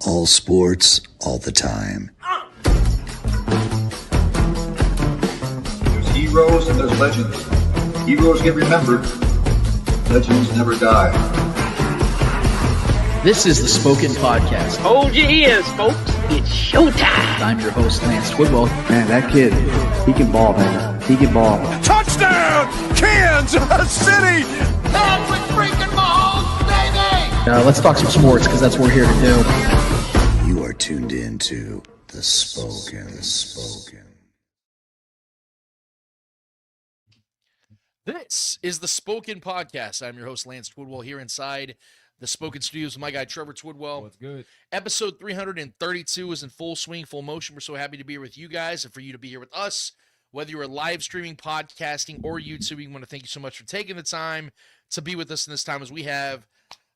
All sports, all the time. There's heroes and there's legends. Heroes get remembered. Legends never die. This is the Spoken Podcast. Hold your ears, folks. It's showtime. I'm your host, Lance Twidwell. Man, that kid, he can ball, man. He can ball. Touchdown, Kansas City! Patrick freaking Mahomes, baby! Let's talk some sports, because that's what we're here to do. You are tuned in to The Spoken. This is the Spoken Podcast. I'm your host, Lance Twidwell, here inside the Spoken Studios with my guy, Trevor Twidwell. What's good? Episode 332 is in full swing, full motion. We're so happy to be here with you guys and for you to be here with us. Whether you are live streaming, podcasting, or YouTubing, we want to thank you so much for taking the time to be with us in this time as we have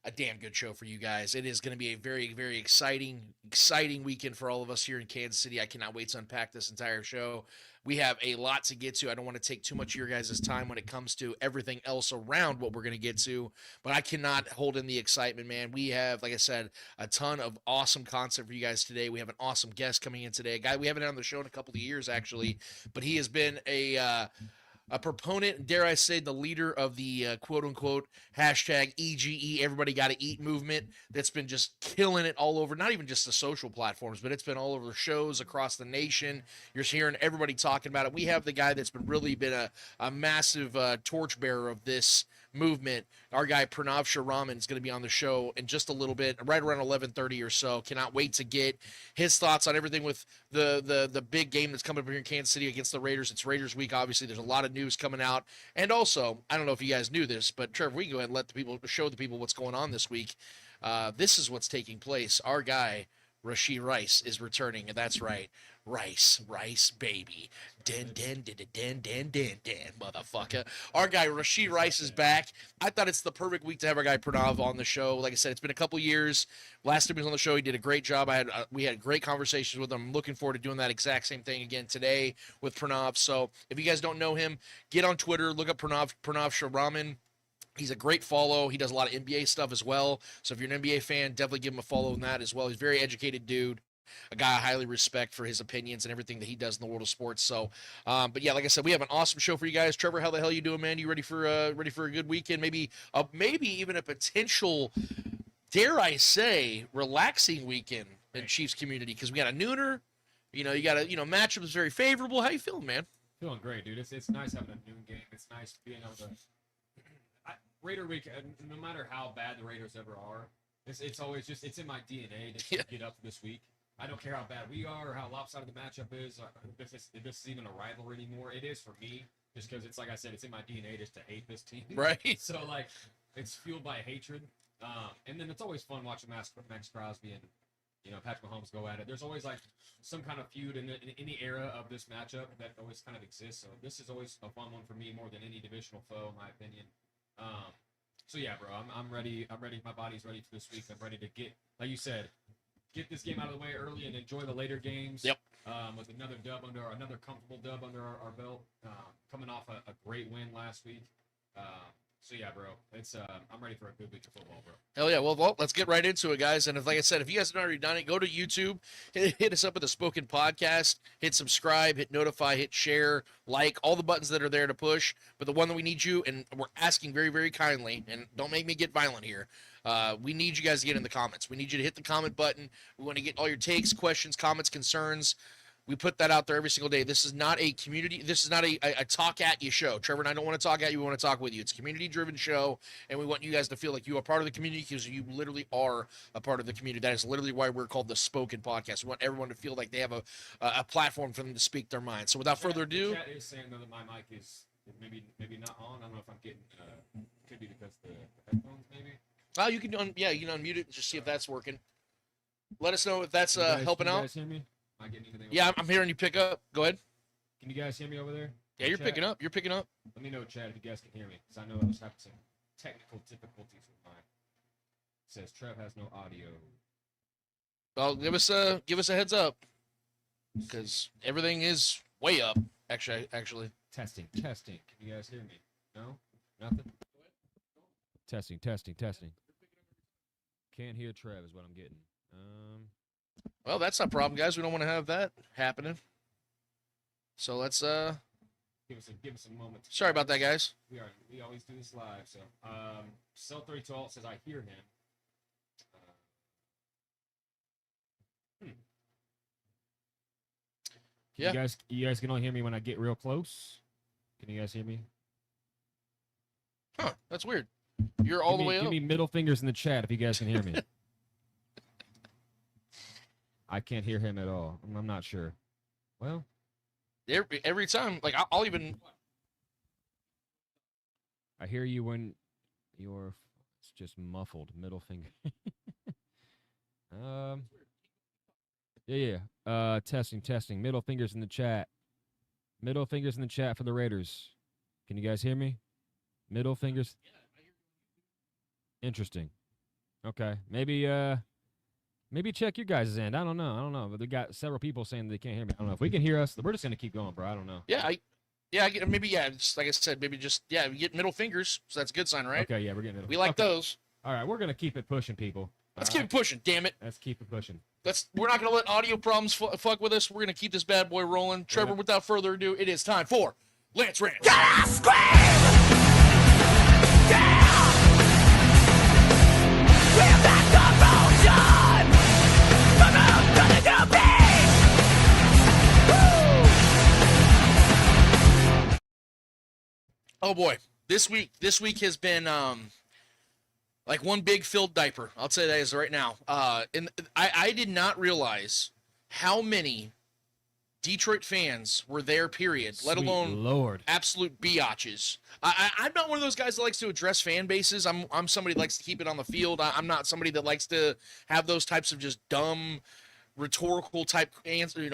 a damn good show for you guys. It is going to be a very, very exciting weekend for all of us here in Kansas City. I cannot wait to unpack this entire show. We have a lot to get to. I don't want to take too much of your guys' time when it comes to everything else around what we're going to get to, but I cannot hold in the excitement, man. We have, like I said, a ton of awesome content for you guys today. We have an awesome guest coming in today, a guy we haven't had on the show in a couple of years, actually, but he has been a proponent, dare I say, the leader of the quote-unquote hashtag EGE, everybody got to eat movement that's been just killing it all over, not even just the social platforms, but it's been all over the shows across the nation. You're hearing everybody talking about it. We have the guy that's been a massive torchbearer of this movement. Our guy Pranav Sriraman is going to be on the show in just a little bit, right around 11:30 or so. Cannot wait to get his thoughts on everything with the big game that's coming up here in Kansas City against the Raiders. It's Raiders week, obviously. There's a lot of news coming out, and also, I don't know if you guys knew this, but Trevor, we can go ahead and show the people what's going on this week. This is what's taking place. Our guy Rashee Rice is returning, and that's right, Rice, baby. Den, motherfucker. Our guy, Rashee Rice, is back. I thought it's the perfect week to have our guy Pranav on the show. Like I said, it's been a couple years. Last time he was on the show, he did a great job. We had great conversations with him. I'm looking forward to doing that exact same thing again today with Pranav. So if you guys don't know him, get on Twitter, look up Pranav Sriraman. He's a great follow. He does a lot of NBA stuff as well. So if you're an NBA fan, definitely give him a follow on that as well. He's a very educated dude. A guy I highly respect for his opinions and everything that he does in the world of sports. So, but yeah, like I said, we have an awesome show for you guys. Trevor, how the hell you doing, man? You ready for a good weekend? Maybe even a potential, dare I say, relaxing weekend in Chiefs community, because we got a nooner. You got matchup is very favorable. How you feeling, man? Feeling great, dude. It's nice having a noon game. It's nice being able to. Raider week, no matter how bad the Raiders ever are, it's always just it's in my DNA to get up this week. I don't care how bad we are or how lopsided the matchup is. If this is even a rivalry anymore, it is for me. Just because it's like I said, it's in my DNA just to hate this team. Right. So like, it's fueled by hatred. And then it's always fun watching Max Crosby and Patrick Mahomes go at it. There's always like some kind of feud in any era of this matchup that always kind of exists. So this is always a fun one for me more than any divisional foe, in my opinion. So yeah, bro, I'm ready. I'm ready. My body's ready for this week. I'm ready to get, like you said, get this game out of the way early and enjoy the later games. Yep. With another comfortable dub under our belt, coming off a great win last week. So yeah, bro, I'm ready for a good week of football, bro. Hell yeah. Well, let's get right into it, guys. And like I said, if you guys haven't already done it, go to YouTube, hit us up with the Spoken Podcast, hit subscribe, hit notify, hit share, like, all the buttons that are there to push. But the one that we need you, and we're asking very, very kindly, and don't make me get violent here, we need you guys to get in the comments. We need you to hit the comment button. We want to get all your takes, questions, comments, concerns. We put that out there every single day. This is not a community. This is not a talk at you show. Trevor and I don't want to talk at you. We want to talk with you. It's a community-driven show, and we want you guys to feel like you are part of the community, because you literally are a part of the community. That is literally why we're called the Spoken Podcast. We want everyone to feel like they have a platform for them to speak their mind. So without further ado, chat is saying that my mic is maybe not on. I don't know if I'm getting. Could be because the headphones, maybe. Oh, you can unmute it and just see if that's working. Let us know if that's helping out. Can you guys hear me? Am I getting anything? Yeah, I'm hearing you pick up. Go ahead. Can you guys hear me over there? Yeah, you're picking up. You're picking up. Let me know, Chad, if you guys can hear me, because I know I was having some technical difficulties with mine. It says Trev has no audio. Well, give us a heads up, because everything is way up. Actually. Testing. Can you guys hear me? No? Nothing? Testing. Can't hear Trev is what I'm getting. Well, that's not a problem, guys. We don't want to have that happening. So let's Give us a moment. Sorry about that, guys. We always do this live. So Cell32 says I hear him. Yeah. You guys can only hear me when I get real close. Can you guys hear me? Huh, that's weird. You're all the way up. Give me middle fingers in the chat if you guys can hear me. I can't hear him at all. I'm not sure. Well, every time, like I'll even. I hear you when you're. It's just muffled. Middle finger. Yeah. Testing. Middle fingers in the chat. Middle fingers in the chat for the Raiders. Can you guys hear me? Middle fingers. Interesting. Okay. Maybe check your guys' end. I don't know. But they got several people saying they can't hear me. I don't know if we can hear us. We're just gonna keep going, bro. I don't know. Just like I said, maybe just we get middle fingers, so that's a good sign, right? Okay, yeah, we're getting middle. We like those. All right, we're gonna keep it pushing, people. Let's keep it pushing. Damn it. Let's keep it pushing. We're not gonna let audio problems fuck with us. We're gonna keep this bad boy rolling. Trevor, without further ado, it is time for Lance Rants. Oh boy, this week has been like one big filled diaper. I'll tell you that is right now. And I did not realize how many Detroit fans were there, period, let alone Lord. Absolute biatches. I'm not one of those guys that likes to address fan bases. I'm somebody that likes to keep it on the field. I'm not somebody that likes to have those types of just dumb rhetorical type answer,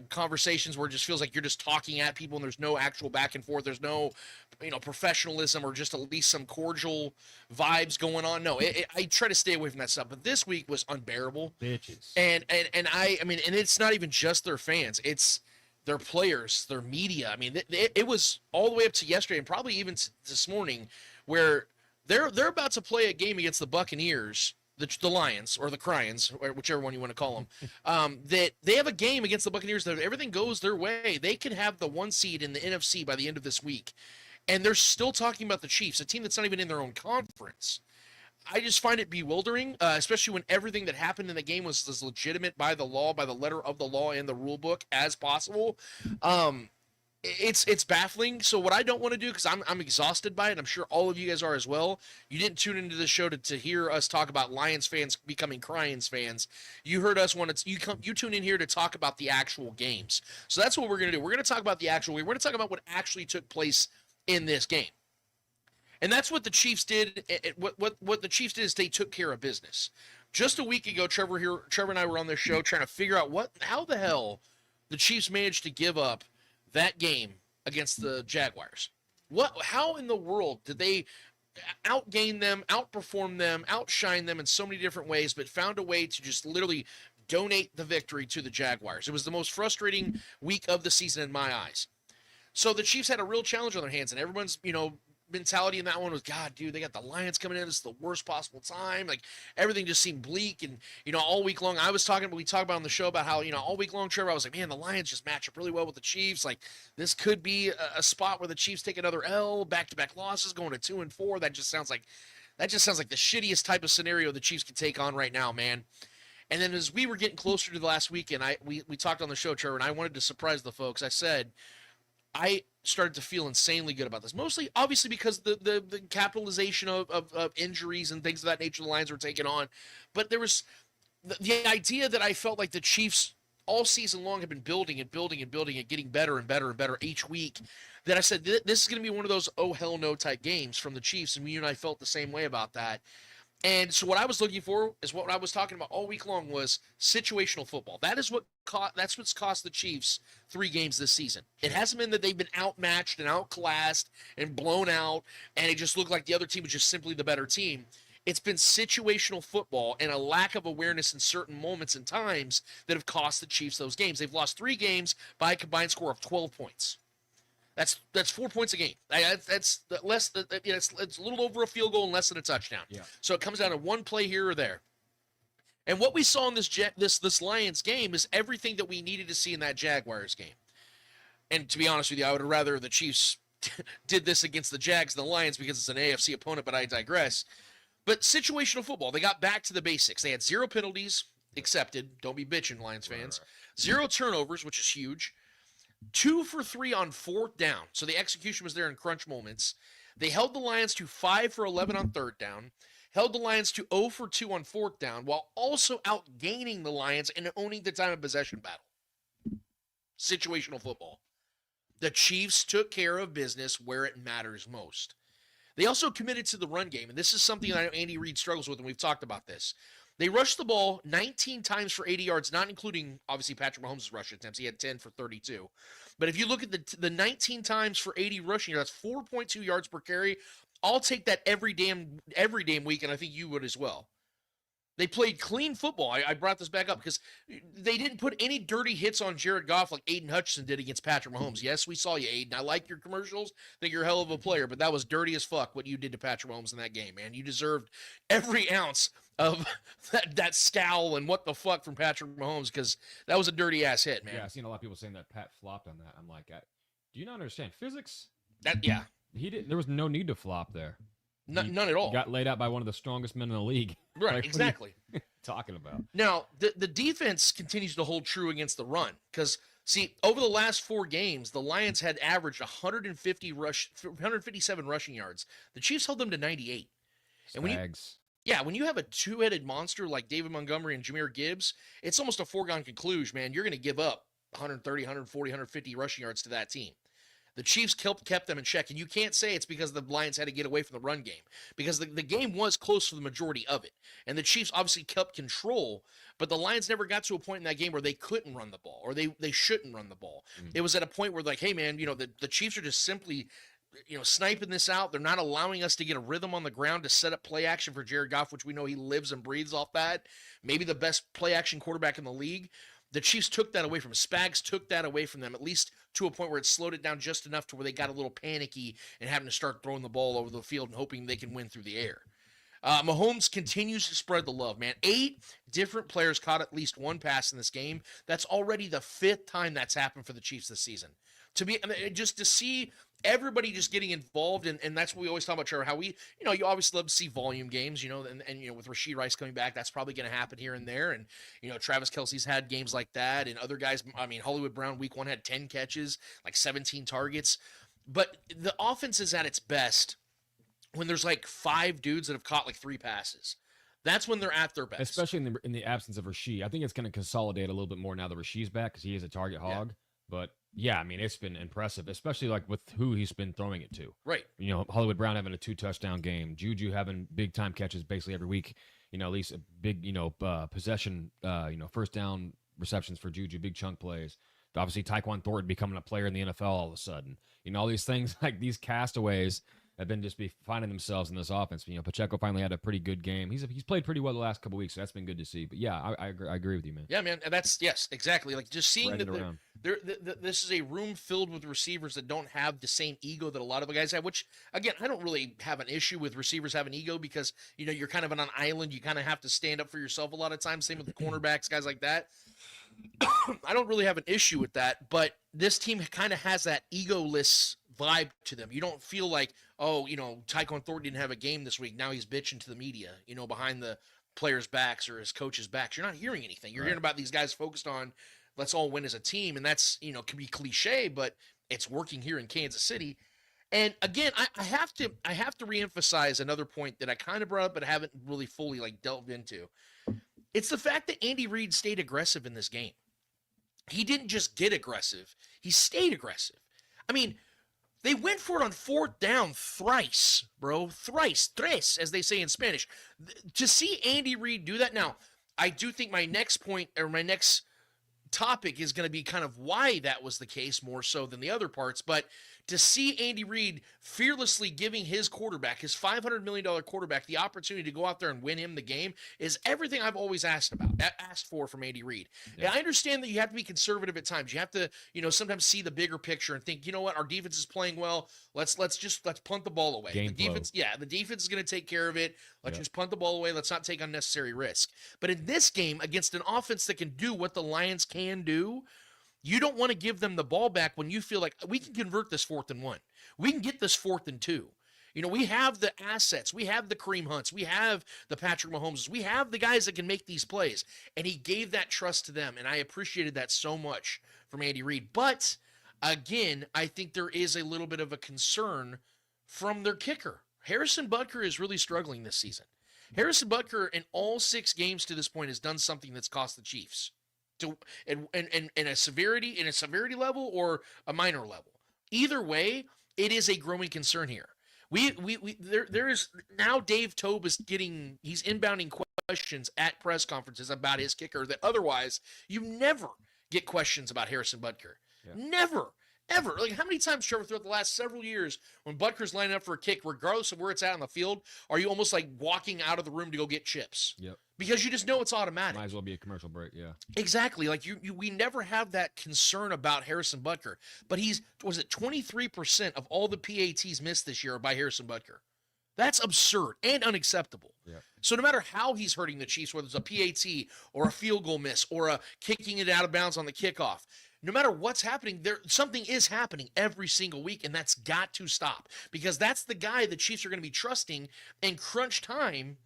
conversations where it just feels like you're just talking at people and there's no actual back and forth. There's no, professionalism or just at least some cordial vibes going on. No, I try to stay away from that stuff. But this week was unbearable. Bitches. And it's not even just their fans. It's their players, their media. I mean, it was all the way up to yesterday and probably even this morning where they're about to play a game against the Buccaneers, the Lions or the Cryans, or whichever one you want to call them, that they have a game against the Buccaneers that if everything goes their way, they can have the 1 seed in the NFC by the end of this week. And they're still talking about the Chiefs, a team that's not even in their own conference. I just find it bewildering, especially when everything that happened in the game was as legitimate by the law, by the letter of the law and the rule book as possible. It's baffling. So what I don't want to do, because I'm exhausted by it, I'm sure all of you guys are as well. You didn't tune into this show to hear us talk about Lions fans becoming Cryans fans. You heard us when you tune in here to talk about the actual games. So that's what we're gonna do. We're gonna talk about the actual game. We're gonna talk about what actually took place in this game. And that's what the Chiefs did. What the Chiefs did is they took care of business. Just a week ago, Trevor and I were on this show trying to figure out how the hell the Chiefs managed to give up that game against the Jaguars. How in the world did they outgain them, outperform them, outshine them in so many different ways, but found a way to just literally donate the victory to the Jaguars? It was the most frustrating week of the season in my eyes. So the Chiefs had a real challenge on their hands, and everyone's, mentality in that one was, God, dude, they got the Lions coming in. This is the worst possible time. Like, everything just seemed bleak. And, all week long, we talked about on the show about how, all week long, Trevor, I was like, man, the Lions just match up really well with the Chiefs. Like, this could be a spot where the Chiefs take another L, back-to-back losses, going to 2-4. That just sounds like the shittiest type of scenario the Chiefs can take on right now, man. And then as we were getting closer to the last week, and we talked on the show, Trevor, and I wanted to surprise the folks. I said, I started to feel insanely good about this. Mostly, obviously, because the capitalization of injuries and things of that nature the Lions were taking on. But there was the idea that I felt like the Chiefs all season long have been building and getting better and better and better each week. That I said, this is going to be one of those oh hell no type games from the Chiefs. And you and I felt the same way about that. And so what I was looking for is what I was talking about all week long was situational football. That's what's cost the Chiefs 3 games this season. It hasn't been that they've been outmatched and outclassed and blown out, and it just looked like the other team was just simply the better team. It's been situational football and a lack of awareness in certain moments and times that have cost the Chiefs those games. They've lost 3 games by a combined score of 12 points. That's 4 points a game. That's less. It's a little over a field goal and less than a touchdown. Yeah. So it comes down to one play here or there. And what we saw in this Lions game is everything that we needed to see in that Jaguars game. And to be honest with you, I would rather the Chiefs did this against the Jags than the Lions because it's an AFC opponent, but I digress. But situational football, they got back to the basics. They had 0 penalties accepted. Don't be bitching, Lions fans. 0 turnovers, which is huge. 2 for 3 on 4th down. So the execution was there in crunch moments. They held the Lions to 5 for 11 on 3rd down. Held the Lions to 0 for 2 on 4th down, while also outgaining the Lions and owning the time of possession battle. Situational football. The Chiefs took care of business where it matters most. They also committed to the run game, and this is something that I know Andy Reid struggles with, and we've talked about this. They rushed the ball 19 times for 80 yards, not including, obviously, Patrick Mahomes' rush attempts. He had 10 for 32. But if you look at the 19 times for 80 rushing yards, that's 4.2 yards per carry. I'll take that every damn week, and I think you would as well. They played clean football. I brought this back up because they didn't put any dirty hits on Jared Goff like Aiden Hutchinson did against Patrick Mahomes. Yes, we saw you, Aiden. I like your commercials. I think you're a hell of a player, but that was dirty as fuck what you did to Patrick Mahomes in that game, man. You deserved every ounce of that scowl and what the fuck from Patrick Mahomes because that was a dirty-ass hit, man. Yeah, I've seen a lot of people saying that Pat flopped on that. I'm like, do you not understand physics? Yeah. He didn't. There was no need to flop there. None at all. Got laid out by one of the strongest men in the league. Right, Like, exactly. What are you talking about? Now, the defense continues to hold true against the run because, see, over the last 4 games, the Lions had averaged 157 rushing yards. The Chiefs held them to 98. And when you have a two-headed monster like David Montgomery and Jahmyr Gibbs, it's almost a foregone conclusion, man. You're going to give up 130, 140, 150 rushing yards to that team. The Chiefs kept them in check, and you can't say it's because the Lions had to get away from the run game because the game was close for the majority of it, and the Chiefs obviously kept control, but the Lions never got to a point in that game where they couldn't run the ball or they shouldn't run the ball. It was at a point where, like, hey, man, the Chiefs are just simply sniping this out. They're not allowing us to get a rhythm on the ground to set up play action for Jared Goff, which we know he lives and breathes off that. Maybe the best play action quarterback in the league. The Chiefs took that away from them. Spags took that away from them, at least to a point where it slowed it down just enough to where they got a little panicky and having to start throwing the ball over the field and hoping they can win through the air. Mahomes continues to spread the love, man. 8 different players caught at least 1 pass in this game. That's already the 5th time that's happened for the Chiefs this season. Just to see everybody just getting involved, and that's what we always talk about, Trevor, how we, you obviously love to see volume games, and with Rashee Rice coming back, that's probably going to happen here and there, and, Travis Kelce's had games like that, and other guys, Hollywood Brown week 1 had 10 catches, like 17 targets, but the offense is at its best when there's like 5 dudes that have caught like 3 passes. That's when they're at their best. Especially in the absence of Rashee. I think it's going to consolidate a little bit more now that Rashee's back because he is a target hog, but yeah, it's been impressive, especially like with who he's been throwing it to. Right. Hollywood Brown having a 2-touchdown game, Juju having big time catches basically every week. At least a big, possession, first down receptions for Juju, big chunk plays. Obviously, Tyquan Thornton becoming a player in the NFL all of a sudden. All these things like these castaways have been just finding themselves in this offense. Pacheco finally had a pretty good game. He's played pretty well the last couple weeks, so that's been good to see. But yeah, I agree with you, man. Yeah, man, and yes, exactly. Like just seeing that this is a room filled with receivers that don't have the same ego that a lot of the guys have. Which again, I don't really have an issue with receivers having ego because you're kind of on an island. You kind of have to stand up for yourself a lot of times. Same with the cornerbacks, guys like that. I don't really have an issue with that, but this team kind of has that egoless vibe to them. You don't feel like, Tyquan Thornton didn't have a game this week. Now he's bitching to the media, behind the players' backs or his coach's backs. You're not hearing anything. You're hearing about these guys focused on let's all win as a team, and that's, can be cliche, but it's working here in Kansas City. And again, I have to reemphasize another point that I kind of brought up but haven't really fully delved into. It's the fact that Andy Reid stayed aggressive in this game. He didn't just get aggressive. He stayed aggressive. They went for it on 4th down thrice, bro. Tres, as they say in Spanish. To see Andy Reid do that. Now, I do think my next point, or my next topic is going to be kind of why that was the case more so than the other parts. But to see Andy Reid fearlessly giving his quarterback, his $500 million quarterback, the opportunity to go out there and win him the game is everything I've always asked for from Andy Reid. Yeah. And I understand that you have to be conservative at times. You have to, sometimes see the bigger picture and think, you know what, our defense is playing well. Let's punt the ball away. The defense is going to take care of it. Let's just punt the ball away. Let's not take unnecessary risk. But in this game, against an offense that can do what the Lions can do, you don't want to give them the ball back when you feel like we can convert this 4th and 1. We can get this 4th and 2. We have the assets. We have the Kareem Hunts. We have the Patrick Mahomes. We have the guys that can make these plays. And he gave that trust to them, and I appreciated that so much from Andy Reid. But, again, I think there is a little bit of a concern from their kicker. Harrison Butker is really struggling this season. Harrison Butker, in all 6 games to this point, has done something that's cost the Chiefs. In a severity level or a minor level. Either way, it is a growing concern here. There is now Dave Toub he's inbounding questions at press conferences about his kicker that otherwise you never get questions about Harrison Butker. Yeah. Never. Ever. Like, how many times, Trevor, throughout the last several years, when Butker's lining up for a kick, regardless of where it's at on the field, are you almost like walking out of the room to go get chips? Yep. Because you just know it's automatic. Might as well be a commercial break, yeah. Exactly. Like, we never have that concern about Harrison Butker. But 23% of all the PATs missed this year are by Harrison Butker. That's absurd and unacceptable. Yep. So no matter how he's hurting the Chiefs, whether it's a PAT or a field goal miss or a kicking it out of bounds on the kickoff, no matter what's happening, something is happening every single week, and that's got to stop because that's the guy the Chiefs are going to be trusting in crunch time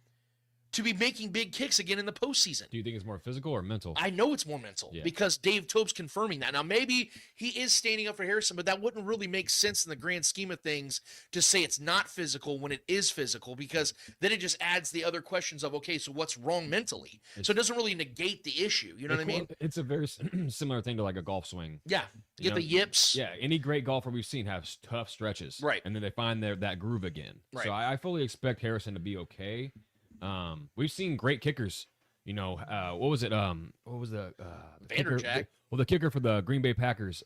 to be making big kicks again in the postseason. Do you think it's more physical or mental? I know it's more mental because Dave Toub's confirming that. Now, maybe he is standing up for Harrison, but that wouldn't really make sense in the grand scheme of things to say it's not physical when it is physical because then it just adds the other questions of, okay, so what's wrong mentally? So it doesn't really negate the issue. You know what I mean? It's a very similar thing to like a golf swing. Yeah. You get the yips. Yeah. Any great golfer we've seen have tough stretches. Right. And then they find that groove again. Right. So I fully expect Harrison to be okay. We've seen great kickers, what was it? What was the Vanderjack? The kicker for the Green Bay Packers.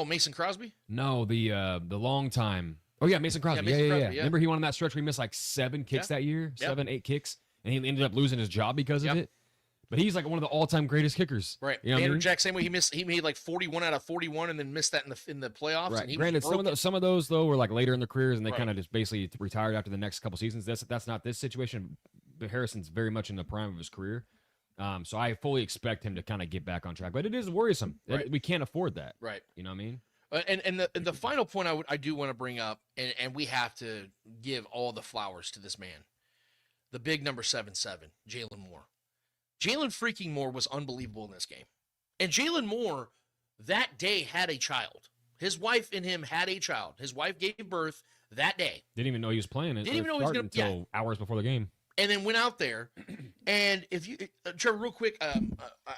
Mason Crosby? No, the long time. Oh yeah, Mason Crosby. Yeah. Remember he won on that stretch where he missed like 7 kicks that year, 8 kicks, and he ended up losing his job because of it. But he's like one of the all-time greatest kickers. Right. Vanderjack, same way he made like 41 out of 41 and then missed that in the playoffs. Right. And he Granted, some of those though were like later in their careers and they kind of just basically retired after the next couple seasons. That's not this situation. But Harrison's very much in the prime of his career. So I fully expect him to kind of get back on track. But it is worrisome. Right. We can't afford that. Right. You know what I mean? And the final point I do want to bring up, and we have to give all the flowers to this man, the big number 77, Jalen Moore. Jalen freaking Moore was unbelievable in this game. And Jalen Moore that day had a child. His wife and him had a child. His wife gave birth that day. Didn't even know he was playing it. Didn't even know he was going to until hours before the game. And then went out there. And if you, Trevor, real quick, I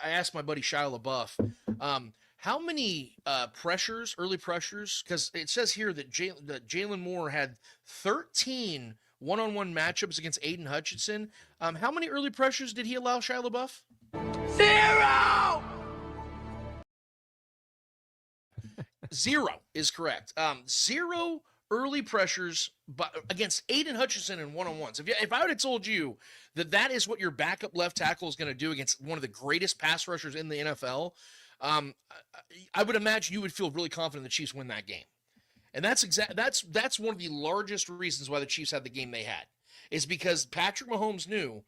asked my buddy Shia LaBeouf, how many early pressures, because it says here that Jalen Moore had 13 one-on-one matchups against Aiden Hutchinson. How many early pressures did he allow Shia LaBeouf? 0! 0 is correct. 0 early pressures against Aiden Hutchinson in one-on-ones. If I would have told you that is what your backup left tackle is going to do against one of the greatest pass rushers in the NFL, I would imagine you would feel really confident the Chiefs win that game. And that's one of the largest reasons why the Chiefs had the game they had, is because Patrick Mahomes knew,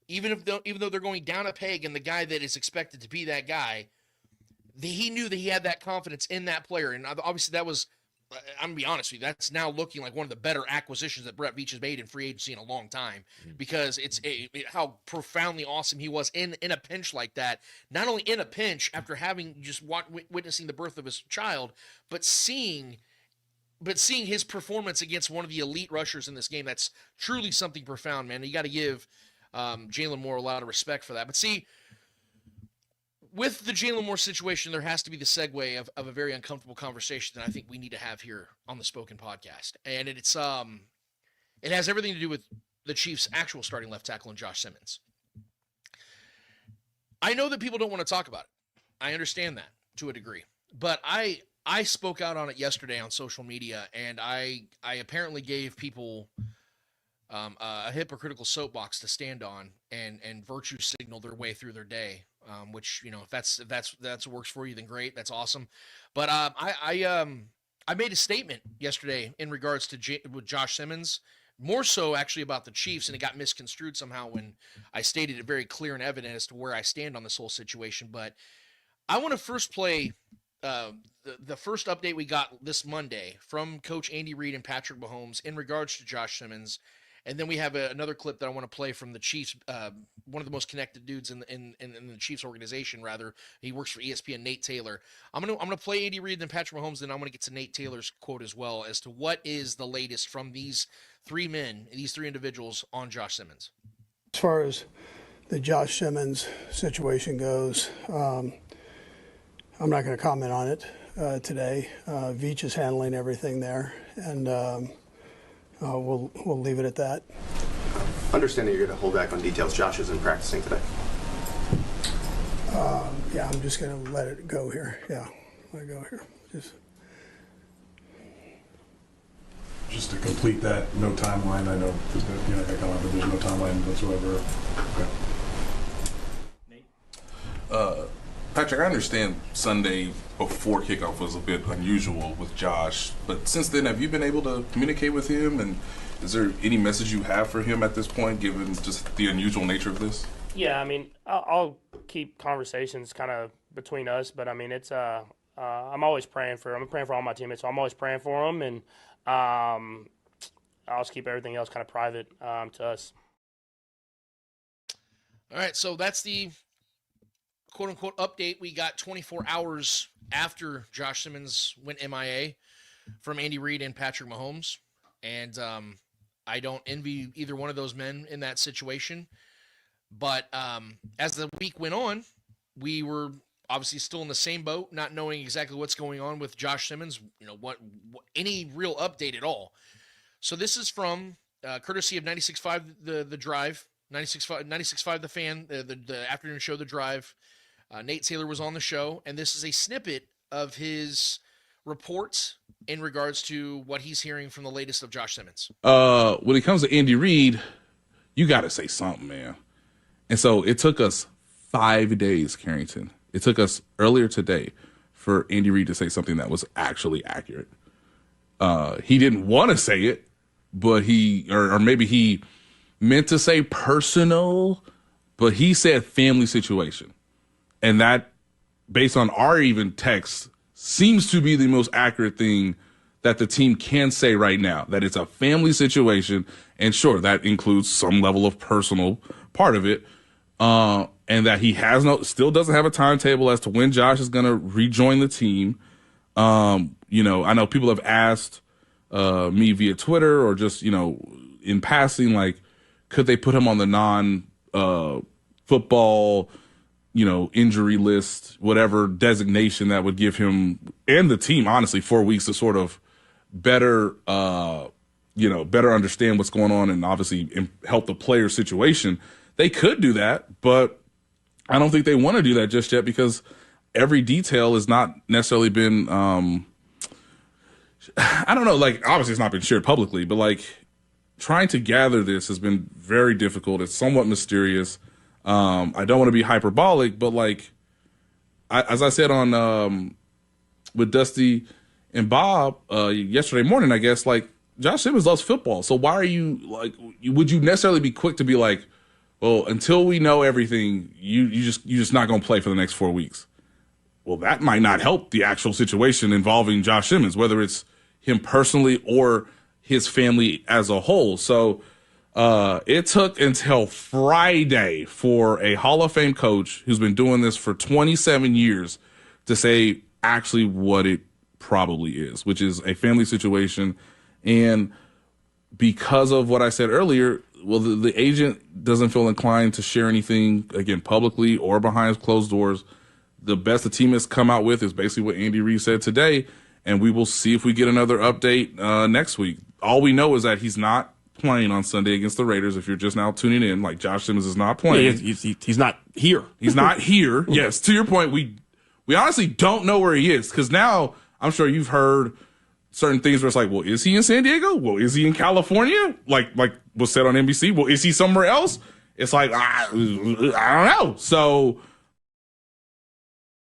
even though they're going down a peg and the guy that is expected to be that guy, he knew that he had that confidence in that player. And obviously that was, I'm going to be honest with you, that's now looking like one of the better acquisitions that Brett Veach has made in free agency in a long time, because it's how profoundly awesome he was in a pinch like that. Not only in a pinch after having just witnessing the birth of his child, but seeing his performance against one of the elite rushers in this game. That's truly something profound, man. You got to give Jalen Moore a lot of respect for that. But see, with the Jalen Moore situation, there has to be the segue of a very uncomfortable conversation that I think we need to have here on the Spoken Podcast. And it has everything to do with the Chiefs' actual starting left tackle and Josh Simmons. I know that people don't want to talk about it. I understand that to a degree, but I spoke out on it yesterday on social media, and I apparently gave people a hypocritical soapbox to stand on and virtue signal their way through their day. Which, if that's what works for you, then great, that's awesome. But I made a statement yesterday in regards to with Josh Simmons, more so actually about the Chiefs, and it got misconstrued somehow when I stated it very clear and evident as to where I stand on this whole situation. But I want to first play the first update we got this Monday from Coach Andy Reid and Patrick Mahomes in regards to Josh Simmons. And then we have another clip that I want to play from the Chiefs, one of the most connected dudes in the Chiefs organization. Rather, he works for ESPN, Nate Taylor. I'm gonna play Andy Reid and then Patrick Mahomes. Then I'm gonna get to Nate Taylor's quote as well as to what is the latest from these three individuals on Josh Simmons. As far as the Josh Simmons situation goes, I'm not going to comment on it today. Veach is handling everything there, and we'll leave it at that. Understanding you're going to hold back on details, Josh isn't practicing today. Yeah, I'm just going to let it go here. Yeah, let it go here. Just to complete that, no timeline. I know there's no timeline whatsoever. Okay. Patrick, I understand Sunday before kickoff was a bit unusual with Josh, but since then, have you been able to communicate with him? And is there any message you have for him at this point, given just the unusual nature of this? Yeah, I mean, I'll keep conversations kind of between us, but I mean, it's I'm always praying for him. I'm praying for all my teammates, so I'm always praying for him, and I'll just keep everything else kind of private to us. All right, so that's the quote-unquote update we got 24 hours after Josh Simmons went MIA from Andy Reid and Patrick Mahomes. And I don't envy either one of those men in that situation. But as the week went on, we were obviously still in the same boat, not knowing exactly what's going on with Josh Simmons, what any real update at all. So this is from courtesy of 96.5 The Drive, 96.5 The Fan, the afternoon show The Drive. Nate Taylor was on the show, and this is a snippet of his reports in regards to what he's hearing from the latest of Josh Simmons. When it comes to Andy Reid, you got to say something, man. And so it took us 5 days, Carrington. It took us earlier today for Andy Reid to say something that was actually accurate. He didn't want to say it, but or maybe he meant to say personal, but he said family situation. And that, based on our even text, seems to be the most accurate thing that the team can say right now, that it's a family situation. And sure, that includes some level of personal part of it. And that he still doesn't have a timetable as to when Josh is going to rejoin the team. I know people have asked me via Twitter or just, in passing, like, could they put him on the non-football, injury list, whatever designation that would give him and the team, honestly, 4 weeks to sort of better understand what's going on and obviously help the player situation. They could do that, but I don't think they want to do that just yet because every detail has not necessarily been, I don't know, like, obviously it's not been shared publicly, but like trying to gather this has been very difficult. It's somewhat mysterious. I don't want to be hyperbolic, but like, as I said on with Dusty and Bob yesterday morning, I guess, like, Josh Simmons loves football. So why are you like? Would you necessarily be quick to be like, well, until we know everything, you're just not going to play for the next 4 weeks? Well, that might not help the actual situation involving Josh Simmons, whether it's him personally or his family as a whole. So it took until Friday for a Hall of Fame coach who's been doing this for 27 years to say actually what it probably is, which is a family situation. And because of what I said earlier, well, the agent doesn't feel inclined to share anything, again, publicly or behind closed doors. The best the team has come out with is basically what Andy Reid said today, and we will see if we get another update next week. All we know is that he's not playing on Sunday against the Raiders. If you're just now tuning in, like, Josh Simmons is not playing. He's not here. He's not here. Yes, to your point, we We honestly don't know where he is, because now I'm sure you've heard certain things where it's like, well, is he in San Diego? Well, is he in California? Like was said on NBC. Well, is he somewhere else? It's like, I don't know. So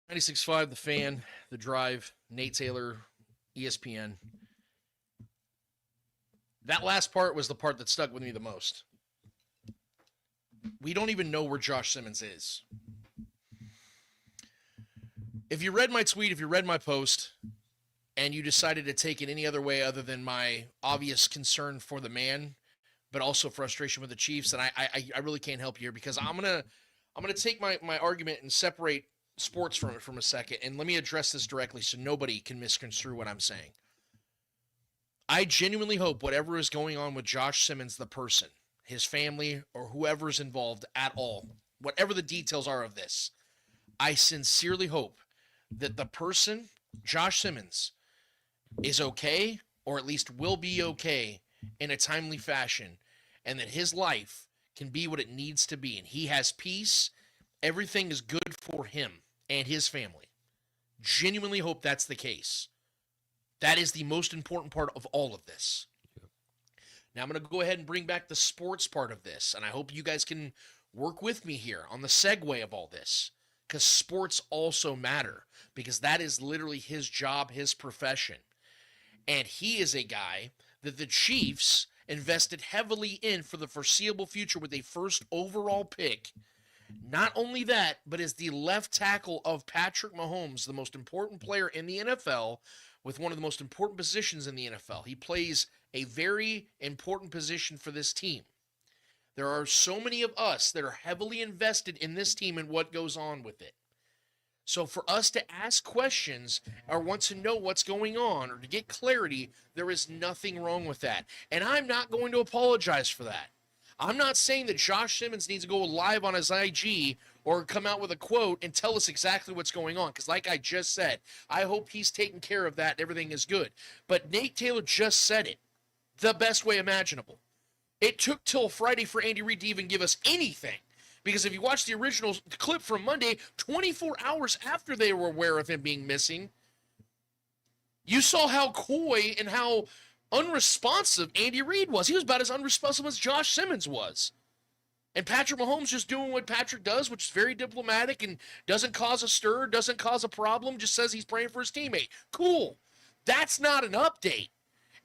96.5, The Fan, The Drive, Nate Taylor, ESPN. That last part was the part that stuck with me the most. We don't even know where Josh Simmons is. If you read my tweet, if you read my post, and you decided to take it any other way other than my obvious concern for the man, but also frustration with the Chiefs, then I really can't help you here, because I'm gonna take my argument and separate sports from it from a second, and let me address this directly so nobody can misconstrue what I'm saying. I genuinely hope whatever is going on with Josh Simmons, the person, his family, or whoever is involved at all, whatever the details are of this, I sincerely hope that the person, Josh Simmons, is okay, or at least will be okay in a timely fashion, and that his life can be what it needs to be, and he has peace. Everything is good for him and his family. Genuinely hope that's the case. That is the most important part of all of this. Now I'm going to go ahead and bring back the sports part of this, and I hope you guys can work with me here on the segue of all this, because sports also matter, because that is literally his job, his profession. And he is a guy that the Chiefs invested heavily in for the foreseeable future with a first overall pick. Not only that, but is the left tackle of Patrick Mahomes, the most important player in the NFL, with one of the most important positions in the NFL. He plays a very important position for this team. There are so many of us that are heavily invested in this team and what goes on with it. So for us to ask questions or want to know what's going on or to get clarity, there is nothing wrong with that. And I'm not going to apologize for that. I'm not saying that Josh Simmons needs to go live on his IG or come out with a quote and tell us exactly what's going on, because like I just said, I hope he's taking care of that and everything is good. But Nate Taylor just said it the best way imaginable. It took till Friday for Andy Reid to even give us anything. Because if you watch the original clip from Monday, 24 hours after they were aware of him being missing, you saw how coy and how unresponsive Andy Reid was. He was about as unresponsive as Josh Simmons was. And Patrick Mahomes just doing what Patrick does, which is very diplomatic and doesn't cause a stir, doesn't cause a problem, just says he's praying for his teammate. Cool. That's not an update.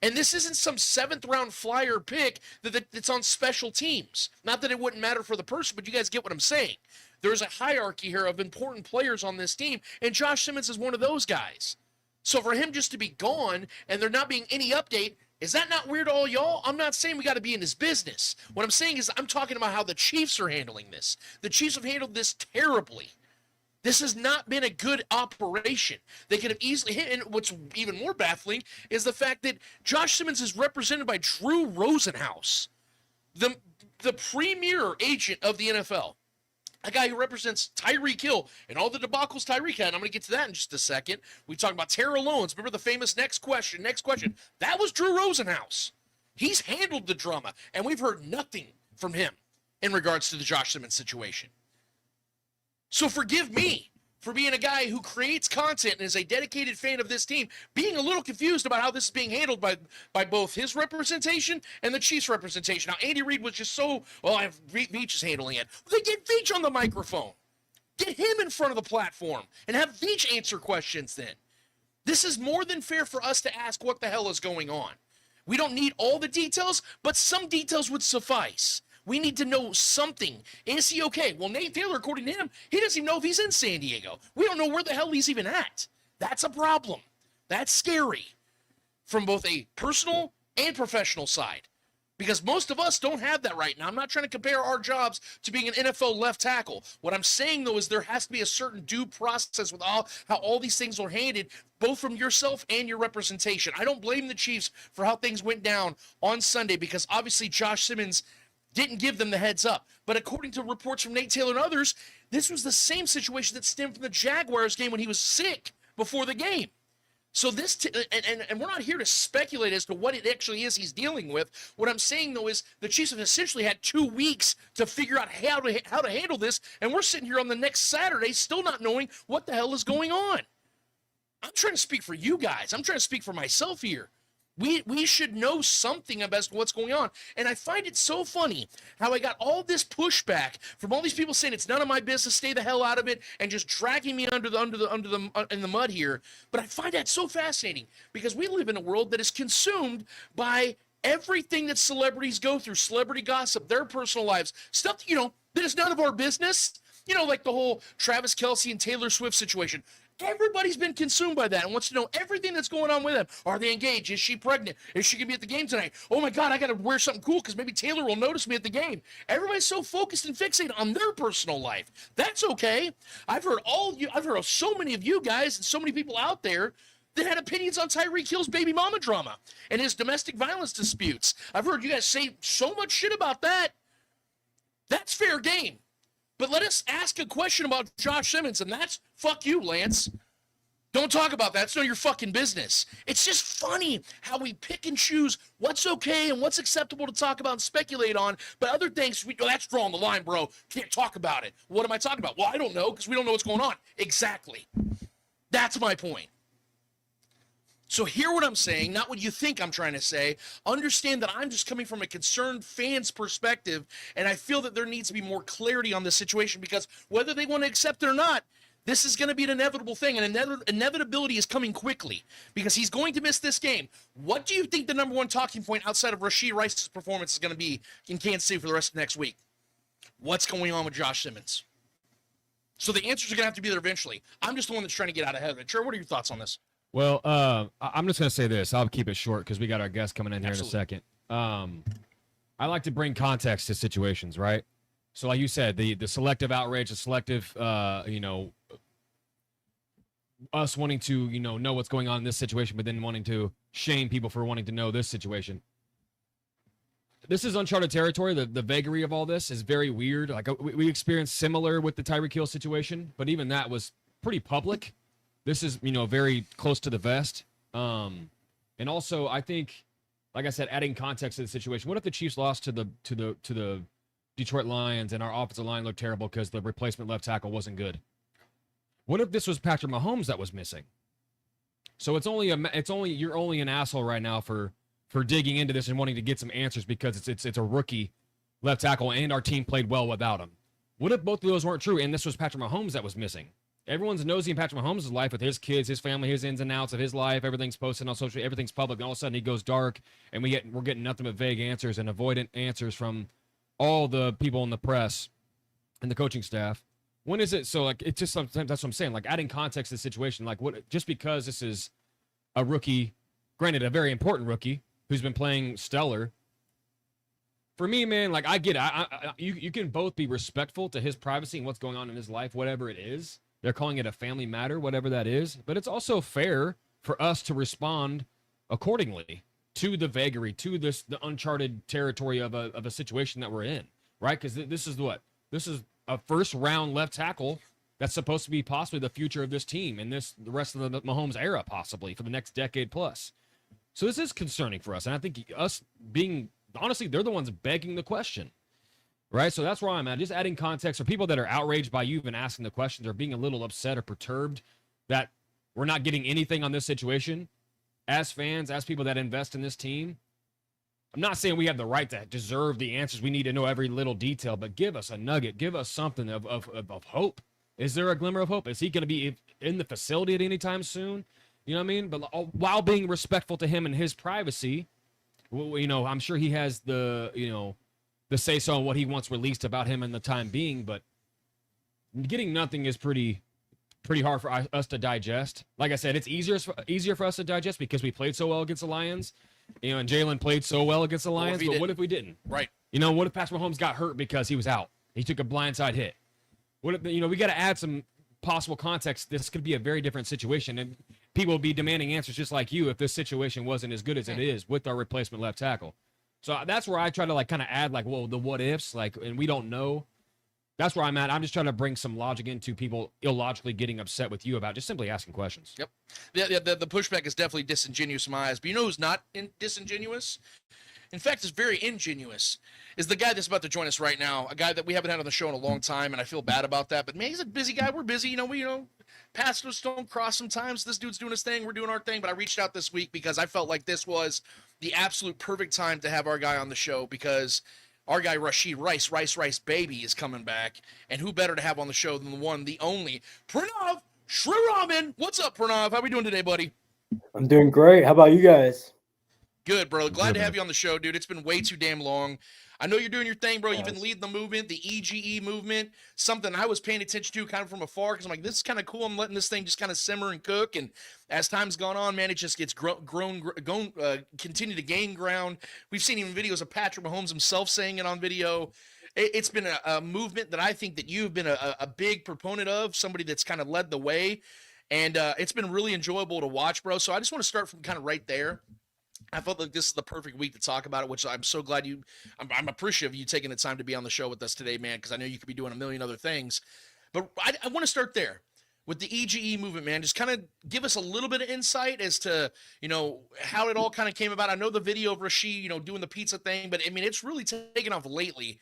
And this isn't some 7th-round flyer pick that's on special teams. Not that it wouldn't matter for the person, but you guys get what I'm saying. There's a hierarchy here of important players on this team, and Josh Simmons is one of those guys. So for him just to be gone and there not being any update, is that not weird to all y'all? I'm not saying we got to be in his business. What I'm saying is I'm talking about how the Chiefs are handling this. The Chiefs have handled this terribly. This has not been a good operation. They could have easily hit, and what's even more baffling is the fact that Josh Simmons is represented by Drew Rosenhaus, the premier agent of the NFL, a guy who represents Tyreek Hill and all the debacles Tyreek had. And I'm going to get to that in just a second. We talk about Terrell Owens. Remember the famous next question? That was Drew Rosenhaus. He's handled the drama, and we've heard nothing from him in regards to the Josh Simmons situation. So forgive me for being a guy who creates content and is a dedicated fan of this team, being a little confused about how this is being handled by both his representation and the Chiefs' representation. Now, Andy Reid was just so, Veach is handling it. Well, then get Veach on the microphone. Get him in front of the platform and have Veach answer questions then. This is more than fair for us to ask what the hell is going on. We don't need all the details, but some details would suffice. We need to know something. Is he okay? Well, Nate Taylor, according to him, he doesn't even know if he's in San Diego. We don't know where the hell he's even at. That's a problem. That's scary from both a personal and professional side, because most of us don't have that right now. I'm not trying to compare our jobs to being an NFL left tackle. What I'm saying, though, is there has to be a certain due process with how all these things are handled, both from yourself and your representation. I don't blame the Chiefs for how things went down on Sunday, because obviously Josh Simmons didn't give them the heads up. But according to reports from Nate Taylor and others, this was the same situation that stemmed from the Jaguars game when he was sick before the game. So this, and we're not here to speculate as to what it actually is he's dealing with. What I'm saying though is the Chiefs have essentially had 2 weeks to figure out how to handle this, and we're sitting here on the next Saturday still not knowing what the hell is going on. I'm trying to speak for you guys. I'm trying to speak for myself here. We should know something about what's going on. And I find it so funny how I got all this pushback from all these people saying it's none of my business, stay the hell out of it, and just dragging me in the mud here. But I find that so fascinating because we live in a world that is consumed by everything that celebrities go through, celebrity gossip, their personal lives, stuff that is none of our business. Like the whole Travis Kelce and Taylor Swift situation. Everybody's been consumed by that and wants to know everything that's going on with them. Are they engaged? Is she pregnant? Is she going to be at the game tonight? Oh, my God, I got to wear something cool because maybe Taylor will notice me at the game. Everybody's so focused and fixated on their personal life. That's okay. I've heard of so many of you guys and so many people out there that had opinions on Tyreek Hill's baby mama drama and his domestic violence disputes. I've heard you guys say so much shit about that. That's fair game. But let us ask a question about Josh Simmons, and that's fuck you, Lance. Don't talk about that. It's none of your fucking business. It's just funny how we pick and choose what's okay and what's acceptable to talk about and speculate on, but other things, that's drawing the line, bro. Can't talk about it. What am I talking about? Well, I don't know because we don't know what's going on. Exactly. That's my point. So hear what I'm saying, not what you think I'm trying to say. Understand that I'm just coming from a concerned fan's perspective, and I feel that there needs to be more clarity on this situation because whether they want to accept it or not, this is going to be an inevitable thing, and inevitability is coming quickly because he's going to miss this game. What do you think the number one talking point outside of Rashee Rice's performance is going to be in Kansas City for the rest of next week? What's going on with Josh Simmons? So the answers are going to have to be there eventually. I'm just the one that's trying to get out ahead of it. Sure, what are your thoughts on this? Well, I'm just going to say this. I'll keep it short because we got our guest coming in here in a second. I like to bring context to situations, right? So like you said, the selective outrage, the selective, us wanting to, know what's going on in this situation, but then wanting to shame people for wanting to know this situation. This is uncharted territory. The vagary of all this is very weird. Like we experienced similar with the Tyreek Hill situation, but even that was pretty public. This is, very close to the vest. And also, I think, like I said, adding context to the situation. What if the Chiefs lost to the Detroit Lions and our offensive line looked terrible because the replacement left tackle wasn't good? What if this was Patrick Mahomes that was missing? So you're only an asshole right now for digging into this and wanting to get some answers because it's a rookie left tackle and our team played well without him. What if both of those weren't true and this was Patrick Mahomes that was missing? Everyone's nosy in Patrick Mahomes' life with his kids, his family, his ins and outs of his life. Everything's posted on social, everything's public, and all of a sudden he goes dark, and we're getting nothing but vague answers and avoidant answers from all the people in the press and the coaching staff. When is it? So like it's just sometimes that's what I'm saying. Like adding context to the situation. Like what? Just because this is a rookie, granted a very important rookie who's been playing stellar. For me, man, like I get it. You can both be respectful to his privacy and what's going on in his life, whatever it is. They're calling it a family matter, whatever that is. But it's also fair for us to respond accordingly to the vagary, to the uncharted territory of a situation that we're in, right? Because this is a first-round left tackle that's supposed to be possibly the future of this team and the rest of the Mahomes era, possibly, for the next decade plus. So this is concerning for us. And I think us being, honestly, they're the ones begging the question. Right, so that's where I'm at. Just adding context for people that are outraged by you even asking the questions or being a little upset or perturbed that we're not getting anything on this situation. As fans, as people that invest in this team, I'm not saying we have the right to deserve the answers. We need to know every little detail, but give us a nugget. Give us something of hope. Is there a glimmer of hope? Is he going to be in the facility at any time soon? You know what I mean? But while being respectful to him and his privacy, I'm sure he has the say-so on what he wants released about him in the time being, but getting nothing is pretty hard for us to digest. Like I said, it's easier for us to digest because we played so well against the Lions, and Jalen played so well against the Lions, but what if we didn't? Right. What if Patrick Mahomes got hurt because he was out? He took a blindside hit. What if, we got to add some possible context. This could be a very different situation, and people will be demanding answers just like you if this situation wasn't as good as it is with our replacement left tackle. So that's where I try to kind of add the what ifs, and we don't know. that's where I'm at. I'm just trying to bring some logic into people illogically getting upset with you about just simply asking questions. Yep. The pushback is definitely disingenuous in my eyes. But you know who's not disingenuous? In fact, is very ingenuous, is the guy that's about to join us right now, a guy that we haven't had on the show in a long time, and I feel bad about that. But, man, he's a busy guy. We're busy. Pastors don't cross sometimes. This dude's doing his thing. We're doing our thing. But I reached out this week because I felt like this was the absolute perfect time to have our guy on the show because our guy Rashid Rice Baby is coming back. And who better to have on the show than the one, the only, Pranav Sriraman. What's up, Pranav? How we doing today, buddy? I'm doing great. How about you guys? Good, bro. Glad to have you on the show, dude. It's been way too damn long. I know you're doing your thing, bro. You've been leading the movement, the EGE movement, something I was paying attention to kind of from afar because I'm like, this is kind of cool. I'm letting this thing just kind of simmer and cook. And as time's gone on, man, it just gets continue to gain ground. We've seen even videos of Patrick Mahomes himself saying it on video. It's been a movement that I think that you've been a big proponent of, somebody that's kind of led the way. And it's been really enjoyable to watch, bro. So I just want to start from kind of right there. I felt like this is the perfect week to talk about it, which I'm so glad I'm appreciative of you taking the time to be on the show with us today, man, because I know you could be doing a million other things. But I want to start there with the EGE movement, man. Just kind of give us a little bit of insight as to, how it all kind of came about. I know the video of Rashid, doing the pizza thing, but I mean, it's really taken off lately.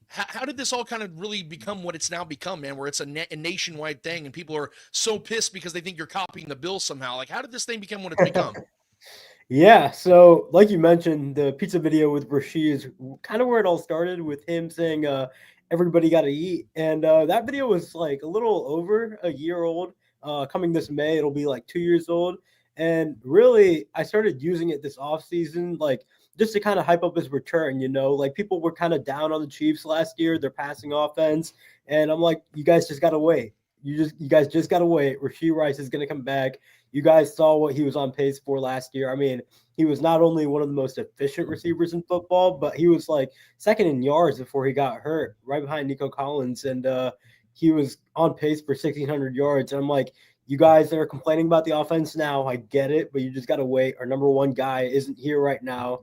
How did this all kind of really become what it's now become, man, where it's a nationwide thing and people are so pissed because they think you're copying the bill somehow? Like, how did this thing become what it's become? Yeah, so like you mentioned, the pizza video with Rashid is kind of where it all started with him saying everybody got to eat. And that video was like a little over a year old. Coming this May, it'll be like 2 years old. And really, I started using it this offseason, like just to kind of hype up his return, like people were kind of down on the Chiefs last year, their passing offense. And I'm like, you guys just got to wait. You guys just got to wait. Rashid Rice is going to come back. You guys saw what he was on pace for last year. I mean, he was not only one of the most efficient receivers in football, but he was like second in yards before he got hurt, right behind Nico Collins. And he was on pace for 1,600 yards. And I'm like, you guys that are complaining about the offense now, I get it, but you just got to wait. Our number one guy isn't here right now.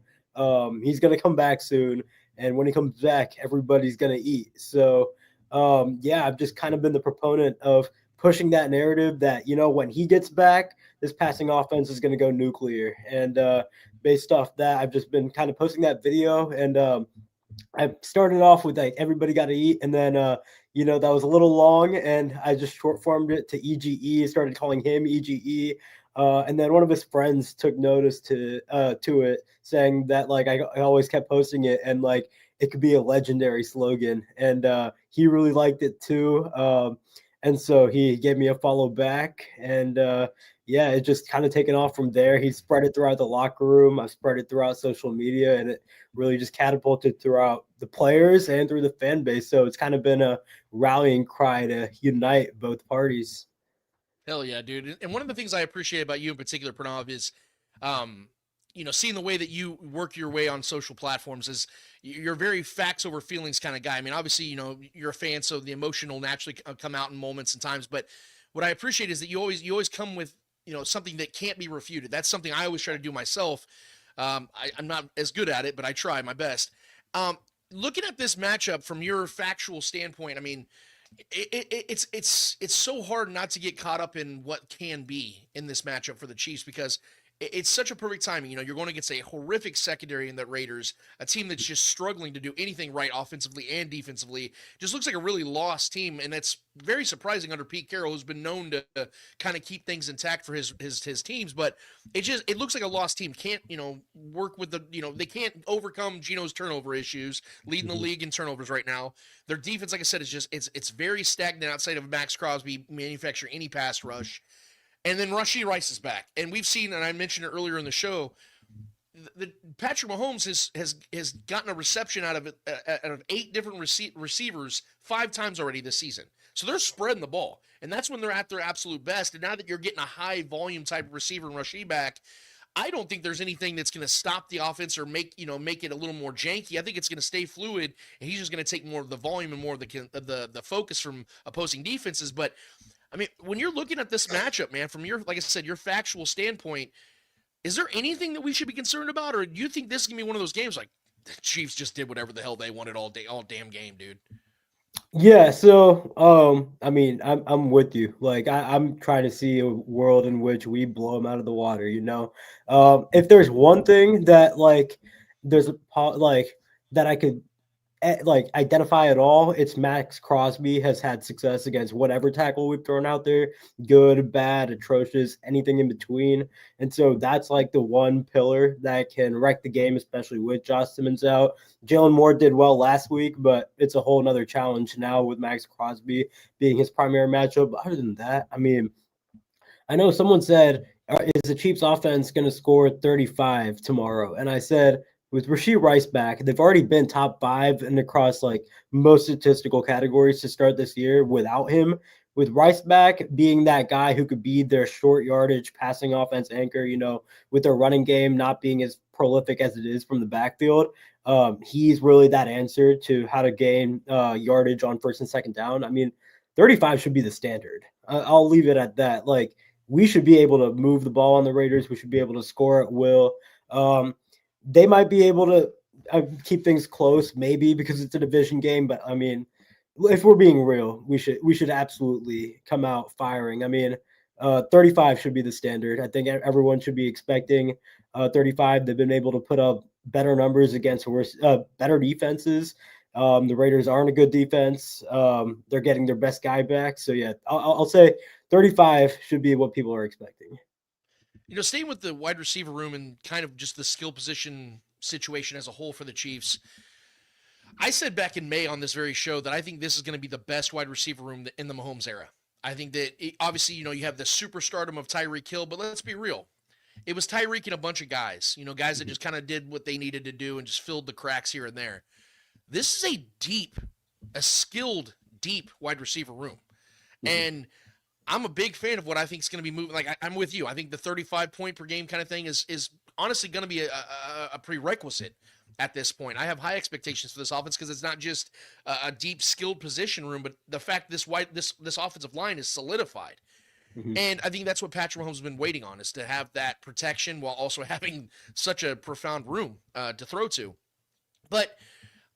He's going to come back soon. And when he comes back, everybody's going to eat. So, I've just kind of been the proponent of pushing that narrative that, when he gets back, this passing offense is going to go nuclear. And based off that, I've just been kind of posting that video. And I started off with like, everybody got to eat. And then, that was a little long and I just short formed it to EGE, started calling him EGE. And then one of his friends took notice to it, saying that like I always kept posting it and like it could be a legendary slogan. And he really liked it too. And so he gave me a follow back. And it just kind of taken off from there. He spread it throughout the locker room. I spread it throughout social media, and it really just catapulted throughout the players and through the fan base. So it's kind of been a rallying cry to unite both parties. Hell yeah, dude. And one of the things I appreciate about you in particular, Pranav, is seeing the way that you work your way on social platforms is you're a very facts over feelings kind of guy. I mean, obviously, you're a fan, so the emotion will naturally come out in moments and times. But what I appreciate is that you always come with, something that can't be refuted. That's something I always try to do myself. I'm not as good at it, but I try my best. Looking at this matchup from your factual standpoint, I mean, it's so hard not to get caught up in what can be in this matchup for the Chiefs because it's such a perfect timing. You're going against a horrific secondary in the Raiders, a team that's just struggling to do anything right offensively and defensively. Just looks like a really lost team, and that's very surprising under Pete Carroll, who's been known to kind of keep things intact for his teams. But it looks like a lost team. Can't work with they can't overcome Geno's turnover issues, leading the league in turnovers right now. Their defense, like I said, is just it's very stagnant outside of Max Crosby manufacturing any pass rush. And then Rashid Rice is back. And we've seen, and I mentioned it earlier in the show, Patrick Mahomes has gotten a reception out of 8 different receivers 5 times already this season. So they're spreading the ball. And that's when they're at their absolute best. And now that you're getting a high volume type of receiver in Rashid back, I don't think there's anything that's going to stop the offense or make it a little more janky. I think it's going to stay fluid, and he's just going to take more of the volume and more of the focus from opposing defenses. But I mean, when you're looking at this matchup, man, from your, like I said, your factual standpoint, is there anything that we should be concerned about, or do you think this is gonna be one of those games like the Chiefs just did whatever the hell they wanted all damn game, dude? Yeah, so I mean, I'm with you. Like I'm trying to see a world in which we blow them out of the water, you know. If there's one thing that like there's like that I could like identify at all, it's Max Crosby has had success against whatever tackle we've thrown out there, good, bad, atrocious, anything in between. And so that's like the one pillar that can wreck the game, especially with Josh Simmons out. Jalen Moore did well last week, but it's a whole nother challenge now with Max Crosby being his primary matchup. But other than that, I mean, I know someone said, "Is the Chiefs offense going to score 35 tomorrow?" And I said, with Rashee Rice back, they've already been top 5 and across like most statistical categories to start this year without him. With Rice back being that guy who could be their short yardage passing offense anchor, you know, with their running game not being as prolific as it is from the backfield, he's really that answer to how to gain yardage on first and second down. I mean, 35 should be the standard. I'll leave it at that. Like, we should be able to move the ball on the Raiders. We should be able to score at will. They might be able to keep things close, maybe because it's a division game. But I mean, if we're being real, we should absolutely come out firing. I mean, 35 should be the standard. I think everyone should be expecting 35. They've been able to put up better numbers against worse, better defenses. The Raiders aren't a good defense. They're getting their best guy back. So yeah, I'll say 35 should be what people are expecting. You know, staying with the wide receiver room and kind of just the skill position situation as a whole for the Chiefs, I said back in May on this very show that I think this is going to be the best wide receiver room in the Mahomes era. I think that obviously, you know, you have the superstardom of Tyreek Hill, but let's be real. It was Tyreek and a bunch of guys, you know, guys that just kind of did what they needed to do and just filled the cracks here and there. This is a skilled, deep wide receiver room. And I'm a big fan of what I think is going to be moving. Like, I'm with you. I think the 35 point per game kind of thing is honestly going to be a prerequisite at this point. I have high expectations for this offense because it's not just a deep, skilled position room, but the fact this offensive line is solidified. And I think that's what Patrick Mahomes has been waiting on, is to have that protection while also having such a profound room to throw to. But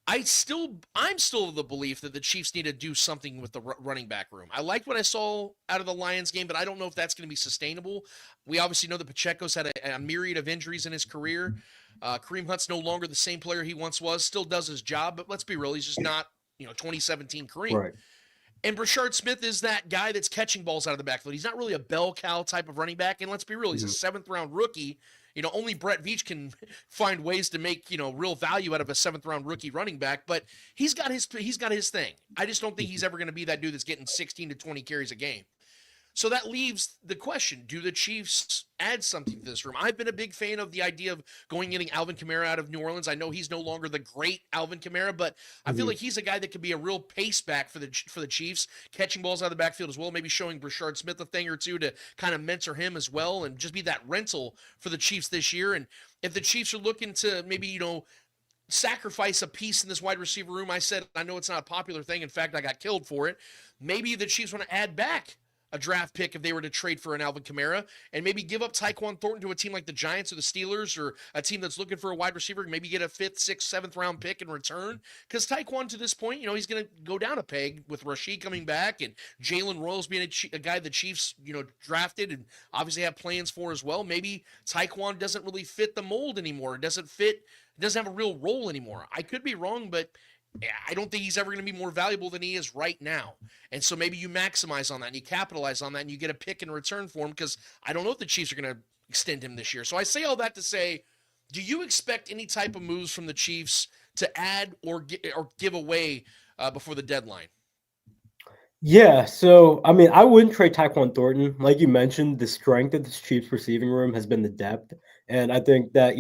I'm still of the belief that the Chiefs need to do something with the running back room. I liked what I saw out of the Lions game, but I don't know if that's going to be sustainable. We obviously know that Pacheco's had a myriad of injuries in his career. Kareem Hunt's no longer the same player he once was, still does his job, but let's be real, he's just not, 2017 Kareem. Right. And Brashard Smith is that guy that's catching balls out of the backfield. He's not really a bell cow type of running back, and let's be real, he's a 7th-round rookie. Only Brett Veach can find ways to make, real value out of a 7th-round rookie running back, but he's got his thing. I just don't think he's ever going to be that dude that's getting 16 to 20 carries a game. So that leaves the question, do the Chiefs add something to this room? I've been a big fan of the idea of going and getting Alvin Kamara out of New Orleans. I know he's no longer the great Alvin Kamara, but I feel like he's a guy that could be a real pace back for the Chiefs, catching balls out of the backfield as well, maybe showing Brashard Smith a thing or two to kind of mentor him as well and just be that rental for the Chiefs this year. And if the Chiefs are looking to maybe, sacrifice a piece in this wide receiver room, I know it's not a popular thing. In fact, I got killed for it. Maybe the Chiefs want to add back a draft pick if they were to trade for an Alvin Kamara and maybe give up Tyquan Thornton to a team like the Giants or the Steelers or a team that's looking for a wide receiver, maybe get a 5th, 6th, 7th round pick in return. Because Tyquan to this point, he's going to go down a peg with Rashee coming back and Jalen Royals being a guy the Chiefs, drafted and obviously have plans for as well. Maybe Tyquan doesn't really fit the mold anymore. It doesn't have a real role anymore. I could be wrong, but I don't think he's ever going to be more valuable than he is right now. And so maybe you maximize on that and you capitalize on that and you get a pick in return for him, because I don't know if the Chiefs are going to extend him this year. So I say all that to say, do you expect any type of moves from the Chiefs to add or give away before the deadline? Yeah, so I mean, I wouldn't trade Tyquan Thornton. Like you mentioned, the strength of this Chiefs receiving room has been the depth. And I think that,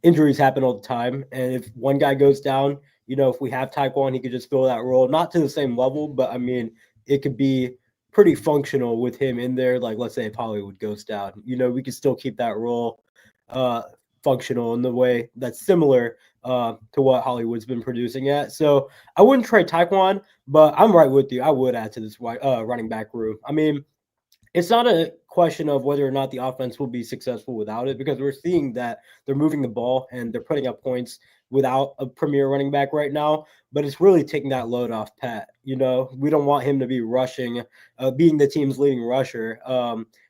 injuries happen all the time. And if one guy goes down, if we have Tyquan, he could just fill that role, not to the same level, but I mean, it could be pretty functional with him in there. Like, let's say if Hollywood goes down, we could still keep that role functional in the way that's similar to what Hollywood's been producing at. So I wouldn't trade Tyquan, but I'm right with you. I would add to this running back room. I mean, it's not a question of whether or not the offense will be successful without it, because we're seeing that they're moving the ball and they're putting up points without a premier running back right now, but it's really taking that load off Pat. You know, we don't want him to be rushing, being the team's leading rusher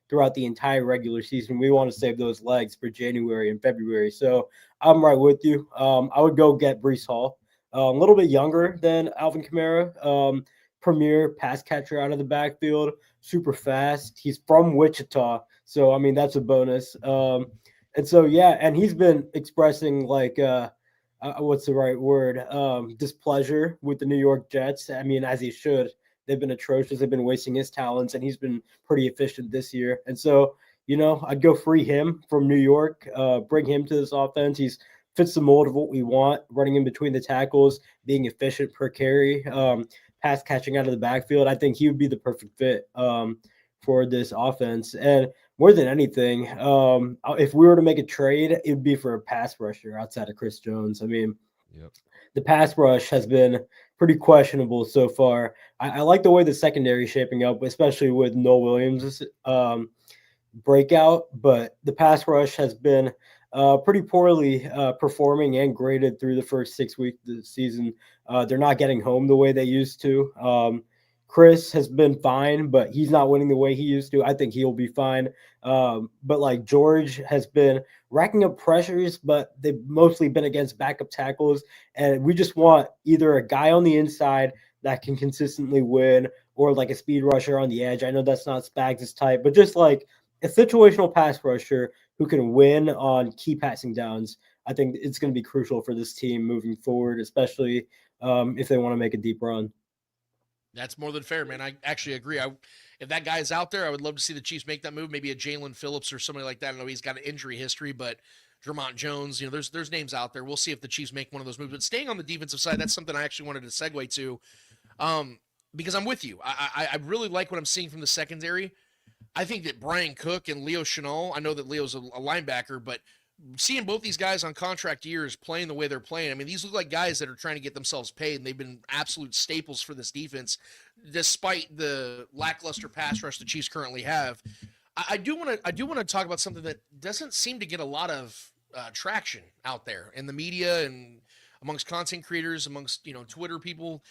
throughout the entire regular season. We want to save those legs for January and February. So I'm right with you. I would go get Breece Hall, a little bit younger than Alvin Kamara, premier pass catcher out of the backfield, super fast. He's from Wichita, so I mean that's a bonus. And so yeah, and he's been expressing like what's the right word? Displeasure with the New York Jets. I mean, as he should. They've been atrocious. They've been wasting his talents, and he's been pretty efficient this year. And so, you know, I'd go free him from New York, bring him to this offense. He's fits the mold of what we want, running in between the tackles, being efficient per carry, pass catching out of the backfield. I think he would be the perfect fit for this offense. And more than anything, if we were to make a trade, it would be for a pass rusher outside of Chris Jones. I mean, the pass rush has been pretty questionable so far. I like the way the secondary is shaping up, especially with Noel Williams' breakout, but the pass rush has been pretty poorly performing and graded through the first 6 weeks of the season. They're not getting home the way they used to. Chris has been fine, but he's not winning the way he used to. I think he'll be fine. But like George has been racking up pressures, but they've mostly been against backup tackles. And we just want either a guy on the inside that can consistently win or like a speed rusher on the edge. I know that's not Spags' type, but just like a situational pass rusher who can win on key passing downs. I think it's going to be crucial for this team moving forward, especially if they want to make a deep run. That's more than fair, man. I actually agree. If that guy is out there, I would love to see the Chiefs make that move. Maybe a Jalen Phillips or somebody like that. I know he's got an injury history, but Vermont Jones, you know, there's names out there. We'll see if the Chiefs make one of those moves. But staying on the defensive side, that's something I actually wanted to segue to, because I'm with you. I really like what I'm seeing from the secondary. I think that Brian Cook and Leo Chenal, I know that Leo's a linebacker, but seeing both these guys on contract years playing the way they're playing, I mean, these look like guys that are trying to get themselves paid, and they've been absolute staples for this defense, despite the lackluster pass rush the Chiefs currently have. I do want to talk about something that doesn't seem to get a lot of traction out there in the media and amongst content creators, amongst Twitter people.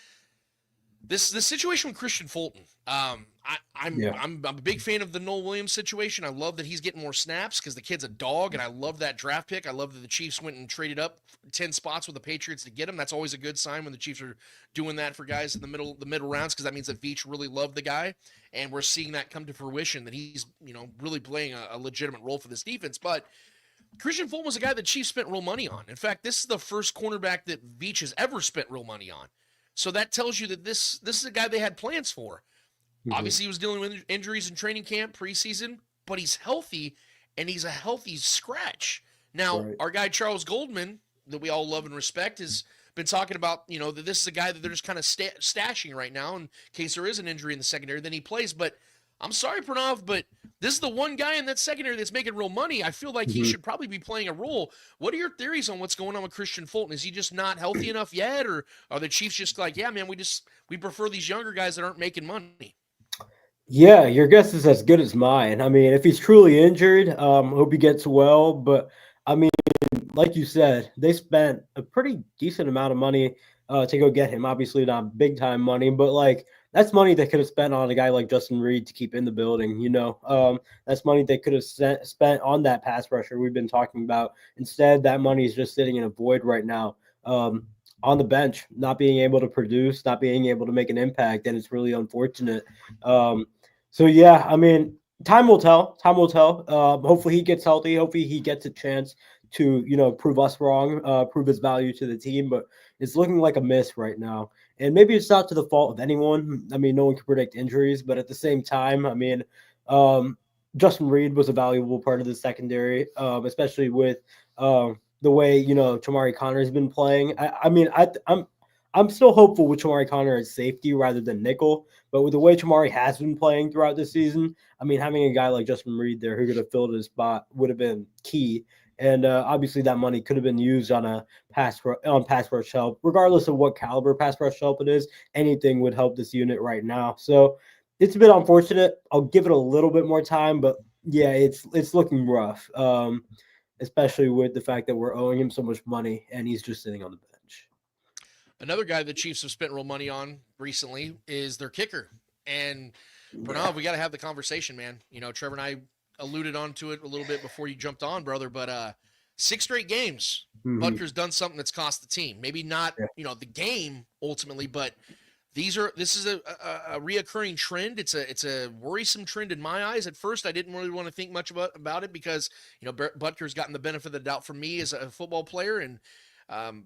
This situation with Christian Fulton. I'm a big fan of the Noel Williams situation. I love that he's getting more snaps because the kid's a dog, and I love that draft pick. I love that the Chiefs went and traded up 10 spots with the Patriots to get him. That's always a good sign when the Chiefs are doing that for guys in the middle rounds, because that means that Veach really loved the guy, and we're seeing that come to fruition, that he's really playing a legitimate role for this defense. But Christian Fulton was a guy that Chiefs spent real money on. In fact, this is the first cornerback that Veach has ever spent real money on. So that tells you that this is a guy they had plans for. Mm-hmm. Obviously, he was dealing with injuries in training camp, preseason, but he's healthy, and he's a healthy scratch. Now, Our guy Charles Goldman, that we all love and respect, has been talking about, that this is a guy that they're just kind of stashing right now in case there is an injury in the secondary. Then he plays. But I'm sorry, Pranav, but this is the one guy in that secondary that's making real money. I feel like he should probably be playing a role. What are your theories on what's going on with Christian Fulton? Is he just not healthy enough yet, or are the Chiefs just like, yeah, man, we prefer these younger guys that aren't making money? Yeah, your guess is as good as mine. I mean, if he's truly injured, hope he gets well. But I mean, like you said, they spent a pretty decent amount of money to go get him. Obviously, not big time money, but like, that's money they could have spent on a guy like Justin Reed to keep in the building, That's money they could have spent on that pass rusher we've been talking about. Instead, that money is just sitting in a void right now on the bench, not being able to produce, not being able to make an impact, and it's really unfortunate. So, yeah, I mean, time will tell. Time will tell. Hopefully he gets healthy. Hopefully he gets a chance to, prove us wrong, prove his value to the team. But it's looking like a miss right now. And maybe it's not to the fault of anyone. I mean, no one can predict injuries. But at the same time, I mean, Justin Reed was a valuable part of the secondary, especially with the way, Chamari Connor has been playing. I'm still hopeful with Chamari Connor as safety rather than nickel. But with the way Chamari has been playing throughout the season, I mean, having a guy like Justin Reed there who could have filled his spot would have been key. And obviously that money could have been used on pass rush help. Regardless of what caliber pass rush help it is, anything would help this unit right now. So it's a bit unfortunate. I'll give it a little bit more time, but yeah, it's looking rough. especially with the fact that we're owing him so much money and he's just sitting on the bench. Another guy the Chiefs have spent real money on recently is their kicker. And Pranav, we got to have the conversation, man. You know, Trevor and I alluded onto it a little bit before you jumped on, brother, but 6 straight games, Butker's done something that's cost the team. Maybe not, you know, the game ultimately, but this is a reoccurring trend. It's a worrisome trend in my eyes. At first, I didn't really want to think much about it because, you know, Butker's gotten the benefit of the doubt from me as a football player, and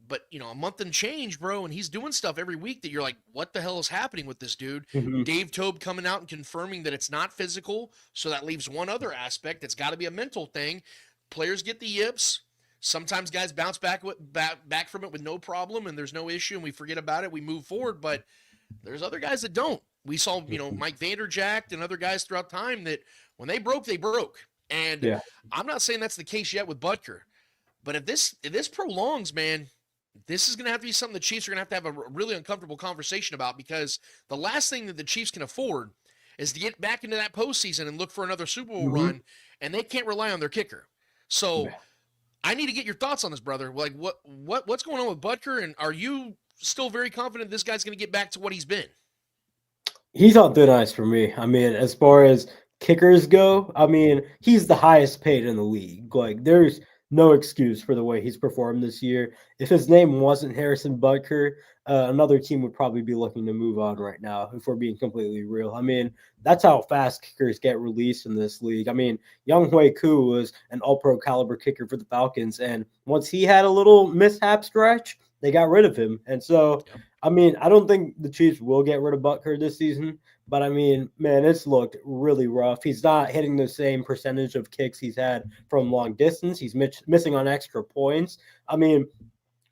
but you know, a month and change, bro, and he's doing stuff every week that you're like, what the hell is happening with this dude? Dave Toub coming out and confirming that it's not physical, so that leaves one other aspect. It's got to be a mental thing. Players get the yips. Sometimes guys bounce back from it with no problem, and there's no issue, and we forget about it. We move forward, but there's other guys that don't. We saw, you know, Mike Vanderjagt and other guys throughout time that when they broke, they broke. And I'm not saying that's the case yet with Butker. But if this prolongs, man, this is going to have to be something the Chiefs are going to have a really uncomfortable conversation about, because the last thing that the Chiefs can afford is to get back into that postseason and look for another Super Bowl run, and they can't rely on their kicker. So I need to get your thoughts on this, brother. Like, what's going on with Butker, and are you still very confident this guy's going to get back to what he's been? He's on thin ice for me. I mean, as far as kickers go, I mean, he's the highest paid in the league. Like, there's no excuse for the way he's performed this year. If his name wasn't Harrison Butker, another team would probably be looking to move on right now, if we're being completely real. I mean, that's how fast kickers get released in this league. I mean, 𝚂𝙿𝙾𝙺 was an all-pro caliber kicker for the Falcons, and once he had a little mishap stretch, they got rid of him. And so, I mean, I don't think the Chiefs will get rid of Butker this season, but I mean, man, it's looked really rough. He's not hitting the same percentage of kicks he's had from long distance. He's missing on extra points. I mean,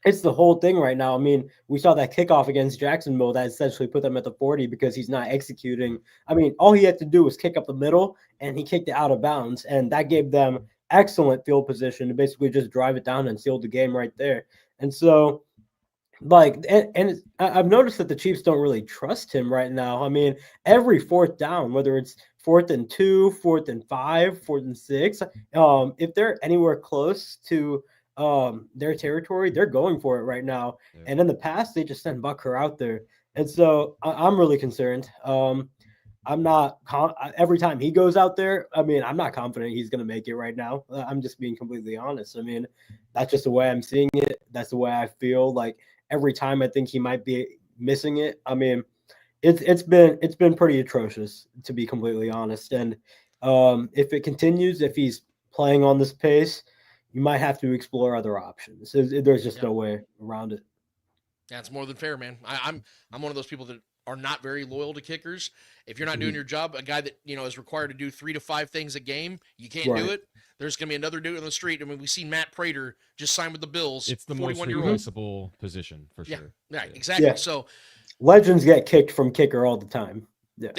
it's the whole thing right now. I mean, we saw that kickoff against Jacksonville that essentially put them at the 40 because he's not executing. I mean, all he had to do was kick up the middle, and he kicked it out of bounds, and that gave them excellent field position to basically just drive it down and seal the game right there. And so, like, and I've noticed that the Chiefs don't really trust him right now. I mean, every fourth down, whether it's 4th and 2, 4th and 5, 4th and 6, if they're anywhere close to their territory, they're going for it right now. And in the past, they just sent Butker out there. And so I'm really concerned. I'm not every time he goes out there, I mean, I'm not confident he's going to make it right now. I'm just being completely honest. I mean, that's just the way I'm seeing it. That's the way I feel. Like, every time I think he might be missing it. I mean, it's been pretty atrocious, to be completely honest. And if it continues, if he's playing on this pace, you might have to explore other options. There's just no way around it. That's more than fair, man. I'm one of those people that are not very loyal to kickers. If you're not doing your job, a guy that, you know, is required to do 3 to 5 things a game, you can't do it. There's going to be another dude on the street. I mean, we see Matt Prater just signed with the Bills. It's the most replaceable position for sure. Yeah, exactly. Yeah. So legends get kicked from kicker all the time. Yeah,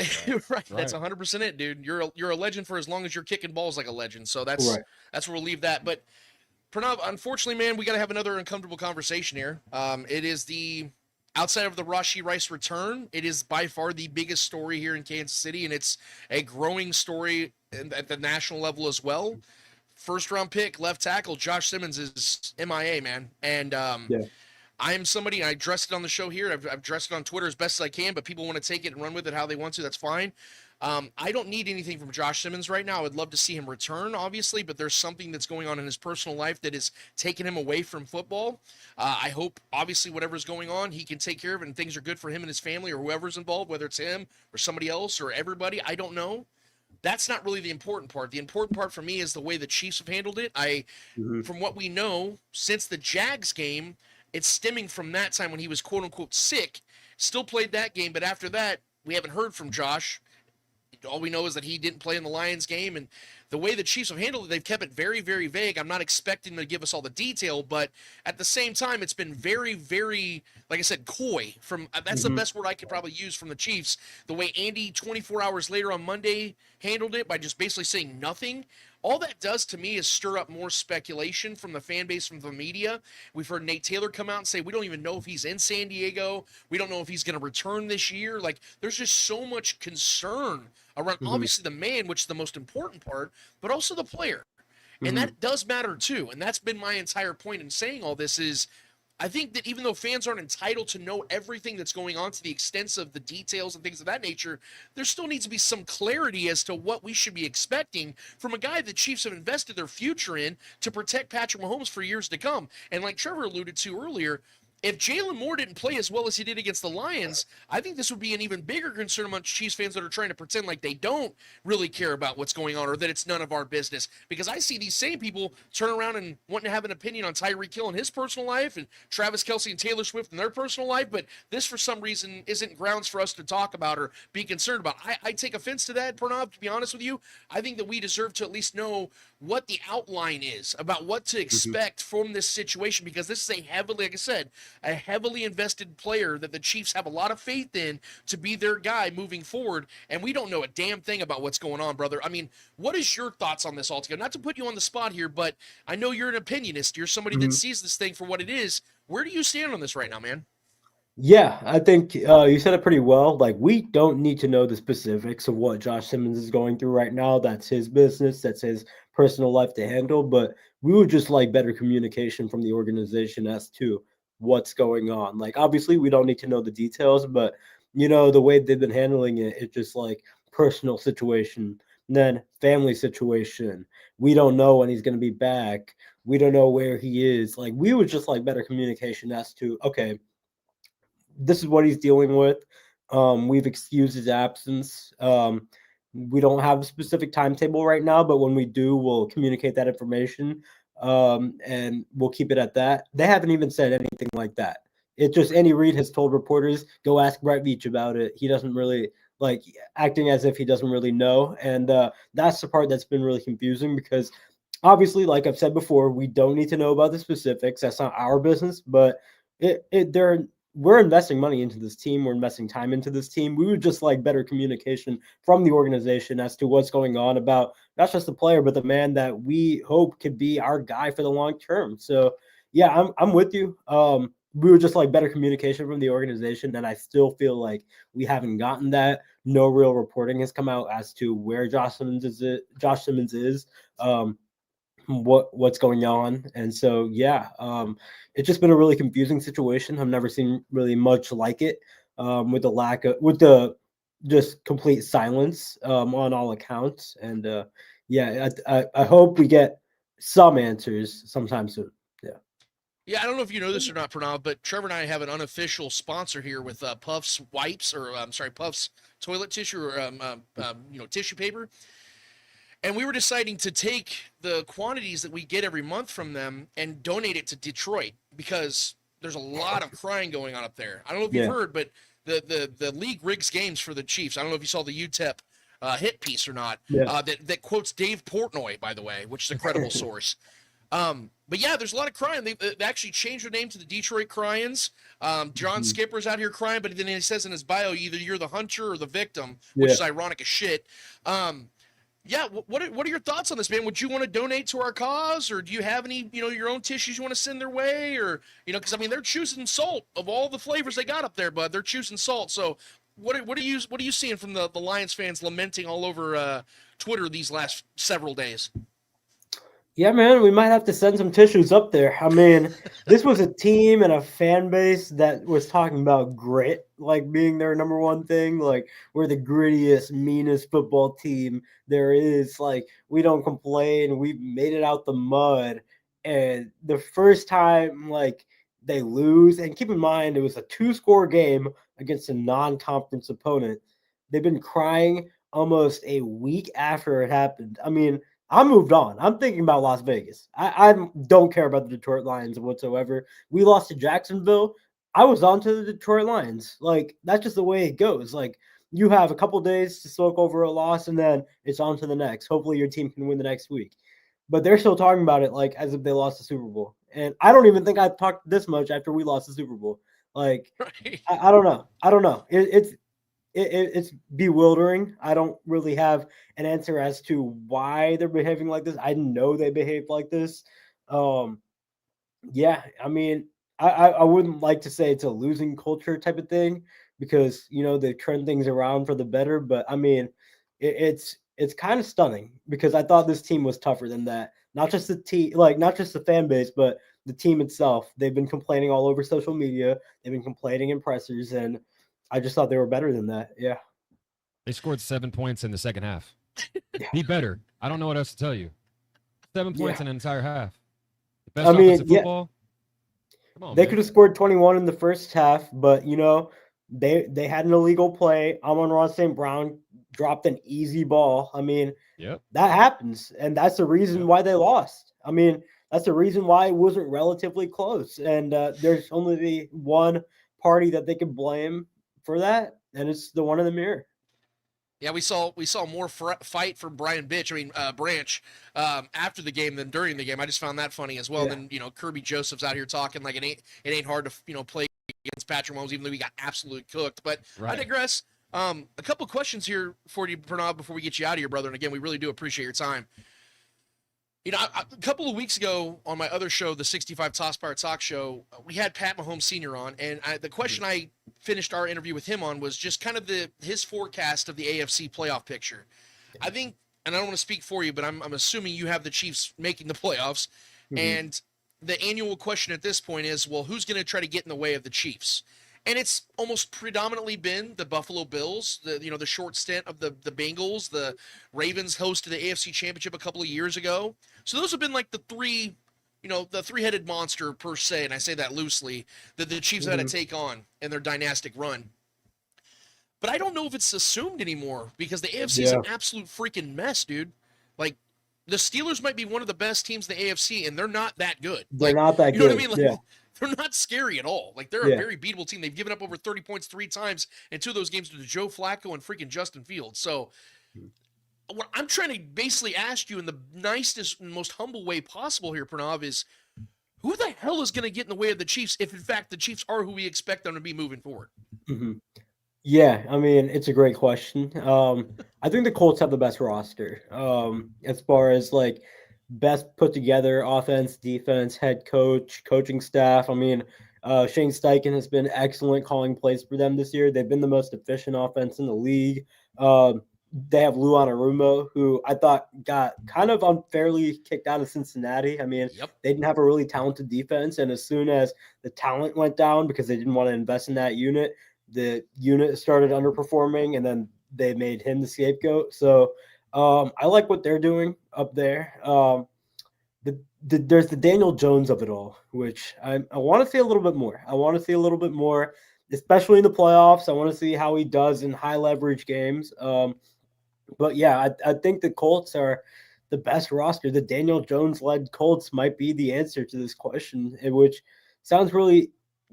right. That's 100% it, dude. You're a legend for as long as you're kicking balls like a legend. So that's where we'll leave that. But Pranav, unfortunately, man, we got to have another uncomfortable conversation here. It is outside of the Rashee Rice return, it is by far the biggest story here in Kansas City, and it's a growing story at the national level as well. First-round pick, left tackle, Josh Simmons is MIA, man. And I am somebody, I addressed it on the show here. I've addressed it on Twitter as best as I can, but people want to take it and run with it how they want to. That's fine. I don't need anything from Josh Simmons right now. I would love to see him return, obviously, but there's something that's going on in his personal life that is taking him away from football. I hope, obviously, whatever's going on, he can take care of it and things are good for him and his family or whoever's involved, whether it's him or somebody else or everybody. I don't know. That's not really the important part. The important part for me is the way the Chiefs have handled it. From what we know, since the Jags game, it's stemming from that time when he was quote-unquote sick, still played that game, but after that, we haven't heard from Josh. All we know is that he didn't play in the Lions game, and the way the Chiefs have handled it, they've kept it very, very vague. I'm not expecting them to give us all the detail, but at the same time, it's been very, very, like I said, coy. That's the best word I could probably use from the Chiefs. The way Andy, 24 hours later on Monday, handled it by just basically saying nothing. All that does to me is stir up more speculation from the fan base, from the media. We've heard Nate Taylor come out and say, we don't even know if he's in San Diego. We don't know if he's going to return this year. Like, there's just so much concern around, obviously, the man, which is the most important part, but also the player. And that does matter too. And that's been my entire point in saying all this is I think that even though fans aren't entitled to know everything that's going on to the extent of the details and things of that nature, there still needs to be some clarity as to what we should be expecting from a guy the Chiefs have invested their future in to protect Patrick Mahomes for years to come. And like Trevor alluded to earlier, if Jalen Moore didn't play as well as he did against the Lions, I think this would be an even bigger concern amongst Chiefs fans that are trying to pretend like they don't really care about what's going on or that it's none of our business. Because I see these same people turn around and wanting to have an opinion on Tyreek Hill and his personal life and Travis Kelce and Taylor Swift and their personal life, but this for some reason isn't grounds for us to talk about or be concerned about. I take offense to that, Pranav, to be honest with you. I think that we deserve to at least know what the outline is about what to expect from this situation, because this is a heavily, like I said, a heavily invested player that the Chiefs have a lot of faith in to be their guy moving forward, and we don't know a damn thing about what's going on, brother. I mean, what is your thoughts on this altogether? Not to put you on the spot here, but I know you're an opinionist. You're somebody that sees this thing for what it is. Where do you stand on this right now, man? Yeah, I think you said it pretty well. Like, we don't need to know the specifics of what Josh Simmons is going through right now. That's his business. That's his personal life to handle. But we would just like better communication from the organization as to what's going on. Like, obviously, we don't need to know the details, but, you know, the way they've been handling it, it's just like personal situation, and then family situation. We don't know when he's going to be back. We don't know where he is. Like, we would just like better communication as to, okay, this is what he's dealing with. We've excused his absence. We don't have a specific timetable right now, but when we do, we'll communicate that information, and we'll keep it at that. They haven't even said anything like that. It's just Andy Reid has told reporters, go ask Brett Veach about it. He doesn't really, like, acting as if he doesn't really know. And that's the part that's been really confusing, because obviously, like I've said before, we don't need to know about the specifics. That's not our business, but we're investing money into this team. We're investing time into this team. We would just like better communication from the organization as to what's going on about not just the player, but the man that we hope could be our guy for the long term. So, yeah, I'm with you. We would just like better communication from the organization, and I still feel like we haven't gotten that. No real reporting has come out as to where Josh Simmons is. What's going on. And so, yeah, it's just been a really confusing situation. I've never seen really much like it, with the just complete silence on all accounts. And yeah, I hope we get some answers sometime soon. Yeah, I don't know if you know this or not, Pranav, but Trevor and I have an unofficial sponsor here with Puffs wipes, or Puffs toilet tissue, or tissue paper. And we were deciding to take the quantities that we get every month from them and donate it to Detroit, because there's a lot of crying going on up there. I don't know if you've heard, but the league rigs games for the Chiefs. I don't know if you saw the UTEP hit piece or not, that quotes Dave Portnoy, by the way, which is a credible source. But yeah, there's a lot of crying. They actually changed their name to the Detroit Cryans. John Skipper's out here crying, but then he says in his bio, either you're the hunter or the victim, which is ironic as shit. Yeah, what are your thoughts on this, man? Would you want to donate to our cause, or do you have any, your own tissues you want to send their way, or, because I mean, they're choosing salt of all the flavors they got up there, bud. They're choosing salt. So, what are you seeing from the Lions fans lamenting all over Twitter these last several days? Yeah, man, we might have to send some tissues up there. I mean, this was a team and a fan base that was talking about grit, like being their number one thing. Like, we're the grittiest, meanest football team there is. Like, we don't complain. We made it out the mud. And the first time, like, they lose, and keep in mind, it was a 2-score game against a non-conference opponent. They've been crying almost a week after it happened. I mean, I moved on. I'm thinking about Las Vegas. I don't care about the Detroit Lions whatsoever. We lost to Jacksonville. I was on to the Detroit Lions. Like, that's just the way it goes. Like, you have a couple days to soak over a loss, and then it's on to the next. Hopefully your team can win the next week. But they're still talking about it like as if they lost the Super Bowl. And I don't even think I talked this much after we lost the Super Bowl. Like, right. I don't know. It's bewildering. I don't really have an answer as to why they're behaving like this. I know they behaved like this. Yeah, I mean, I wouldn't like to say it's a losing culture type of thing, because, they turn things around for the better. But I mean, it's kind of stunning, because I thought this team was tougher than that. not just the team, like not just the fan base, but the team itself. They've been complaining all over social media. They've been complaining in pressers, and I just thought they were better than that. Yeah. They scored 7 points in the second half. Be better. I don't know what else to tell you. 7 points in an entire half. The best offensive football. Come on, they could have scored 21 in the first half, but they had an illegal play. Amon-Ra St. Brown dropped an easy ball. I mean, that happens, and that's the reason why they lost. I mean, that's the reason why it wasn't relatively close. And there's only the one party that they can blame for that, and it's the one in the mirror. Yeah, we saw more fight from Branch after the game than during the game. I just found that funny as well. Then Kirby Joseph's out here talking like it ain't hard to play against Patrick Mahomes, even though we got absolutely cooked. But I digress. A couple questions here for you, Pranav, before we get you out of here, brother. And again, we really do appreciate your time. A couple of weeks ago on my other show, the 65 Toss Power Talk Show, we had Pat Mahomes Sr. on, and the question I finished our interview with him on was just kind of his forecast of the AFC playoff picture. I think, and I don't want to speak for you, but I'm assuming you have the Chiefs making the playoffs, and the annual question at this point is, well, who's going to try to get in the way of the Chiefs? And it's almost predominantly been the Buffalo Bills, the short stint of the Bengals. The Ravens hosted the AFC Championship a couple of years ago. So those have been like the three-headed monster per se, and I say that loosely, that the Chiefs had to take on in their dynastic run. But I don't know if it's assumed anymore because the AFC is an absolute freaking mess, dude. Like, the Steelers might be one of the best teams in the AFC, and they're not that good. They're not that good. You know what I mean? They're not scary at all. Like, they're a very beatable team. They've given up over 30 points 3 times, and 2 of those games to Joe Flacco and freaking Justin Fields. So what I'm trying to basically ask you in the nicest and most humble way possible here, Pranav, is who the hell is going to get in the way of the Chiefs if, in fact, the Chiefs are who we expect them to be moving forward? Yeah, I mean, it's a great question. I think the Colts have the best roster as far as, like, best put together offense, defense, head coach, coaching staff. I mean, Shane Steichen has been excellent calling plays for them this year. They've been the most efficient offense in the league. They have Lou Anarumo, who I thought got kind of unfairly kicked out of Cincinnati. I mean, they didn't have a really talented defense, and as soon as the talent went down because they didn't want to invest in that unit, the unit started underperforming, and then they made him the scapegoat. So I like what they're doing up there. There's the Daniel Jones of it all, which I want to see a little bit more. I want to see a little bit more, especially in the playoffs. I want to see how he does in high leverage games. But yeah, I think the Colts are the best roster. The Daniel Jones-led Colts might be the answer to this question, which sounds really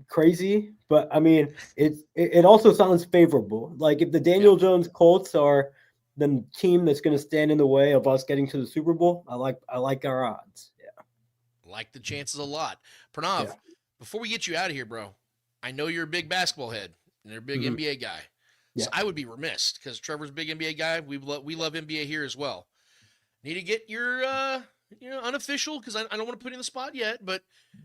crazy, but I mean, it also sounds favorable. Like, if the Daniel Jones Colts are the team that's going to stand in the way of us getting to the Super Bowl, I like our odds. Yeah, like the chances a lot. Pranav, before we get you out of here, bro, I know you're a big basketball head and you're a big NBA guy. So I would be remiss because Trevor's a big NBA guy. We love NBA here as well. Need to get your unofficial, because I don't want to put you in the spot yet, but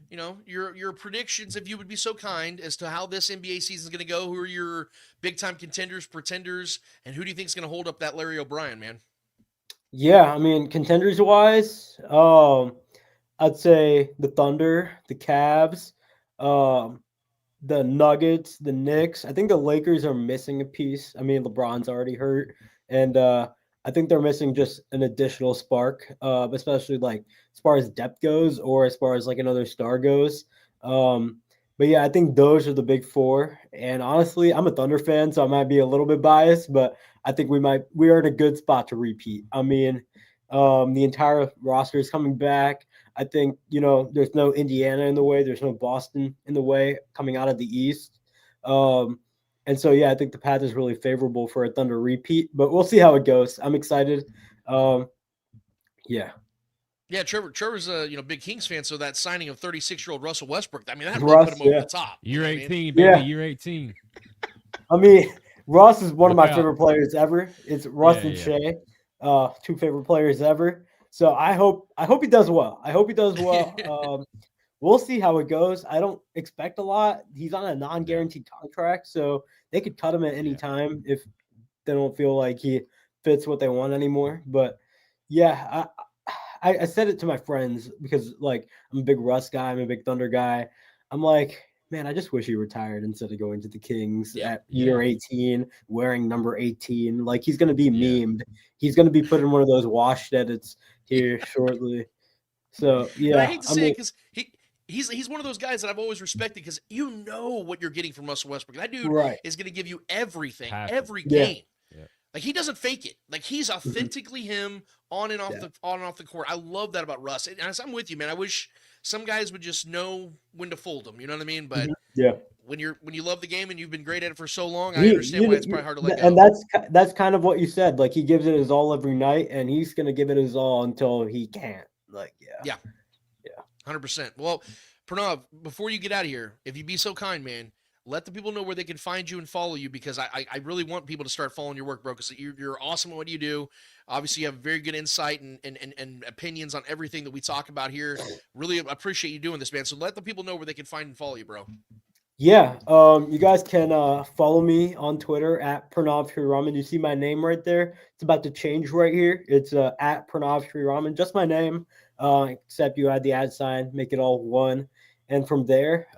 your predictions, if you would be so kind, as to how this NBA season is going to go. Who are your big time contenders, pretenders, and who do you think is going to hold up that Larry O'Brien, man? Yeah, I mean, contenders wise, I'd say the Thunder, the Cavs, the Nuggets, the Knicks. I think the Lakers are missing a piece. I mean, LeBron's already hurt, and I think they're missing just an additional spark, especially like as far as depth goes, or as far as like another star goes. But yeah, I think those are the big 4. And honestly, I'm a Thunder fan, so I might be a little bit biased, but I think we are in a good spot to repeat. I mean, the entire roster is coming back. I think, there's no Indiana in the way. There's no Boston in the way coming out of the East. And so, yeah, I think the path is really favorable for a Thunder repeat, but we'll see how it goes. I'm excited. Yeah. Yeah, Trevor's a big Kings fan, so that signing of 36-year-old Russell Westbrook, I mean, that really put him over the top. Year 18, baby. Year 18. I mean, Russ is one of my favorite players ever. It's Russ and Shea, 2 favorite players ever. So I hope he does well. We'll see how it goes. I don't expect a lot. He's on a non-guaranteed contract, so they could cut him at any time if they don't feel like he fits what they want anymore. But yeah, I said it to my friends because like I'm a big Russ guy, I'm a big Thunder guy. I'm like, man, I just wish he retired instead of going to the Kings at year 18, wearing number 18. Like he's gonna be memed. He's gonna be put in one of those washed edits here shortly. So And I yeah, hate to say it because he's one of those guys that I've always respected because you know what you're getting from Russell Westbrook. That dude is going to give you everything, every game. Like he doesn't fake it. Like he's authentically him on and off the court. I love that about Russ. And I'm with you, man. I wish some guys would just know when to fold them. You know what I mean? But when you love the game and you've been great at it for so long, I understand why it's probably hard to let go. And that's kind of what you said. Like he gives it his all every night, and he's gonna give it his all until he can't. Like yeah, 100%. Well, Pranav, before you get out of here, if you'd be so kind, man, let the people know where they can find you and follow you because I really want people to start following your work, bro, because you're awesome at what you do. Obviously, you have very good insight and opinions on everything that we talk about here. Really appreciate you doing this, man. So let the people know where they can find and follow you, bro. Yeah, you guys can follow me on Twitter at Pranav Sriraman. You see my name right there. It's about to change right here. It's at Pranav Sriraman, just my name, except you add the @ sign, make it all one. And from there,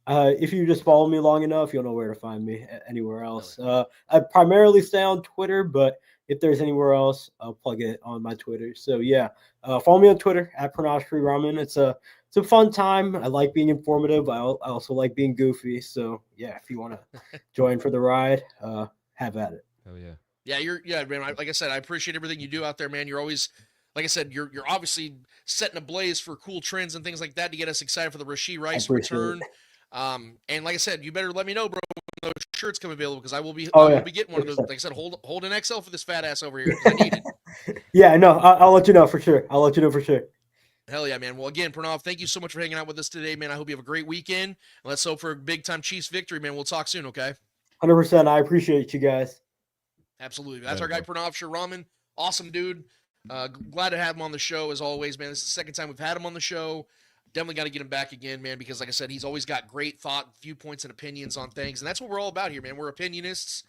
if you just follow me long enough, you'll know where to find me anywhere else. I primarily stay on Twitter, but if there's anywhere else, I'll plug it on my Twitter. So yeah, follow me on Twitter at Pranav Sriraman. It's a fun time. I like being informative. I also like being goofy. So yeah, if you want to join for the ride, have at it. Oh yeah. Yeah, man. Like I said, I appreciate everything you do out there, man. You're always, like I said, you're obviously setting a blaze for cool trends and things like that to get us excited for the Rashee Rice return. And like I said, you better let me know, bro, when those shirts come available because I will be getting one of those. Like I said, hold an XL for this fat ass over here because I need it. Yeah, no, I'll let you know for sure. Hell yeah, man. Well, again, Pranav, thank you so much for hanging out with us today, man. I hope you have a great weekend. And let's hope for a big-time Chiefs victory, man. We'll talk soon, okay? 100%. I appreciate you guys. Absolutely. That's our guy, Pranav Sriraman. Awesome dude. Glad to have him on the show, as always, man. This is the second time we've had him on the show. Definitely got to get him back again, man, because like I said, he's always got great thought, viewpoints, and opinions on things. And that's what we're all about here, man. We're opinionists.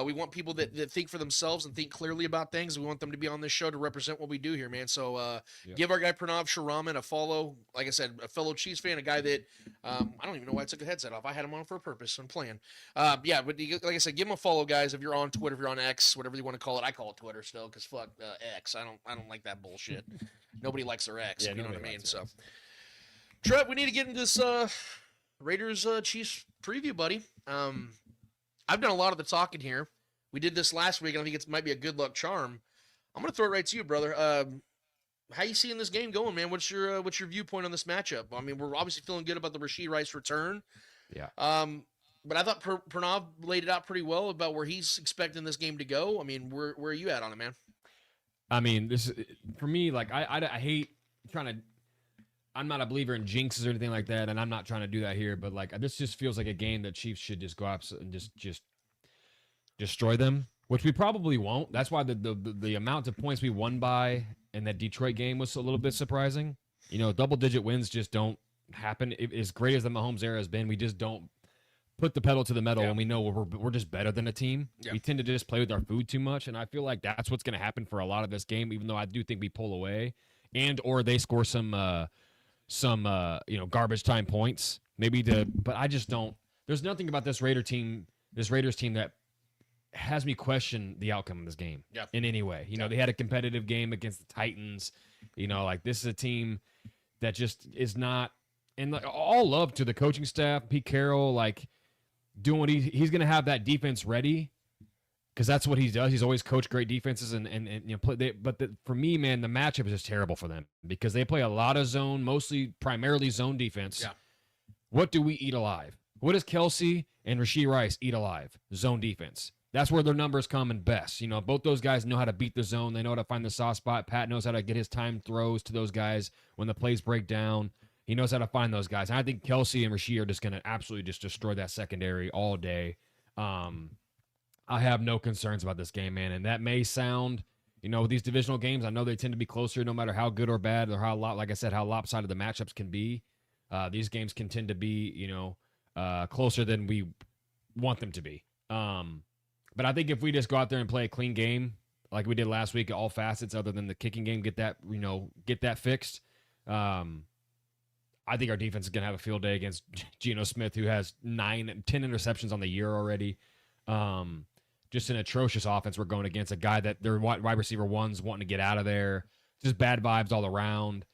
We want people that think for themselves and think clearly about things. We want them to be on this show to represent what we do here, man. So give our guy Pranav Sriraman a follow. Like I said, a fellow Chiefs fan, a guy that I don't even know why I took the headset off. I had him on for a purpose. I'm playing. Yeah, but like I said, give him a follow, guys. If you're on Twitter, if you're on X, whatever you want to call it. I call it Twitter still because fuck X. I don't like that bullshit. Nobody likes their X. You know what I mean? So, Trev, we need to get into this Raiders Chiefs preview, buddy. I've done a lot of the talking here. We did this last week, and I think it might be a good luck charm. I'm going to throw it right to you, brother. How you seeing this game going, man? What's your viewpoint on this matchup? I mean, we're obviously feeling good about the Rashee Rice return. Yeah. But I thought Pranav laid it out pretty well about where he's expecting this game to go. I mean, where are you at on it, man? I mean, this for me, like I hate trying to. I'm not a believer in jinxes or anything like that, and I'm not trying to do that here. But like, this just feels like a game that Chiefs should just go out and just destroy them, which we probably won't. That's why the amount of points we won by in that Detroit game was a little bit surprising. You know, double-digit wins just don't happen. As great as the Mahomes era has been, we just don't put the pedal to the metal when we know we're just better than a team. Yeah. We tend to just play with our food too much, and I feel like that's what's going to happen for a lot of this game, even though I do think we pull away and or they score some garbage time points but I just don't. There's nothing about this Raiders team that has me question the outcome of this game in any way. You know, they had a competitive game against the Titans. You know, like this is a team that just is not. And like, all love to the coaching staff, Pete Carroll, like doing what he's going to have that defense ready because that's what he does. He's always coached great defenses and you know for me, man, the matchup is just terrible for them because they play a lot of zone, primarily zone defense. Yeah. What do we eat alive? What does Kelce and Rashee Rice eat alive? Zone defense. That's where their numbers come in best. You know, both those guys know how to beat the zone. They know how to find the soft spot. Pat knows how to get his time throws to those guys when the plays break down. He knows how to find those guys. And I think Kelce and Rashee are just going to absolutely just destroy that secondary all day. I have no concerns about this game, man. And that may sound, you know, with these divisional games, I know they tend to be closer no matter how good or bad or how lopsided the matchups can be. These games can tend to be, you know, closer than we want them to be. But I think if we just go out there and play a clean game, like we did last week, all facets other than the kicking game, get that fixed. I think our defense is going to have a field day against Geno Smith, who has 10 interceptions on the year already. Just an atrocious offense we're going against, a guy that their wide receiver one's wanting to get out of there. Just bad vibes all around.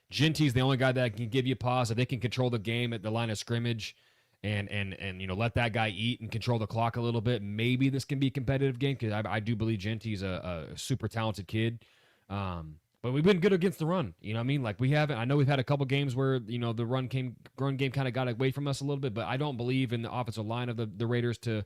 Genty's the only guy that can give you pause. If they can control the game at the line of scrimmage and let that guy eat and control the clock a little bit, maybe this can be a competitive game, because I do believe Genty's a super talented kid. But we've been good against the run. You know what I mean? Like, we haven't. I know we've had a couple games where, the run game kind of got away from us a little bit, but I don't believe in the offensive line of the Raiders to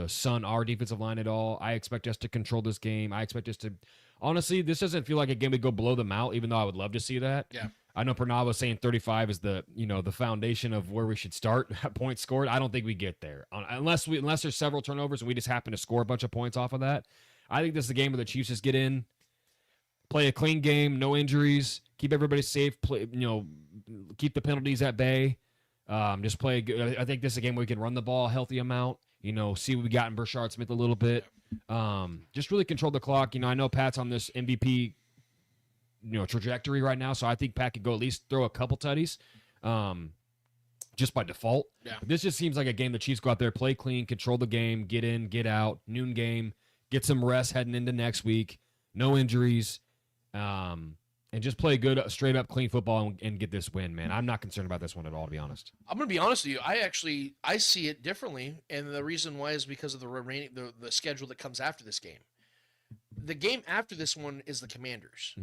sun our defensive line at all. I expect us to control this game. I expect us to, honestly, this doesn't feel like a game we go blow them out, even though I would love to see that. Yeah. I know Pranav was saying 35 is the foundation of where we should start points scored. I don't think we get there unless there's several turnovers and we just happen to score a bunch of points off of that. I think this is a game where the Chiefs just get in, play a clean game, no injuries, keep everybody safe, keep the penalties at bay. Just play good. I think this is a game where we can run the ball a healthy amount, see what we got in Brashard Smith a little bit. Just really control the clock. I know Pat's on this MVP, trajectory right now, so I think Pat could go at least throw a couple tutties, just by default. Yeah. But this just seems like a game the Chiefs go out there, play clean, control the game, get in, get out, noon game, get some rest heading into next week, no injuries, and just play good, straight up, clean football and get this win, man. I'm not concerned about this one at all, to be honest. I'm going to be honest with you. I see it differently, and the reason why is because of the schedule that comes after this game. The game after this one is the Commanders,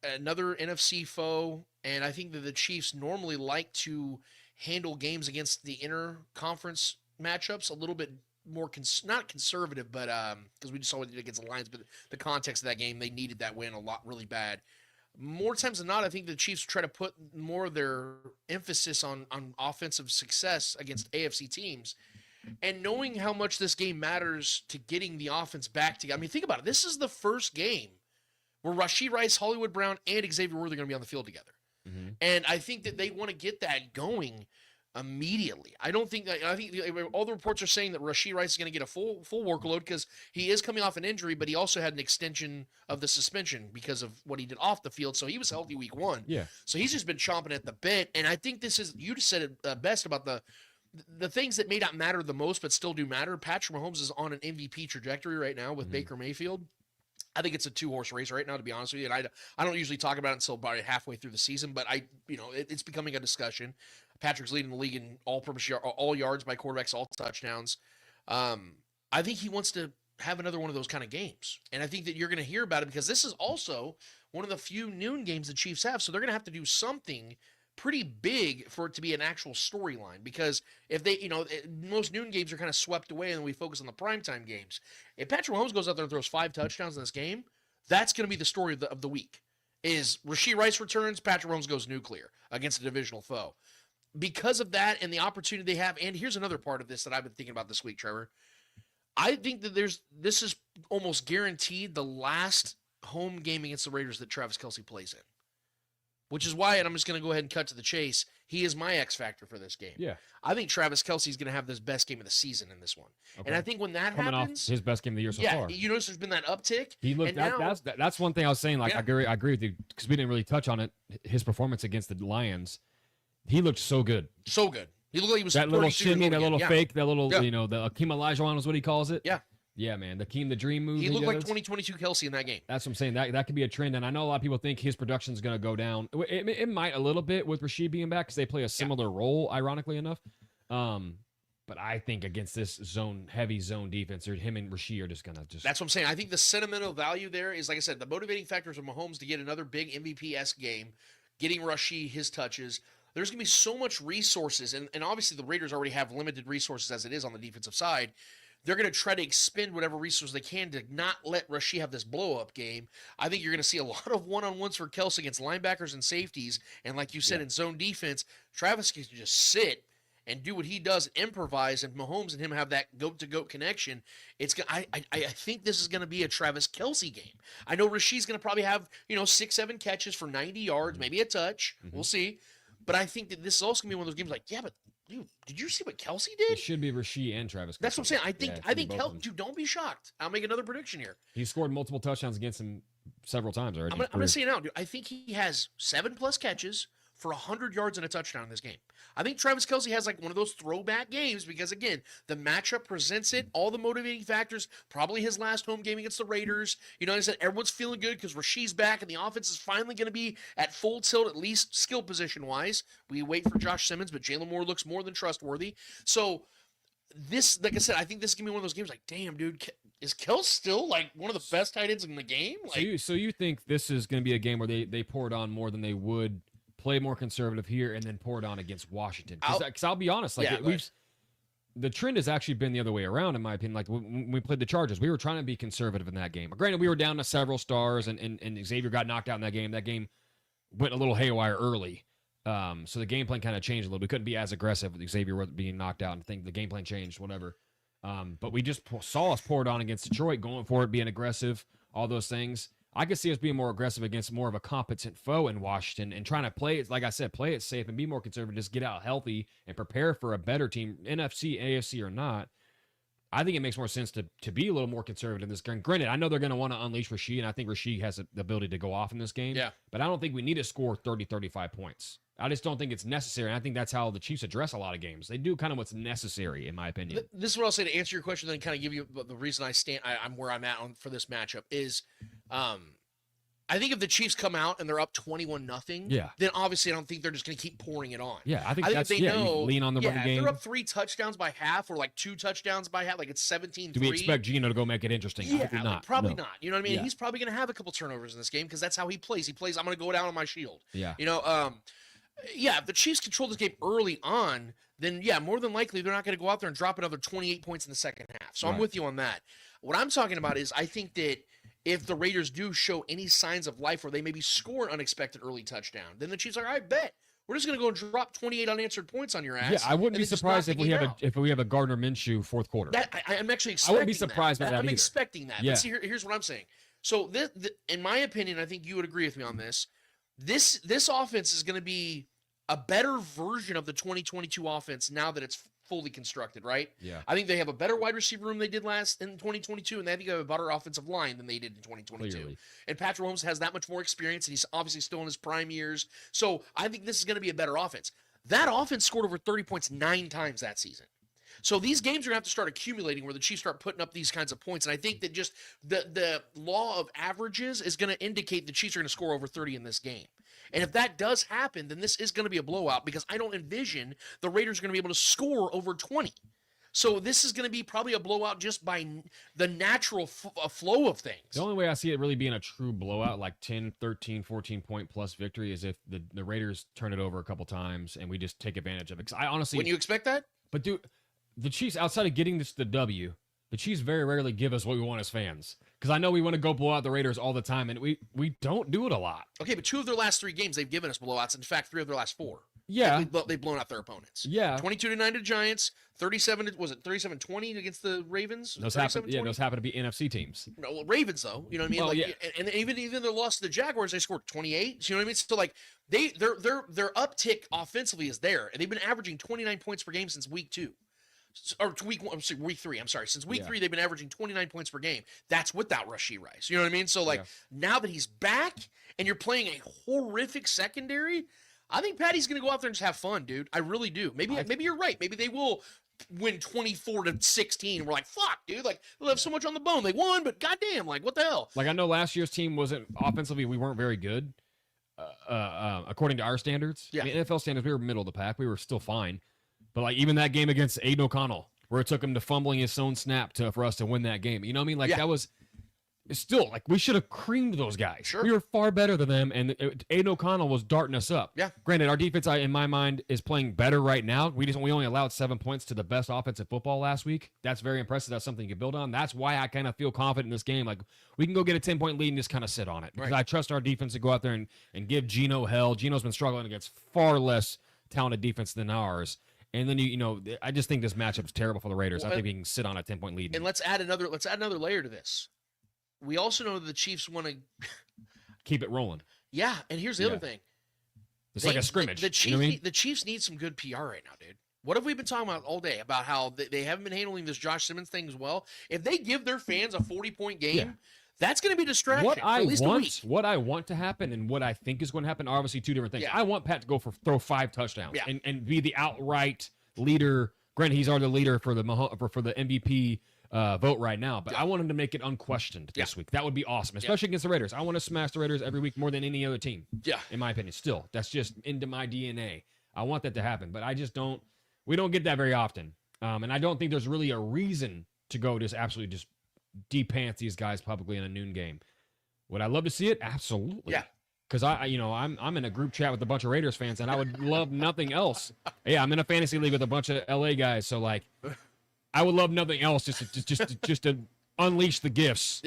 another NFC foe, and I think that the Chiefs normally like to handle games against the inter-conference matchups a little bit more, not conservative, but because we just saw what they did against the Lions, but the context of that game, they needed that win a lot, really bad. More times than not, I think the Chiefs try to put more of their emphasis on offensive success against AFC teams. And knowing how much this game matters to getting the offense back together. I mean, think about it. This is the first game where Rashee Rice, Hollywood Brown, and Xavier Worthy are going to be on the field together. Mm-hmm. And I think that they want to get that going immediately. I think all the reports are saying that Rashee Rice is going to get a full workload because he is coming off an injury, but he also had an extension of the suspension because of what he did off the field. So he was healthy week 1. Yeah. So he's just been chomping at the bit. And I think this is, you just said it best about the things that may not matter the most, but still do matter. Patrick Mahomes is on an MVP trajectory right now with Baker Mayfield. I think it's a 2-horse race right now, to be honest with you. And I don't usually talk about it until about halfway through the season, but it's becoming a discussion. Patrick's leading the league in all yards by quarterbacks, all touchdowns. I think he wants to have another one of those kind of games. And I think that you're going to hear about it because this is also one of the few noon games the Chiefs have. So they're going to have to do something pretty big for it to be an actual storyline, because if they, most noon games are kind of swept away and we focus on the primetime games. If Patrick Mahomes goes out there and throws 5 touchdowns in this game, that's going to be the story of the week. Is Rashee Rice returns, Patrick Mahomes goes nuclear against a divisional foe. Because of that and the opportunity they have, and here's another part of this that I've been thinking about this week, Trevor. I think that this is almost guaranteed the last home game against the Raiders that Travis Kelce plays in. Which is why, and I'm just going to go ahead and cut to the chase, he is my X factor for this game. Yeah. I think Travis Kelce is going to have this best game of the season in this one. Okay. And I think when that happens, off his best game of the year so far. You notice there's been that uptick. He looked. That's one thing I was saying. Like, yeah. I agree with you, because we didn't really touch on it. His performance against the Lions, he looked so good. So good. He looked like he was that little shimmy, that little fake, that little the Akeem Olajuwon is what he calls it. Yeah. Yeah, man, the Akeem the Dream move. He looked like 2022 Kelce in that game. That's what I'm saying. That could be a trend, and I know a lot of people think his production is going to go down. It might a little bit with Rashee being back because they play a similar role, ironically enough. But I think against this heavy zone defense, him and Rashee are just going to just. That's what I'm saying. I think the sentimental value there is, like I said, the motivating factors of Mahomes to get another big MVP-esque game, getting Rashee his touches. There's going to be so much resources, and obviously the Raiders already have limited resources as it is on the defensive side. They're going to try to expend whatever resources they can to not let Rashee have this blow-up game. I think you're going to see a lot of one-on-ones for Kelce against linebackers and safeties. And like you said, in zone defense, Travis can just sit and do what he does, improvise, and Mahomes and him have that goat-to-goat connection. I think this is going to be a Travis Kelce game. I know Rashee's going to probably have 6-7 catches for 90 yards, maybe a touch. Mm-hmm. We'll see. But I think that this is also going to be one of those games like, yeah, but Dude, did you see what Kelsey did? It should be Rasheed and Travis Kelce. That's what I'm saying. I think both of Kelsey. them. Dude, don't be shocked. I'll make another prediction here. He scored multiple touchdowns against him several times already. I'm gonna say it now, dude. I think he has 7+ catches for 100 yards and a touchdown in this game. I think Travis Kelce has like one of those throwback games because, again, the matchup presents it, all the motivating factors, probably his last home game against the Raiders. You know, like I said, everyone's feeling good because Rasheed's back and the offense is finally going to be at full tilt, at least skill position-wise. We wait for Josh Simmons, but Jalen Moore looks more than trustworthy. So this, like I said, I think this is going to be one of those games like, damn, dude, is Kelce still like one of the best tight ends in the game? Like, so you think this is going to be a game where they pour it on more than they would play more conservative here and then pour it on against Washington? Because I'll be honest, like the trend has actually been the other way around, in my opinion. Like when we played the Chargers, we were trying to be conservative in that game. Granted, we were down to several stars, and Xavier got knocked out in that game. That game went a little haywire early. So the game plan kind of changed a little. We couldn't be as aggressive with Xavier being knocked out, and think the game plan changed, whatever. But we just saw us pour it on against Detroit, going for it, being aggressive, all those things. I could see us being more aggressive against more of a competent foe in Washington and trying to play it, like I said, play it safe and be more conservative, just get out healthy and prepare for a better team, NFC, AFC or not. I think it makes more sense to be a little more conservative in this game. Granted, I know they're going to want to unleash Rasheed, and I think Rasheed has the ability to go off in this game. Yeah. But I don't think we need to score 30, 35 points. I just don't think it's necessary. And I think that's how the Chiefs address a lot of games. They do kind of what's necessary, in my opinion. This is what I'll say to answer your question, then kind of give you the reason I'm where I'm at for this matchup is, I think if the Chiefs come out and they're up 21-0, then obviously I don't think they're just going to keep pouring it on. Yeah, I think if they know, you lean on the running game. If they're up 3 touchdowns by half or like 2 touchdowns by half, like it's 17-3. Do we expect Geno to go make it interesting? Yeah, not. Probably No. not. You know what I mean? Yeah. He's probably going to have a couple turnovers in this game because that's how he plays. He plays, I'm going to go down on my shield. Yeah. You know, if the Chiefs control this game early on, then yeah, more than likely they're not going to go out there and drop another 28 points in the second half. So I'm with you on that. What I'm talking about is I think that if the Raiders do show any signs of life where they maybe score an unexpected early touchdown, then the Chiefs are like, I bet we're just going to go and drop 28 unanswered points on your ass. Yeah, I wouldn't be surprised if we have a Gardner Minshew fourth quarter. I'm actually expecting I wouldn't be surprised by that I'm either. expecting that. Yeah. But see, here's what I'm saying. So this, in my opinion, I think you would agree with me on this. This offense is going to be a better version of the 2022 offense now that it's fully constructed, right? Yeah. I think they have a better wide receiver room they did last in 2022, and they think they have a better offensive line than they did in 2022. Clearly. And Patrick Mahomes has that much more experience, and he's obviously still in his prime years. So I think this is going to be a better offense. That offense scored over 30 points 9 times that season. So these games are going to have to start accumulating where the Chiefs start putting up these kinds of points. And I think that just the law of averages is going to indicate the Chiefs are going to score over 30 in this game. And if that does happen, then this is going to be a blowout because I don't envision the Raiders are going to be able to score over 20. So this is going to be probably a blowout just by the natural flow of things. The only way I see it really being a true blowout, like 10, 13, 14-point plus victory, is if the Raiders turn it over a couple times and we just take advantage of it. 'Cause I honestly... Wouldn't you expect that? But dude, the Chiefs, outside of getting the W, the Chiefs very rarely give us what we want as fans. Because I know we want to go blow out the Raiders all the time, and we don't do it a lot. Okay, but 2 of their last 3 games, they've given us blowouts. In fact, 3 of their last 4. Yeah. They've blown out their opponents. Yeah. 22-9 to the Giants, 37-20 against the Ravens? Those happen to be NFC teams. No, well, Ravens, though. You know what I mean? Well, like, yeah. And even their loss to the Jaguars, they scored 28. You know what I mean? So, like, their uptick offensively is there. And they've been averaging 29 points per game since week 2. Or week 3. I'm sorry. Since week 3, they've been averaging 29 points per game. That's without Rashee Rice. You know what I mean? So, like, now that he's back and you're playing a horrific secondary, I think Patty's going to go out there and just have fun, dude. I really do. Maybe you're right. Maybe they will win 24-16. We're like, fuck, dude. Like, they'll have so much on the bone. They won, but goddamn, like, what the hell? Like, I know last year's team wasn't offensively, we weren't very good, according to our standards. Yeah. I mean, NFL standards, we were middle of the pack. We were still fine. But, like, even that game against Aiden O'Connell, where it took him to fumbling his own snap for us to win that game. You know what I mean? Like, that was still, like, we should have creamed those guys. Sure. We were far better than them, and Aiden O'Connell was darting us up. Yeah. Granted, our defense, in my mind, is playing better right now. We only allowed 7 points to the best offense in football last week. That's very impressive. That's something you can build on. That's why I kind of feel confident in this game. Like, we can go get a 10-point lead and just kind of sit on it. Because I trust our defense to go out there and give Geno hell. Geno's been struggling against far less talented defense than ours. And then I just think this matchup is terrible for the Raiders. I think we can sit on a 10-point lead. And let's add another layer to this. We also know that the Chiefs want to keep it rolling. Yeah, and here's the other thing. It's like a scrimmage. The Chiefs, you know what I mean? the Chiefs need some good PR right now, dude. What have we been talking about all day about how they haven't been handling this Josh Simmons thing as well? If they give their fans a 40-point game, that's going to be a distraction. What for at least a week. what I want to happen and what I think is going to happen are obviously two different things. I want Pat to throw 5 touchdowns and be the outright leader. Granted, he's already the leader for the MVP vote right now, but I want him to make it unquestioned this week. That would be awesome, especially against the Raiders. I want to smash the Raiders every week more than any other team. Yeah, in my opinion. Still, that's just into my DNA. I want that to happen, but I just don't. We don't get that very often, and I don't think there's really a reason to go just absolutely just de-pants these guys publicly in a noon game. Would I love to see it? Absolutely. Yeah. Because I'm in a group chat with a bunch of Raiders fans, and I would love nothing else. Yeah, I'm in a fantasy league with a bunch of LA guys, so like, I would love nothing else just to unleash the gifts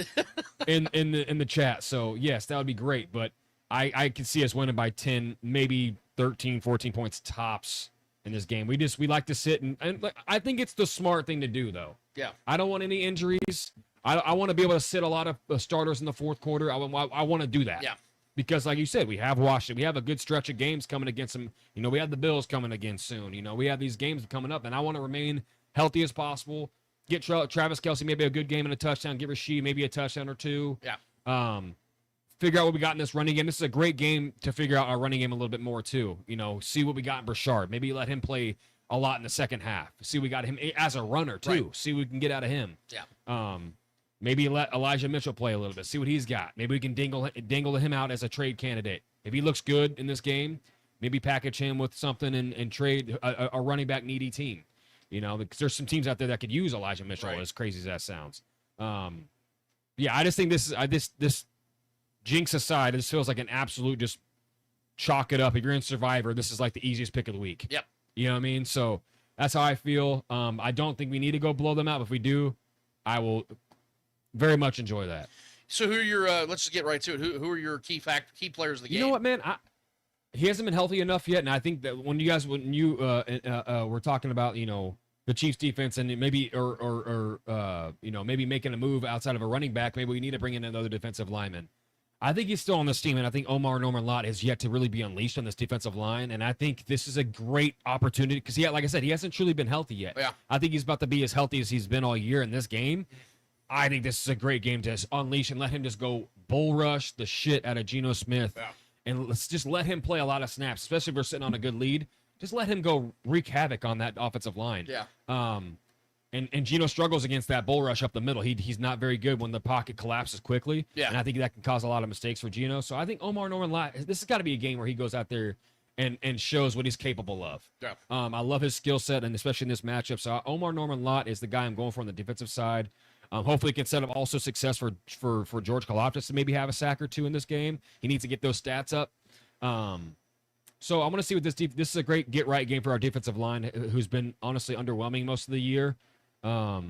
in the chat. So yes, that would be great. But I can see us winning by 10, maybe 13, 14 points tops in this game. We like to sit and I think it's the smart thing to do though. Yeah. I don't want any injuries. I want to be able to sit a lot of starters in the fourth quarter. I want to do that. Yeah. Because like you said, we have Washington. We have a good stretch of games coming against them. You know, we have the Bills coming again soon. You know, we have these games coming up, and I want to remain healthy as possible. Get Travis Kelce maybe a good game and a touchdown. Get Rashid maybe a touchdown or two. Yeah. Figure out what we got in this running game. This is a great game to figure out our running game a little bit more too. You know, see what we got in Brashard. Maybe let him play a lot in the second half. See we got him as a runner too. Right. See what we can get out of him. Yeah. Maybe let Elijah Mitchell play a little bit. See what he's got. Maybe we can dangle him out as a trade candidate. If he looks good in this game, maybe package him with something and trade a running back needy team. You know, because there's some teams out there that could use Elijah Mitchell, as crazy as that sounds. Yeah, I just think this jinx aside, this feels like an absolute just chalk it up. If you're in Survivor, this is like the easiest pick of the week. Yep. You know what I mean? So that's how I feel. I don't think we need to go blow them out. If we do, I will very much enjoy that. So who are your? Let's just get right to it. Who are your key players of the game? You know what, man? He hasn't been healthy enough yet, and I think that when you were talking about the Chiefs defense and maybe maybe making a move outside of a running back, maybe we need to bring in another defensive lineman. I think he's still on this team, and I think Norman Lott has yet to really be unleashed on this defensive line, and I think this is a great opportunity because like I said, he hasn't truly been healthy yet. Yeah. I think he's about to be as healthy as he's been all year in this game. I think this is a great game to unleash and let him just go bull rush the shit out of Geno Smith. Yeah. And let's just let him play a lot of snaps, especially if we're sitting on a good lead. Just let him go wreak havoc on that offensive line. Yeah. And Geno struggles against that bull rush up the middle. He's not very good when the pocket collapses quickly. Yeah. And I think that can cause a lot of mistakes for Geno. So I think Norman Lott, this has got to be a game where he goes out there and shows what he's capable of. Yeah. I love his skill set, and especially in this matchup. So Norman Lott is the guy I'm going for on the defensive side. Hopefully, he can set up also success for George Karlaftis to maybe have a sack or two in this game. He needs to get those stats up. So I want to see what this is a great get-right game for our defensive line, who's been honestly underwhelming most of the year. I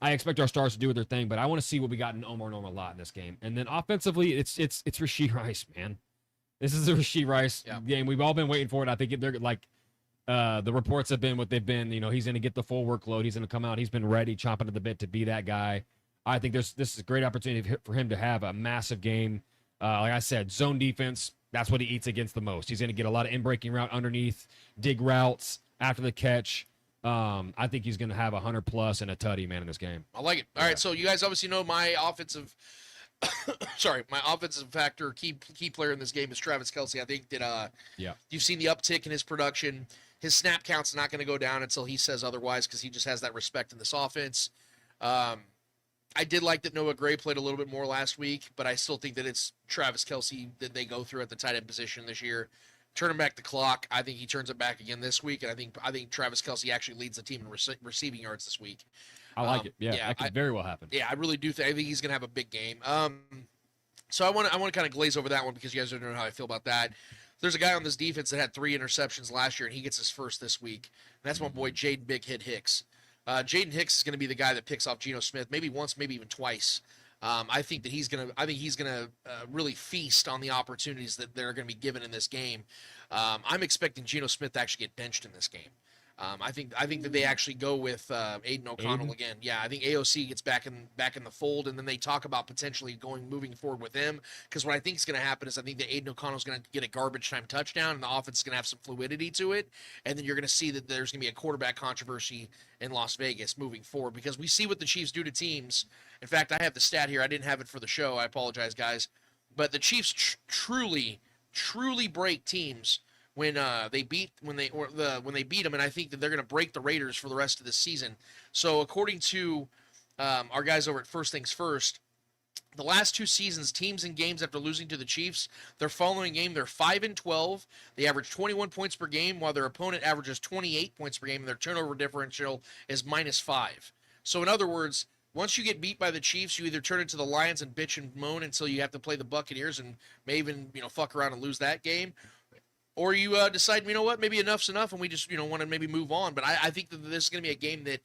expect our stars to do their thing, but I want to see what we got in Norman Lott in this game. And then offensively, it's Rashee Rice, man. This is a Rashee Rice game. We've all been waiting for it. I think they're like the reports have been what they've been. He's going to get the full workload. He's going to come out. He's been ready, chomping at the bit to be that guy. I think this is a great opportunity for him to have a massive game. Like I said, zone defense, that's what he eats against the most. He's going to get a lot of in-breaking route underneath, dig routes after the catch. I think he's going to have 100+ and a tutty, man, in this game. I like it. All right, so you guys obviously know my offensive factor, key player in this game is Travis Kelce. I think that you've seen the uptick in his production. His snap count's not going to go down until he says otherwise because he just has that respect in this offense. I did like that Noah Gray played a little bit more last week, but I still think that it's Travis Kelce that they go through at the tight end position this year. Turning back the clock, I think he turns it back again this week, and I think Travis Kelce actually leads the team in receiving yards this week. I like it. Yeah, that could very well happen. Yeah, I really do think. I think he's going to have a big game. So I want to kind of glaze over that one because you guys don't know how I feel about that. There's a guy on this defense that had 3 interceptions last year, and he gets his first this week. And that's my boy Jaden Big Hit Hicks. Jaden Hicks is going to be the guy that picks off Geno Smith maybe once, maybe even twice. I think he's gonna really feast on the opportunities that they're going to be given in this game. I'm expecting Geno Smith to actually get benched in this game. I think that they actually go with Aiden O'Connell again. Yeah, I think AOC gets back in the fold, and then they talk about potentially moving forward with him. Because what I think is going to happen is I think that Aiden O'Connell is going to get a garbage time touchdown, and the offense is going to have some fluidity to it. And then you're going to see that there's going to be a quarterback controversy in Las Vegas moving forward, because we see what the Chiefs do to teams. In fact, I have the stat here. I didn't have it for the show. I apologize, guys. But the Chiefs truly break teams when they beat them, and I think that they're going to break the Raiders for the rest of the season. So according to our guys over at First Things First, the last 2 seasons, teams in games after losing to the Chiefs, their following game, they're 5-12. They average 21 points per game, while their opponent averages 28 points per game, and their turnover differential is -5. So in other words, once you get beat by the Chiefs, you either turn into the Lions and bitch and moan until you have to play the Buccaneers and may even fuck around and lose that game, or you decide, you know what, maybe enough's enough, and we just want to maybe move on. But I think that this is going to be a game that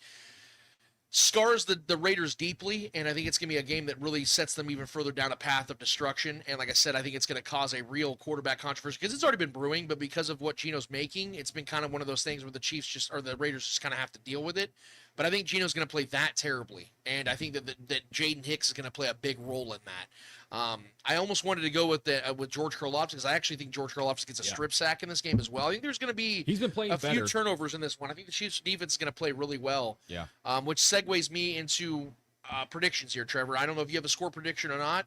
scars the Raiders deeply, and I think it's going to be a game that really sets them even further down a path of destruction. And like I said, I think it's going to cause a real quarterback controversy, because it's already been brewing, but because of what Geno's making, it's been kind of one of those things where the Raiders just kind of have to deal with it. But I think Geno's going to play that terribly, and I think that Jaden Hicks is going to play a big role in that. I almost wanted to go with George Karlaftis, because I actually think George Karlaftis gets a strip sack in this game as well. I think there's going to be few turnovers in this one. I think the Chiefs' defense is going to play really well. Yeah. Which segues me into predictions here, Trevor. I don't know if you have a score prediction or not,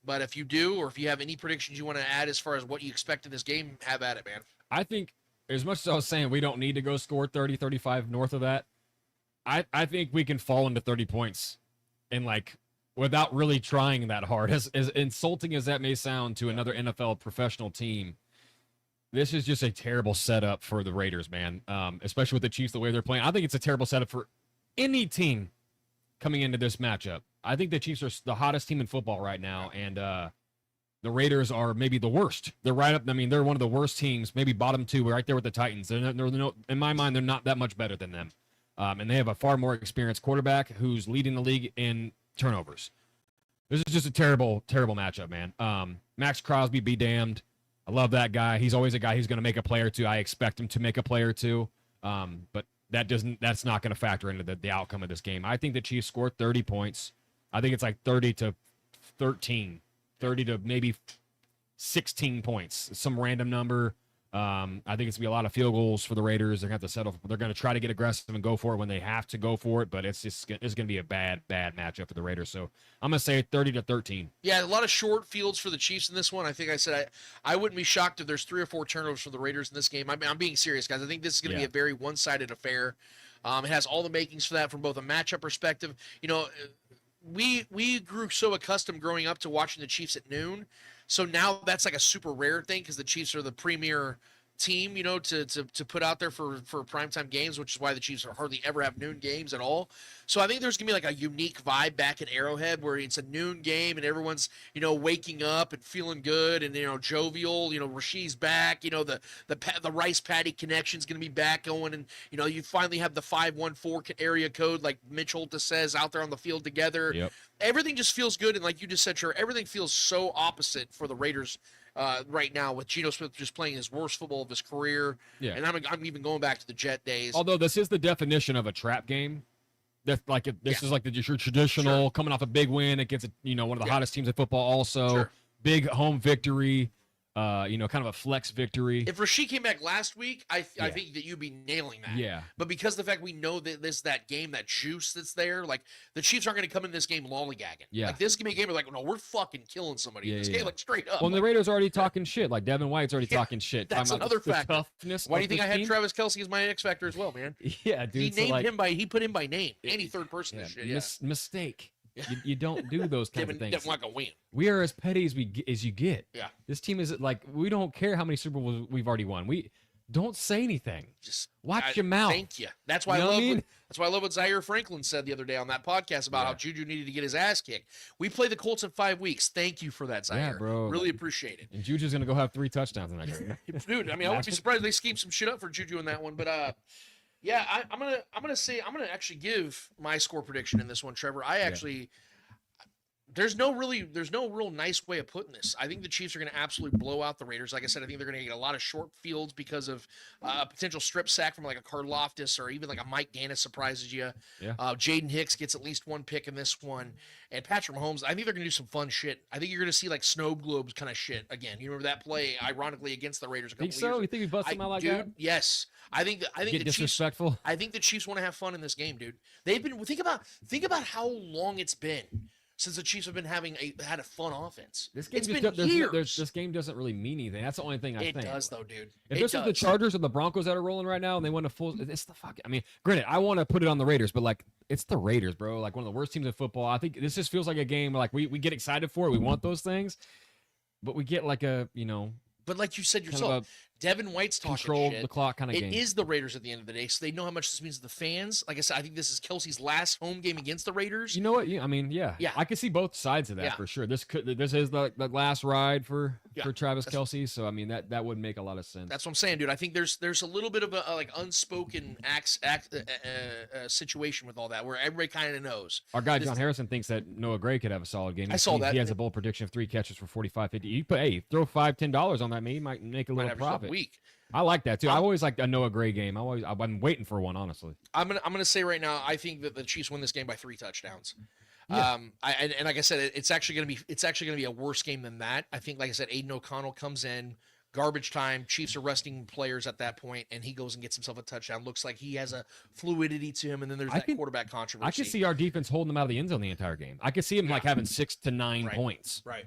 but if you do, or if you have any predictions you want to add as far as what you expect in this game, have at it, man. I think, as much as I was saying we don't need to go score 30, 35 north of that, I think we can fall into 30 points and without really trying that hard. As insulting as that may sound to another NFL professional team, this is just a terrible setup for the Raiders, man. Especially with the Chiefs, the way they're playing. I think it's a terrible setup for any team coming into this matchup. I think the Chiefs are the hottest team in football right now, and the Raiders are maybe the worst. They're right up. I mean, they're one of the worst teams, maybe bottom 2, right there with the Titans. They're in my mind, they're not that much better than them. And they have a far more experienced quarterback who's leading the league in turnovers. This is just a terrible, terrible matchup, man. Max Crosby, be damned. I love that guy. He's always a guy who's going to make a play or two. I expect him to make a play or two. But that's not going to factor into the outcome of this game. I think the Chiefs score 30 points. I think it's 30-13, 30 to maybe 16 points, some random number. I think it's going to be a lot of field goals for the Raiders. They're going to have to settle. They're going to try to get aggressive and go for it when they have to go for it, but it's going to be a bad matchup for the Raiders. So I'm going to say 30-13. Yeah, a lot of short fields for the Chiefs in this one. I think I said I wouldn't be shocked if there's 3 or 4 turnovers for the Raiders in this game. I'm being serious, guys. I think this is going to be a very one-sided affair. It has all the makings for that from both a matchup perspective. We grew so accustomed growing up to watching the Chiefs at noon. So now that's a super rare thing, because the Chiefs are the premier team, to put out there for primetime games, which is why the Chiefs hardly ever have noon games at all. So I think there's going to be a unique vibe back at Arrowhead where it's a noon game and everyone's, waking up and feeling good and, jovial. Rasheed's back, the rice patty connection's going to be back going, and, you finally have the 514 area code, like Mitch Holta says, out there on the field together. Yep. Everything just feels good, and like you just said, Trevor, everything feels so opposite for the Raiders right now, with Geno Smith just playing his worst football of his career. Yeah. And I'm even going back to the Jet days. Although this is the definition of a trap game. That's this is your traditional coming off a big win against one of the hottest teams in football. Also, big home victory. Kind of a flex victory. If Rasheed came back last week, I think that you'd be nailing that. Yeah. But because of the fact we know that that game, that juice that's there, the Chiefs aren't going to come in this game lollygagging. Yeah. This can be a game no, we're fucking killing somebody in this game, straight up. Well, the Raiders are already talking shit. Devin White's already talking shit. That's another factor. Why do you think I had team? Travis Kelce as my X factor as well, man? Yeah, dude. He put him by name. Any third person this shit. Mistake. You don't do those kinds of things. Definitely not gonna win. We are as petty as you get. Yeah. This team is we don't care how many Super Bowls we've already won. We don't say anything. Just watch your mouth. Thank you. That's why that's why I love what Zaire Franklin said the other day on that podcast about how Juju needed to get his ass kicked. We play the Colts in 5 weeks. Thank you for that, Zaire. Yeah, bro. Really appreciate it. And Juju's gonna go have 3 touchdowns in that game. Dude, I wouldn't be surprised if they schemed some shit up for Juju in that one, but yeah, I'm gonna actually give my score prediction in this one, Trevor. There's no real nice way of putting this. I think the Chiefs are going to absolutely blow out the Raiders. Like I said, I think they're going to get a lot of short fields because of a potential strip sack from like a Karlaftis or even like a Mike Gannis surprises you. Yeah. Jaden Hicks gets at least one pick in this one. And Patrick Mahomes, I think they're going to do some fun shit. I think you're going to see like snow globes kind of shit again. You remember that play, ironically, against the Raiders a couple Think so? years You think we bust them out like dude, that? Yes. I think Get the disrespectful. Chiefs, I think the Chiefs want to have fun in this game, dude. They've been think about how long it's been since the Chiefs have been had a fun offense. This game it's just been years. this game doesn't really mean anything. That's the only thing I think. It does though, dude. If this is the Chargers or the Broncos that are rolling right now and they won a full, it's the fuck. I mean, granted, I want to put it on the Raiders, but like it's the Raiders, bro. Like one of the worst teams in football. I think this just feels like a game where like we get excited for it. We want those things, but we get like a But like you said yourself, Devin White's talking control shit. the clock kind of game. It is the Raiders at the end of the day, so they know how much this means to the fans. Like I said, I think this is Kelsey's last home game against the Raiders. You know what? I mean, yeah. I can see both sides of that for sure. This is the last ride for Travis Kelce, so I mean that would make a lot of sense. That's what I'm saying, dude. I think there's a little bit of a like unspoken situation with all that, where everybody kind of knows. Our guy John Harrison thinks that Noah Gray could have a solid game. I saw that. He has a bold prediction of 3 catches for 45, 50. You put throw $5-10 on that, maybe he might make a little profit. Week. I like that too. I always like a Noah Gray game. I'm waiting for one, honestly. I'm gonna say right now, I think that the Chiefs win this game by 3 touchdowns. Yeah. And like I said, it's actually gonna be a worse game than that. I think, like I said, Aiden O'Connell comes in, garbage time. Chiefs are resting players at that point, and he goes and gets himself a touchdown. Looks like he has a fluidity to him, and then there's quarterback controversy. I could see our defense holding them out of the end zone the entire game. I could see him like having 6 to 9 points. Right.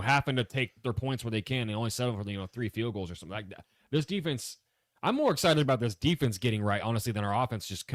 Having to take their points where they can and only settle for 3 field goals or something like that. This defense, I'm more excited about this defense getting right, honestly, than our offense just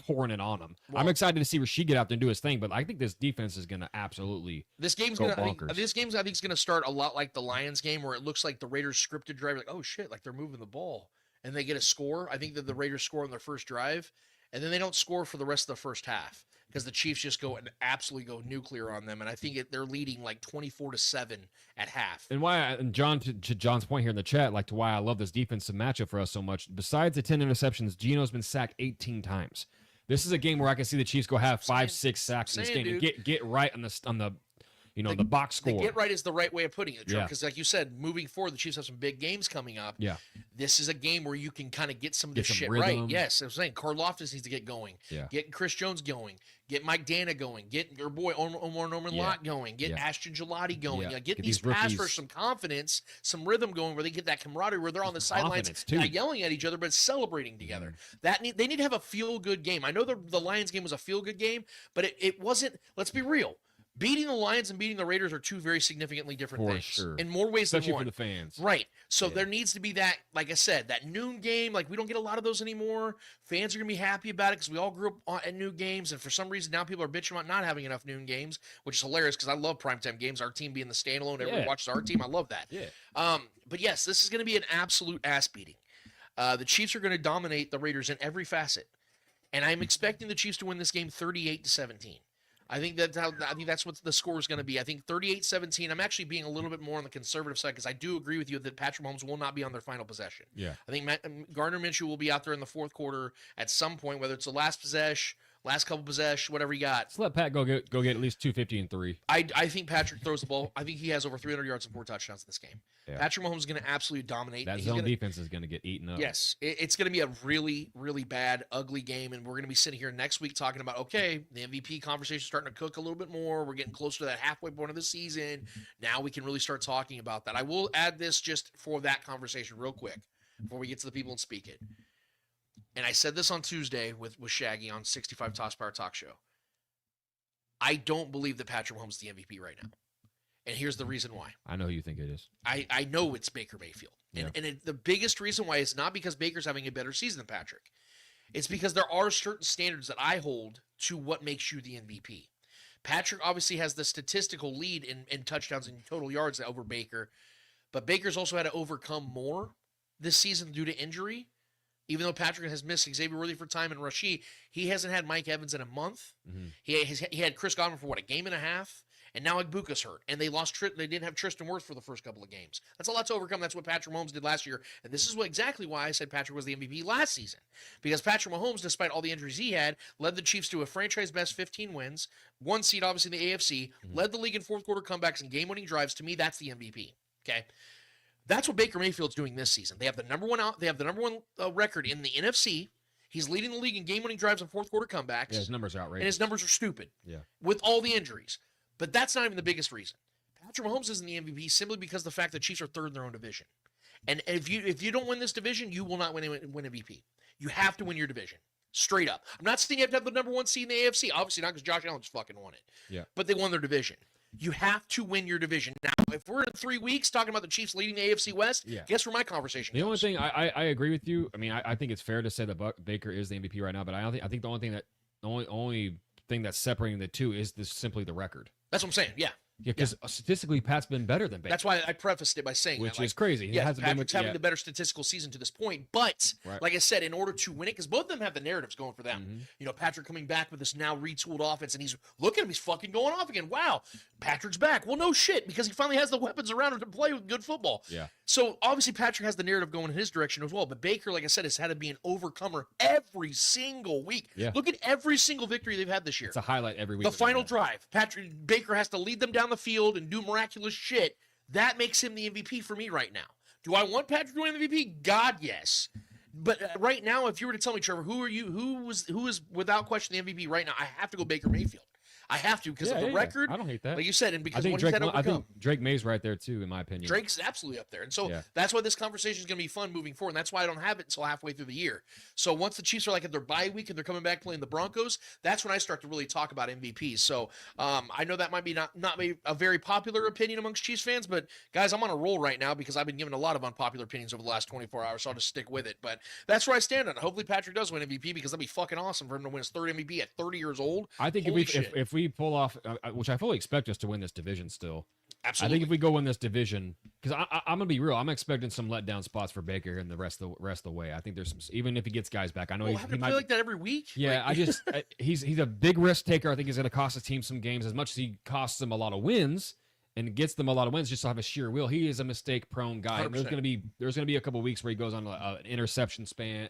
pouring it on them. Well, I'm excited to see Rasheed get out there and do his thing, but I think this defense is going to absolutely this game's go gonna bonkers. This game's I think is going to start a lot like the Lions game, where it looks like the Raiders scripted drive, like, oh shit, like they're moving the ball, and they get a score. I think that the Raiders score on their first drive, and then they don't score for the rest of the first half because the Chiefs just go and absolutely go nuclear on them, and I think they're leading like 24-7 at half. And John, to John's point here in the chat, like to why I love this defensive matchup for us so much. Besides the 10 interceptions, Geno's been sacked 18 times. This is a game where I can see the Chiefs go have 5-6 sacks in this game and get right on the the box score. The get right is the right way of putting it, because like you said, moving forward, the Chiefs have some big games coming up. Yeah. This is a game where you can kind of get some of this shit rhythm. right. Yes, I was saying Karlaftis needs to get going. Yeah. Get Chris Jones going. Get Mike Dana going. Get your boy Omar Norman Lott going. Get Ashton Gelati going. Yeah. Get these pass rushers some confidence, some rhythm going, where they get that camaraderie, where they're on the sidelines not yelling at each other, but celebrating together. They need to have a feel-good game. I know the Lions game was a feel-good game, but it wasn't. Let's be real. Beating the Lions and beating the Raiders are two very significantly different things. Sure. In more ways Especially than one. for the fans. Right. So there needs to be that, like I said, that noon game. Like, we don't get a lot of those anymore. Fans are going to be happy about it because we all grew up at noon games. And for some reason, now people are bitching about not having enough noon games, which is hilarious because I love primetime games. Our team being the standalone. Everyone watches our team. I love that. Yeah. But yes, this is going to be an absolute ass beating. The Chiefs are going to dominate the Raiders in every facet. And I'm expecting the Chiefs to win this game 38-17. I think that's what the score is going to be. I think 38-17. I'm actually being a little bit more on the conservative side because I do agree with you that Patrick Mahomes will not be on their final possession. Yeah. I think Gardner Minshew will be out there in the fourth quarter at some point, whether it's the last possession, last couple possession, whatever you got. Let's let Pat go get at least 250 and 3. I think Patrick throws the ball. I think he has over 300 yards and 4 touchdowns in this game. Yeah. Patrick Mahomes is going to absolutely dominate. That zone defense is going to get eaten up. Yes, it's going to be a really, really bad, ugly game, and we're going to be sitting here next week talking about, okay, the MVP conversation is starting to cook a little bit more. We're getting closer to that halfway point of the season. Now we can really start talking about that. I will add this just for that conversation real quick before we get to the people and speak it. And I said this on Tuesday with Shaggy on 65 Toss Power Talk Show. I don't believe that Patrick Mahomes is the MVP right now. And here's the reason why. I know who you think it is. I know it's Baker Mayfield. And the biggest reason why is not because Baker's having a better season than Patrick. It's because there are certain standards that I hold to what makes you the MVP. Patrick obviously has the statistical lead in touchdowns and total yards over Baker. But Baker's also had to overcome more this season due to injury. Even though Patrick has missed Xavier Worthy for time and Rasheed, he hasn't had Mike Evans in a month. Mm-hmm. He had Chris Godwin for, a game and a half? and now Igbuka's hurt, and they didn't have Tristan Wirth for the first couple of games. That's a lot to overcome. That's what Patrick Mahomes did last year, and this is exactly why I said Patrick was the MVP last season, because Patrick Mahomes, despite all the injuries he had, led the Chiefs to a franchise best 15 wins, one seed obviously in the AFC, led the league in fourth quarter comebacks and game-winning drives. To me, that's the MVP. Okay. That's what Baker Mayfield's doing this season. They have the number one record in the NFC. He's leading the league in game-winning drives and fourth quarter comebacks. Yeah, his numbers are outrageous. And his numbers are stupid. Yeah. With all the injuries. But that's not even the biggest reason. Patrick Mahomes isn't the MVP simply because of the fact that Chiefs are third in their own division. And if you don't win this division, you will not win MVP. You have to win your division. Straight up. I'm not saying you have to have the number one seed in the AFC. Obviously not, because Josh Allen just fucking won it. Yeah. But they won their division. You have to win your division. Now, if we're in 3 weeks talking about the Chiefs leading the AFC West, guess where my conversation goes? The only thing I agree with you. I mean, I think it's fair to say that Baker is the MVP right now, but I think the only thing that's separating the two is simply the record. That's what I'm saying. Yeah. Yeah, because statistically, Pat's been better than Baker. That's why I prefaced it by saying which that, is crazy. Yeah, Patrick's having the better statistical season to this point. But, like I said, in order to win it, because both of them have the narratives going for them. You know, Patrick coming back with this now retooled offense, and look at him, he's fucking going off again. Wow, Patrick's back. Well, no shit, because he finally has the weapons around him to play with good football. Yeah. So, obviously, Patrick has the narrative going in his direction as well. But Baker, like I said, has had to be an overcomer every single week. Yeah. Look at every single victory they've had this year. It's a highlight every week. The final drive. Baker has to lead them down the field and do miraculous shit. That makes him the MVP for me right now. Do I want Patrick to win the MVP? God, yes. But right now, if you were to tell me, Trevor, who is without question the MVP right now, I have to go Baker Mayfield. I have to because of the record. I don't hate that. Like you said, and because I what think he's had overcome. I think Drake May's right there too, in my opinion. Drake's absolutely up there. And so that's why this conversation is going to be fun moving forward. And that's why I don't have it until halfway through the year. So once the Chiefs are like at their bye week and they're coming back playing the Broncos, that's when I start to really talk about MVPs. So I know that might be not a very popular opinion amongst Chiefs fans, but guys, I'm on a roll right now because I've been given a lot of unpopular opinions over the last 24 hours, so I'll just stick with it. But that's where I stand on it. Hopefully Patrick does win MVP because that'd be fucking awesome for him to win his third MVP at 30 years old. I think if we pull off, which I fully expect us to win this division still. Absolutely. I think if we go win this division, because I'm gonna be real, I'm expecting some letdown spots for Baker and the rest of the way. I think there's some, even if he gets guys back. I know he might play like that every week. Yeah, he's a big risk taker. I think he's gonna cost his team some games as much as he costs them a lot of wins and gets them a lot of wins just to have a sheer will. He is a mistake prone guy. And there's gonna be a couple of weeks where he goes on an interception span,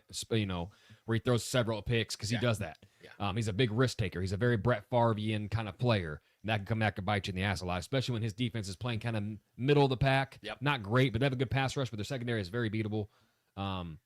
where he throws several picks because he does that. Yeah. He's a big risk taker. He's a very Brett Favre-ian kind of player. And that can come back and bite you in the ass a lot, especially when his defense is playing kind of middle of the pack. Yep. Not great, but they have a good pass rush, but their secondary is very beatable. And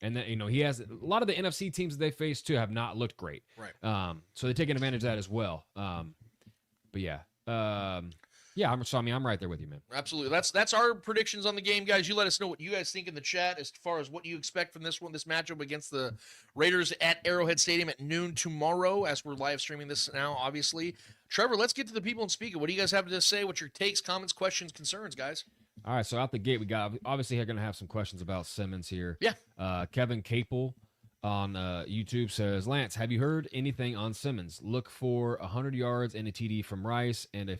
then, he has a lot of the NFC teams that they face too have not looked great. Right. So they're taking advantage of that as well. But yeah. I'm right there with you, man. Absolutely. That's our predictions on the game, guys. You let us know what you guys think in the chat as far as what you expect from this matchup against the Raiders at Arrowhead Stadium at noon tomorrow, as we're live streaming this now, obviously. Trevor, let's get to the people and speak it. What do you guys have to say? What's your takes, comments, questions, concerns, guys? All right, so out the gate, we got obviously going to have some questions about Simmons here. Yeah. Kevin Capel on YouTube says, Lance, have you heard anything on Simmons? Look for 100 yards and a TD from Rice and a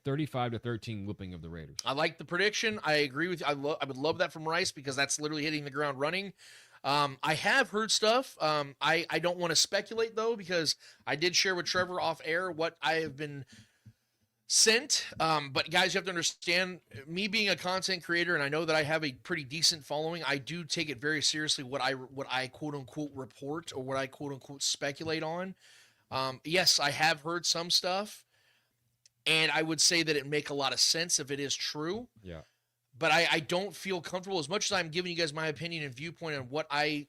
35-13 whipping of the Raiders. I like the prediction. I agree with you. I would love that from Rice because that's literally hitting the ground running. I have heard stuff. I don't want to speculate, though, because I did share with Trevor off air what I have been sent. But guys, you have to understand, me being a content creator, and I know that I have a pretty decent following, I do take it very seriously what I quote unquote report or what I quote unquote speculate on. Yes, I have heard some stuff, and I would say that it make a lot of sense if it is true. Yeah. But I don't feel comfortable, as much as I'm giving you guys my opinion and viewpoint on what I'm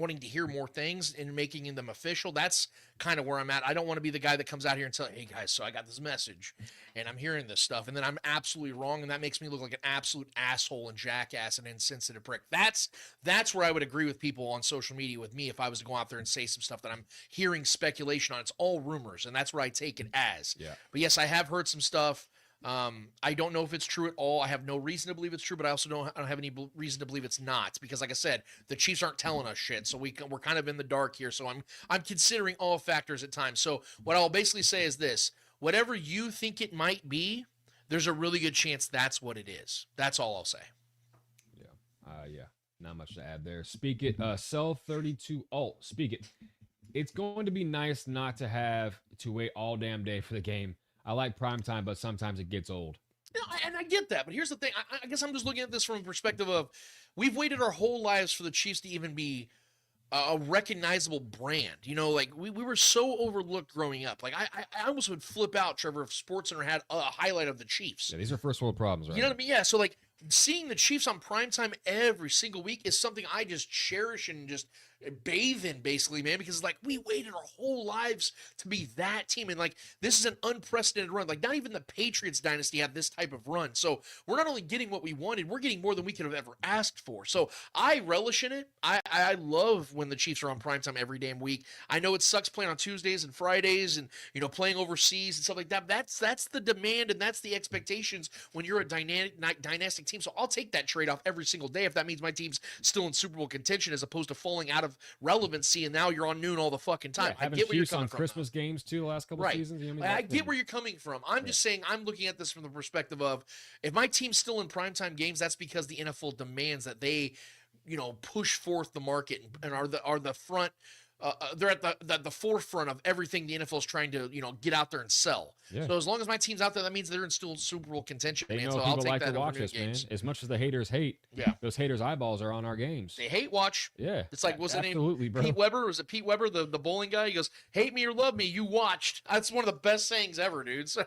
wanting to hear more things and making them official. That's kind of where I'm at. I don't want to be the guy that comes out here and tell, hey guys, so I got this message and I'm hearing this stuff, and then I'm absolutely wrong, and that makes me look like an absolute asshole and jackass and insensitive prick. That's where I would agree with people on social media with me if I was to go out there and say some stuff that I'm hearing speculation on. It's all rumors, and that's where I take it as. Yeah. But yes, I have heard some stuff. I don't know if it's true at all. I have no reason to believe it's true, but I also don't have any reason to believe it's not, because like I said, the Chiefs aren't telling us shit. So we're kind of in the dark here. So I'm considering all factors at times. So what I'll basically say is this: whatever you think it might be, there's a really good chance that's what it is. That's all I'll say. Yeah. Not much to add there. Speak it. Sell 32 alt. Speak it. It's going to be nice not to have to wait all damn day for the game. I like prime time, but sometimes it gets old. You know, and I get that, but here's the thing. I guess I'm just looking at this from a perspective of we've waited our whole lives for the Chiefs to even be a recognizable brand. You know, like we were so overlooked growing up. Like I almost would flip out, Trevor, if SportsCenter had a highlight of the Chiefs. Yeah, these are first world problems, right? You know what I mean? Yeah. So like seeing the Chiefs on primetime every single week is something I just cherish and just bathe in, basically, man, because like we waited our whole lives to be that team, and like this is an unprecedented run. Like not even the Patriots dynasty had this type of run. So we're not only getting what we wanted, we're getting more than we could have ever asked for. So I relish in it. I love when the Chiefs are on primetime every damn week. I know it sucks playing on Tuesdays and Fridays and, you know, playing overseas and stuff like that. That's the demand and that's the expectations when you're a dynastic team. So I'll take that trade-off every single day if that means my team's still in Super Bowl contention as opposed to falling out of relevancy and now you're on noon all the fucking time. Yeah, I get where you're Chiefs coming on from. Christmas games too the last couple of seasons. You know what I mean? I get where you're coming from. I'm just saying I'm looking at this from the perspective of if my team's still in primetime games, that's because the NFL demands that they, you know, push forth the market and are the front. They're at the forefront of everything the NFL is trying to, you know, get out there and sell. Yeah. So as long as my team's out there, that means they're in still Super Bowl contention. They Man. know So people I'll take like that to over watch noon this, games. man. As much as the haters hate, yeah, those haters' eyeballs are on our games. They hate watch. Yeah, it's like what's the name? Absolutely, bro. Pete Weber. Was it Pete Weber, the bowling guy? He goes, "Hate me or love me, you watched." That's one of the best sayings ever, dudes.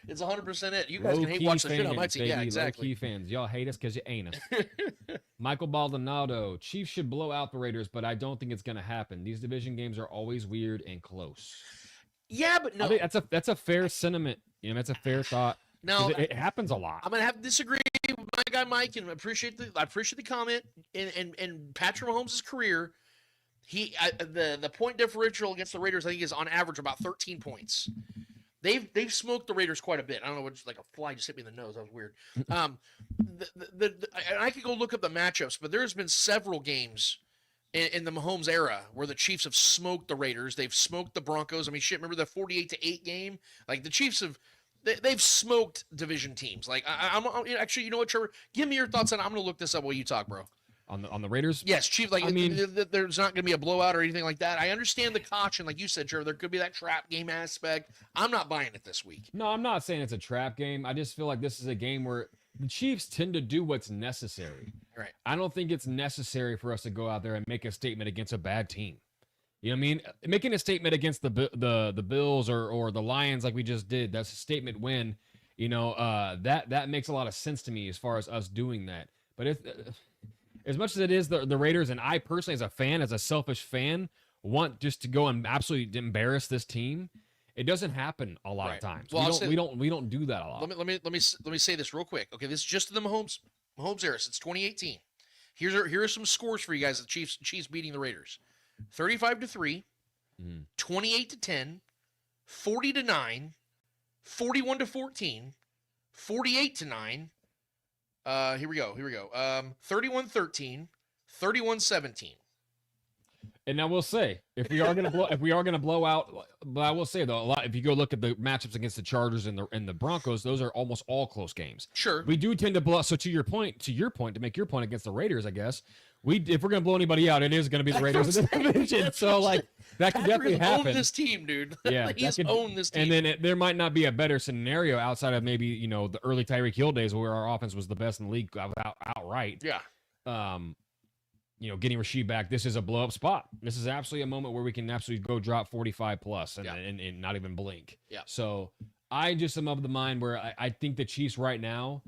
It's 100% it. You guys can hate watch the shit on my team. Baby, Yeah, exactly. Low-key fans. Y'all hate us because you ain't us. Michael Baldonado. Chiefs should blow out the Raiders, but I don't think it's going to happen. These division games are always weird and close. Yeah, but no. I think that's a fair sentiment. You know, that's a fair thought. No, it happens a lot. I'm gonna have to disagree with my guy Mike, and I appreciate the comment. In Patrick Mahomes' career, the point differential against the Raiders, I think, is on average about 13 points. They've smoked the Raiders quite a bit. I don't know, it's like a fly just hit me in the nose. That was weird. I could go look up the matchups, but there's been several games in the Mahomes era where the Chiefs have smoked the Raiders. They've smoked the Broncos. I mean, shit, remember the 48-8 game? Like the Chiefs they've smoked division teams. Like I'm actually, you know what, Trevor? Give me your thoughts on it. I'm going to look this up while you talk, bro. On the Raiders? Yes, Chief. Like, I mean, there's not going to be a blowout or anything like that. I understand the caution, like you said, Trevor. There could be that trap game aspect. I'm not buying it this week. No, I'm not saying it's a trap game. I just feel like this is a game where the Chiefs tend to do what's necessary. Right. I don't think it's necessary for us to go out there and make a statement against a bad team. You know what I mean? Making a statement against the Bills or the Lions like we just did, that's a statement win. You know, that makes a lot of sense to me as far as us doing that. But if as much as it is the Raiders, and I personally, as a fan, as a selfish fan, want just to go and absolutely embarrass this team, it doesn't happen a lot of times. Well, we don't do that a lot. Let me say this real quick. Okay, this is just the Mahomes era since 2018. Here are some scores for you guys. The Chiefs beating the Raiders: 35-3, 28-10, 40-9, 41-14, 48-9. Here we go. 31-13, 31-17. And I will say, if we are gonna blow out, but I will say though, a lot. If you go look at the matchups against the Chargers and the Broncos, those are almost all close games. Sure, we do tend to blow. So to your point, to make your point against the Raiders, I guess if we're gonna blow anybody out, it is gonna be the Raiders in the division. So like that could definitely happen. Owned this team, dude. Yeah, he's owned this team. And then there might not be a better scenario outside of maybe the early Tyreek Hill days where our offense was the best in the league outright. Yeah. Getting Rasheed back, this is a blow up spot. This is absolutely a moment where we can absolutely go drop 45 plus and not even blink. Yeah. So I just am of the mind where I think the Chiefs right now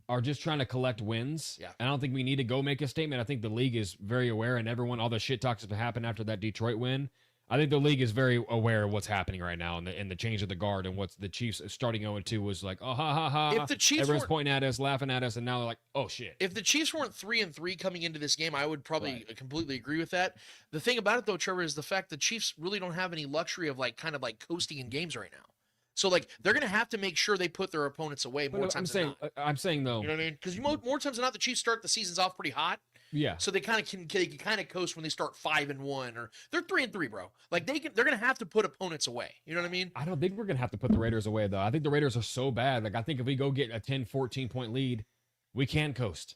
are just trying to collect wins. Yeah. I don't think we need to go make a statement. I think the league is very aware, and all the shit talks that happened after that Detroit win. I think the league is very aware of what's happening right now and the change of the guard and what's the Chiefs starting 0-2 was like, oh, ha, ha, ha. If the Chiefs everyone's pointing at us, laughing at us, and now they're like, oh, shit. If the Chiefs weren't 3-3 coming into this game, I would probably completely agree with that. The thing about it, though, Trevor, is the fact that Chiefs really don't have any luxury of kind of coasting in games right now. So, they're going to have to make sure they put their opponents away more times than not. I'm saying, though. You know what I mean? Because more times than not, the Chiefs start the seasons off pretty hot. Yeah. So they can coast when they start 5-1 or they're 3-3, bro. They're gonna have to put opponents away. You know what I mean? I don't think we're gonna have to put the Raiders away though. I think the Raiders are so bad. I think if we go get a 10, 14 point lead, we can coast.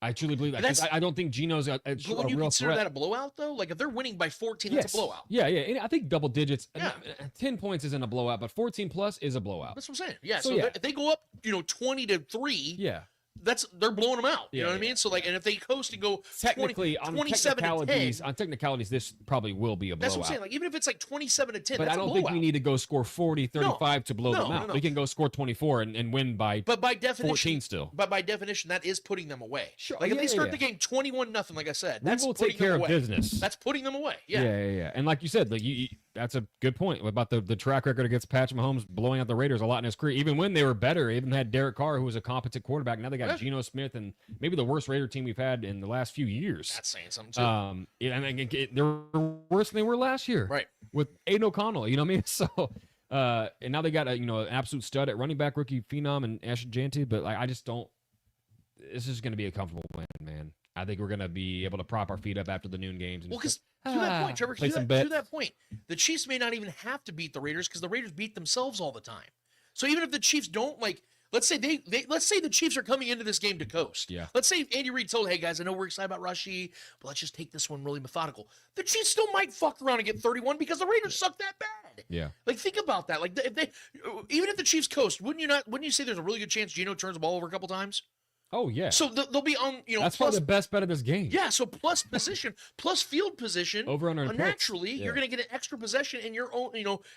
I truly believe that. 'Cause I don't think Geno's a But when you real consider threat. that a blowout, though, like if they're winning by 14, that's a blowout. Yeah, yeah. And I think double digits. Yeah. 10 points isn't a blowout, but 14 plus is a blowout. That's what I'm saying. Yeah. So, So, yeah. if they go up, 20-3, Yeah. they're blowing them out. You Yeah, know what I mean? So like, and if they coast and go Technically, 27-10, on technicalities, this probably will be a blowout. that's what I'm saying. Like even if it's like 27-10, But that's I don't a think blowout. we need to go score 40, 35 to blow No, them no, out. no. We can go score 24 and win by But by definition, 14 still. But by definition, that is putting them away. Sure. Like if they start yeah. the game 21-0, like I said, We that's will putting take care them of away. business. That's putting them away. Yeah. Yeah. And like you said, like you that's a good point about the track record against Patrick Mahomes blowing out the Raiders a lot in his career. Even when they were better, even had Derek Carr, who was a competent quarterback. Now they got Geno Smith and maybe the worst Raider team we've had in the last few years. That's saying something too. And they're worse than they were last year. Right. With Aiden O'Connell, you know what I mean? So, and now they got an absolute stud at running back, rookie phenom, and Ashton Janty. But like, I just don't. This is going to be a comfortable win, man. I think we're going to be able to prop our feet up after the noon games. Well, because to that point, Trevor, play to some that bets. point, the Chiefs may not even have to beat the Raiders because the Raiders beat themselves all the time. So even if the Chiefs don't let's say let's say the Chiefs are coming into this game to coast. Yeah. Let's say Andy Reid told, hey guys, I know we're excited about Rashid, but let's just take this one really methodical. The Chiefs still might fuck around and get 31 because the Raiders suck that bad. Yeah. Like think about that. Like even if the Chiefs coast, wouldn't you say there's a really good chance Geno turns the ball over a couple times? Oh yeah. So they'll be on, That's plus, probably the best bet of this game. yeah, so plus position, plus field position. Over under and naturally, points. you're Yeah. going to get an extra possession in your own,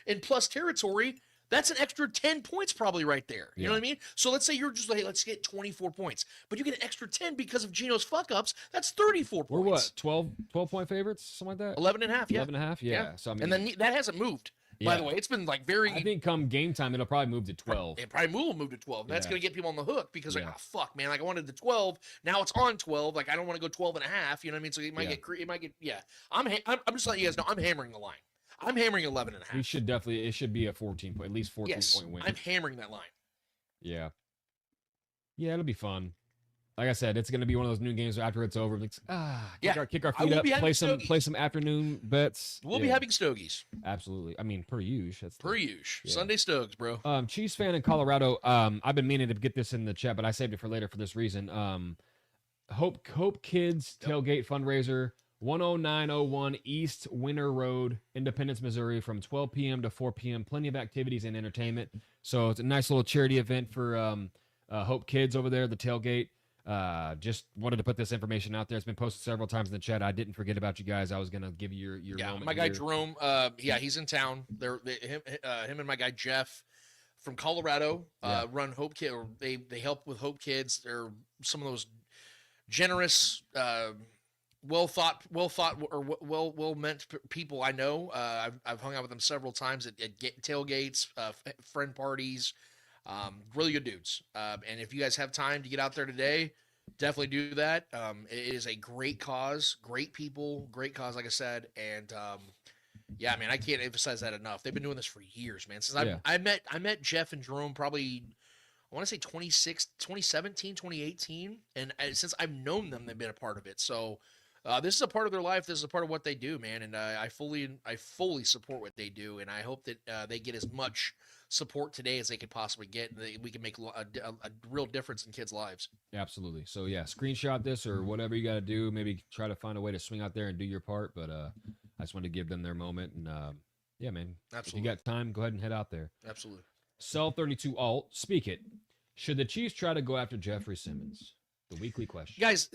in plus territory. That's an extra 10 points probably right there. You know what I mean? So let's say you're just like, hey, let's get 24 points. But you get an extra 10 because of Geno's fuck-ups. That's 34 points. We're what, 12 point favorites, something like that? 11.5, yeah. 11.5, yeah. So I mean, and then that hasn't moved. By the way, it's been like very. I think come game time, it'll probably move to 12. It probably will move to 12. That's Yeah. going to get people on the hook because, like, Yeah. oh, fuck, man. Like, I wanted the 12. Now it's on 12. Like, I don't want to go 12.5. You know what I mean? So it might get, I'm just letting you guys know, I'm hammering the line. I'm hammering 11.5. We should definitely, it should be a 14 point, at least 14 point win. I'm hammering that line. Yeah. Yeah, it'll be fun. Like I said, it's going to be one of those noon games after it's over. Like, kick our feet up, play some afternoon bets. We'll be having stogies. Absolutely. I mean, per usual. Per usual. Sunday Stogs, bro. Chiefs fan in Colorado. I've been meaning to get this in the chat, but I saved it for later for this reason. Hope Kids tailgate fundraiser, 10901 East Winter Road, Independence, Missouri, from 12 p.m. to 4 p.m. Plenty of activities and entertainment. So it's a nice little charity event for Hope Kids over there, the tailgate. Just wanted to put this information out there. It's been posted several times in the chat. I didn't forget about you guys. I was gonna give you your moment. My guy Jerome. He's in town. Him and my guy Jeff from Colorado run Hope Kids. Or they help with Hope Kids. They're some of those generous, well meant people I know. I've hung out with them several times at tailgates, friend parties. Really good dudes. And if you guys have time to get out there today, definitely do that. It is a great cause, great people, great cause, like I said. And yeah, man, I can't emphasize that enough. They've been doing this for years, man. Since I met Jeff and Jerome probably, I want to say 2017, 2018. And since I've known them, they've been a part of it. So this is a part of their life. This is a part of what they do, man. And I fully support what they do. And I hope that they get as much support today as they could possibly get, and we can make a real difference in kids' lives. Absolutely. So yeah, screenshot this or whatever you got to do. Maybe try to find a way to swing out there and do your part. But I just wanted to give them their moment. And yeah, man, absolutely. If you got time, go ahead and head out there. Absolutely. Cell32 Alt, speak it. Should the Chiefs try to go after Jeffrey Simmons? The weekly question. Guys,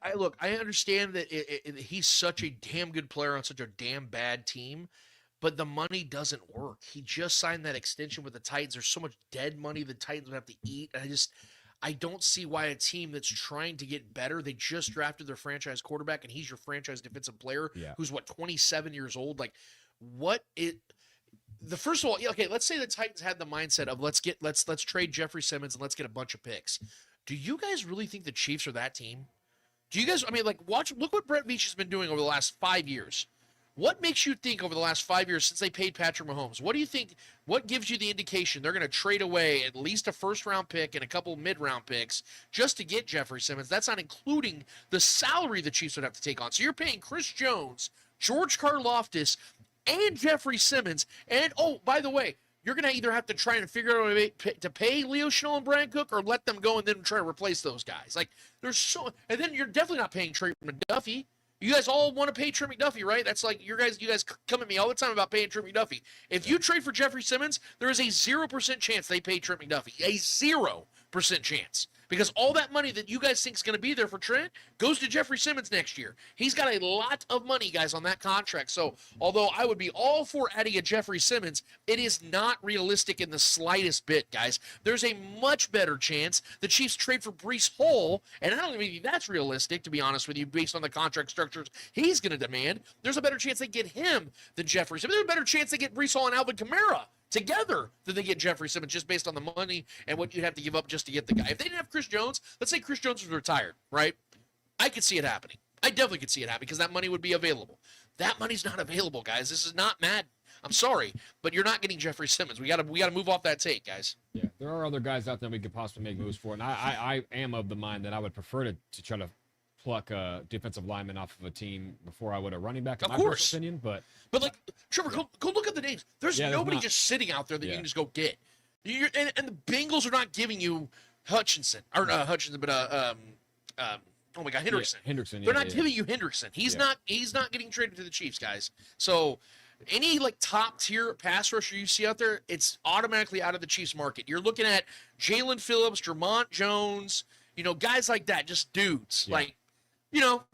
I understand that he's such a damn good player on such a damn bad team, but the money doesn't work. He just signed that extension with the Titans. There's so much dead money the Titans would have to eat. I don't see why a team that's trying to get better, they just drafted their franchise quarterback, and he's your franchise defensive player who's, 27 years old? Like, first of all, okay, let's say the Titans had the mindset of let's trade Jeffrey Simmons and let's get a bunch of picks. Do you guys really think the Chiefs are that team? Do you guys, look what Brett Veach has been doing over the last 5 years. What makes you think over the last 5 years since they paid Patrick Mahomes, what do you think, what gives you the indication they're going to trade away at least a first-round pick and a couple mid-round picks just to get Jeffrey Simmons? That's not including the salary the Chiefs would have to take on. So you're paying Chris Jones, George Karlaftis, and Jeffrey Simmons. And, oh, by the way, you're going to either have to try and figure out a way to pay Leo Chenal and Brian Cook, or let them go and then try to replace those guys. Like, and then you're definitely not paying Trent McDuffie. You guys all want to pay Trent McDuffie, right? That's like you guys come at me all the time about paying Trent McDuffie. If you trade for Jeffrey Simmons, there is a 0% chance they pay Trent McDuffie. A 0% chance. Because all that money that you guys think is going to be there for Trent goes to Jeffrey Simmons next year. He's got a lot of money, guys, on that contract. So, although I would be all for adding a Jeffrey Simmons, it is not realistic in the slightest bit, guys. There's a much better chance the Chiefs trade for Breece Hall, and I don't even think that's realistic, to be honest with you, based on the contract structures he's going to demand. There's a better chance they get him than Jeffrey Simmons. There's a better chance they get Breece Hall and Alvin Kamara together than they get Jeffrey Simmons, just based on the money and what you'd have to give up just to get the guy. If they didn't have Chris Jones, let's say Chris Jones was retired, right? I could see it happening. I definitely could see it happening because that money would be available. That money's not available, guys. This is not Madden. I'm sorry, but you're not getting Jeffrey Simmons. We got to move off that take, guys. Yeah, there are other guys out there we could possibly make moves for, and I am of the mind that I would prefer to try to pluck a defensive lineman off of a team before I would a running back, in my personal opinion. But like, Trevor, go look at the names. There's nobody just sitting out there that you can just go get. And the Bengals are not giving you Hutchinson, oh my God, Hendrickson. Yeah, Hendrickson. They're not giving you Hendrickson. He's not getting traded to the Chiefs, guys. So any like top tier pass rusher you see out there, it's automatically out of the Chiefs market. You're looking at Jalen Phillips, Jermont Jones, guys like that, just dudes. Like,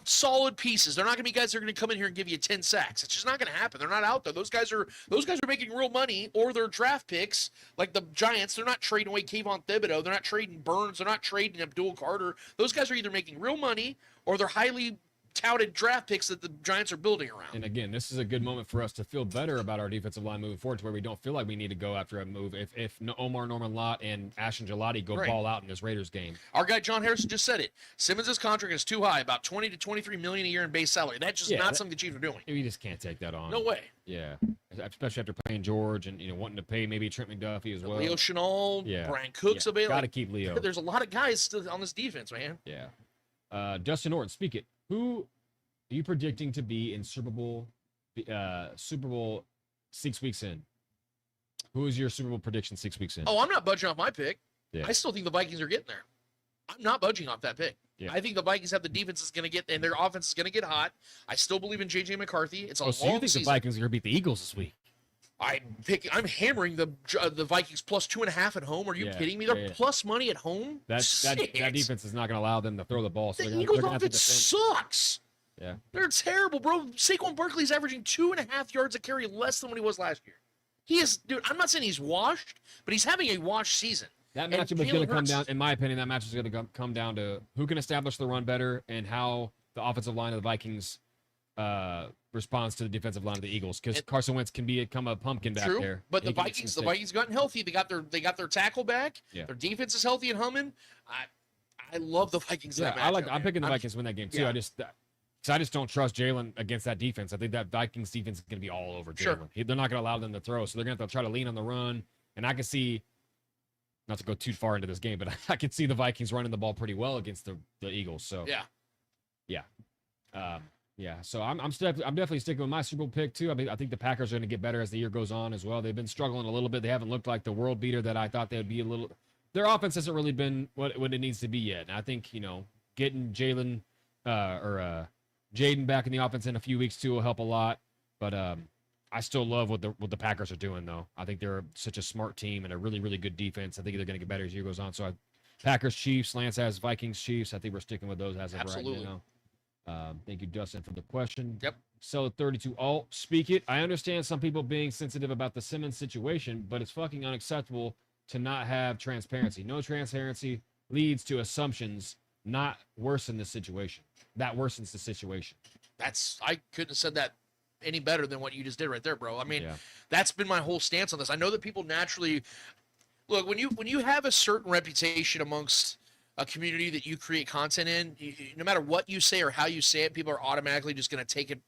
solid pieces. They're not going to be guys that are going to come in here and give you 10 sacks. It's just not going to happen. They're not out there. Those guys are making real money, or they're draft picks like the Giants. They're not trading away Kayvon Thibodeau. They're not trading Burns. They're not trading Abdul Carter. Those guys are either making real money or they're highly touted draft picks that the Giants are building around. And again, this is a good moment for us to feel better about our defensive line moving forward, to where we don't feel like we need to go after a move if Omar Norman-Lott and Ashton Gelati go ball out in this Raiders game. Our guy John Harrison just said it. Simmons' contract is too high, about $20 to $23 million a year in base salary. That's just not something the Chiefs are doing. We just can't take that on. No way. Yeah, especially after paying George and wanting to pay maybe Trent McDuffie as well. Leo Chenal, Brian Cook's available. Got to keep Leo. There's a lot of guys still on this defense, man. Yeah. Justin Orton, speak it. Who are you predicting to be in Super Bowl 6 weeks in? Who is your Super Bowl prediction 6 weeks in? Oh, I'm not budging off my pick. Yeah. I still think the Vikings are getting there. I'm not budging off that pick. Yeah. I think the Vikings have the defense is going to get, and their offense is going to get hot. I still believe in J.J. McCarthy. It's a long so you think season. the Vikings are going to beat the Eagles this week? I'm hammering the Vikings plus 2.5 at home. Are you kidding me? They're plus money at home. That defense is not going to allow them to throw the ball. So the Eagles offense sucks. Yeah, they're terrible, bro. Saquon Barkley's averaging 2.5 yards a carry less than what he was last year. He is, dude. I'm not saying he's washed, but he's having a washed season. That matchup is going to come down, in my opinion. That matchup is going to come down to who can establish the run better and how the offensive line of the Vikings responds to the defensive line of the Eagles. Because Carson Wentz can become a pumpkin back there. But the Vikings gotten healthy. They got their tackle back. Yeah. Their defense is healthy and humming. I love the Vikings. Yeah, I'm picking the Vikings to win that game too. Yeah. I just don't trust Jalen against that defense. I think that Vikings defense is going to be all over Jalen. Sure. They're not going to allow them to throw, so they're going to have to try to lean on the run. And I can see, not to go too far into this game, but I can see the Vikings running the ball pretty well against the Eagles. So yeah. So I'm definitely sticking with my Super Bowl pick too. I mean, I think the Packers are going to get better as the year goes on as well. They've been struggling a little bit. They haven't looked like the world beater that I thought they would be a little. Their offense hasn't really been what it needs to be yet. And I think getting Jalen Jaden back in the offense in a few weeks too will help a lot. But I still love what the Packers are doing though. I think they're such a smart team and a really, really good defense. I think they're going to get better as the year goes on. So Packers, Chiefs, Lance has Vikings, Chiefs. I think we're sticking with those as of right now. Thank you, Justin, for the question. Yep. Sully32 alt, speak it. I understand some people being sensitive about the Simmons situation, but it's fucking unacceptable to not have transparency. No transparency leads to assumptions, not worsen the situation. That worsens the situation. I couldn't have said that any better than what you just did right there, bro. I mean, that's been my whole stance on this. I know that people naturally look when you have a certain reputation amongst a community that you create content in, no matter what you say or how you say it, people are automatically just going to take it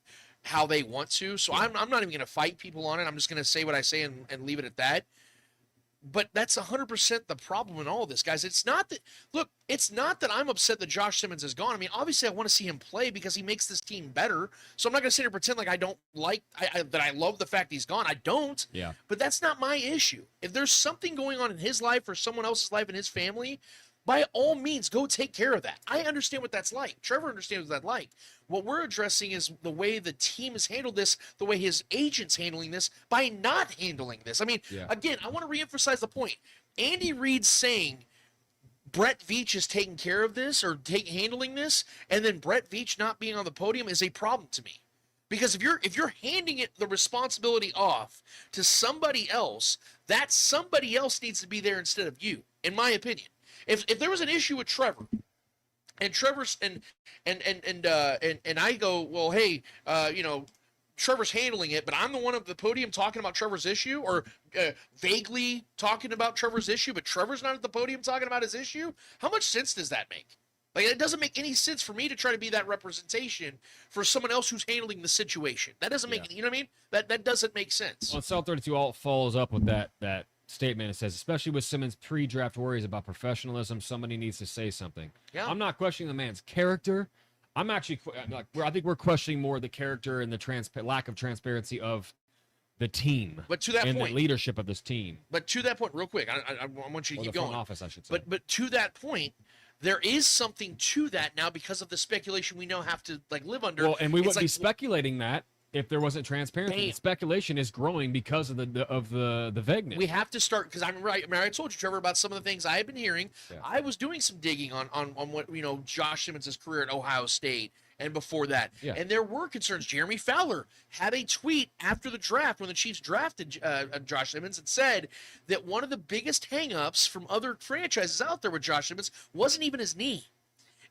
how they want to. So I'm not even going to fight people on it. I'm just going to say what I say and leave it at that. But that's 100% the problem in all of this, guys. It's not that, look, it's not that I'm upset that Josh Simmons is gone. I mean, obviously I want to see him play because he makes this team better. So I'm not going to sit here and pretend like I don't like, that I love the fact he's gone. I don't. Yeah. But that's not my issue. If there's something going on in his life or someone else's life in his family, by all means, go take care of that. I understand what that's like. Trevor understands what that's like. What we're addressing is the way the team has handled this, the way his agent's handling this, by not handling this. I mean, again, I want to reemphasize the point. Andy Reid saying Brett Veach is taking care of this or handling this, and then Brett Veach not being on the podium is a problem to me. Because if you're handing it the responsibility off to somebody else, that somebody else needs to be there instead of you, in my opinion. If there was an issue with Trevor, and Trevor's and I go, well, hey, Trevor's handling it, but I'm the one at the podium talking about Trevor's issue, or vaguely talking about Trevor's issue, but Trevor's not at the podium talking about his issue. How much sense does that make? Like, it doesn't make any sense for me to try to be that representation for someone else who's handling the situation. That doesn't make, you know what I mean? That doesn't make sense. Well, 𝚂𝙿𝙸𝚂𝙾 alt follows up with that statement. It says, especially with Simmons' pre-draft worries about professionalism, somebody needs to say something. Yeah. I'm not questioning the man's character. I'm actually I think we're questioning more the character and the lack of transparency of the team. But to that and point, the leadership of this team. But to that point, real quick, I want you to keep the front going. office, I should say. But to that point, there is something to that now because of the speculation we now have to live under. Well, and we wouldn't be speculating that if there wasn't transparency. The speculation is growing because of the vagueness. We have to start, because I'm right. I mean, I told you, Trevor, about some of the things I had been hearing. Yeah. I was doing some digging on what Josh Simmons' career at Ohio State and before that. Yeah. And there were concerns. Jeremy Fowler had a tweet after the draft when the Chiefs drafted Josh Simmons and said that one of the biggest hangups from other franchises out there with Josh Simmons wasn't even his knee.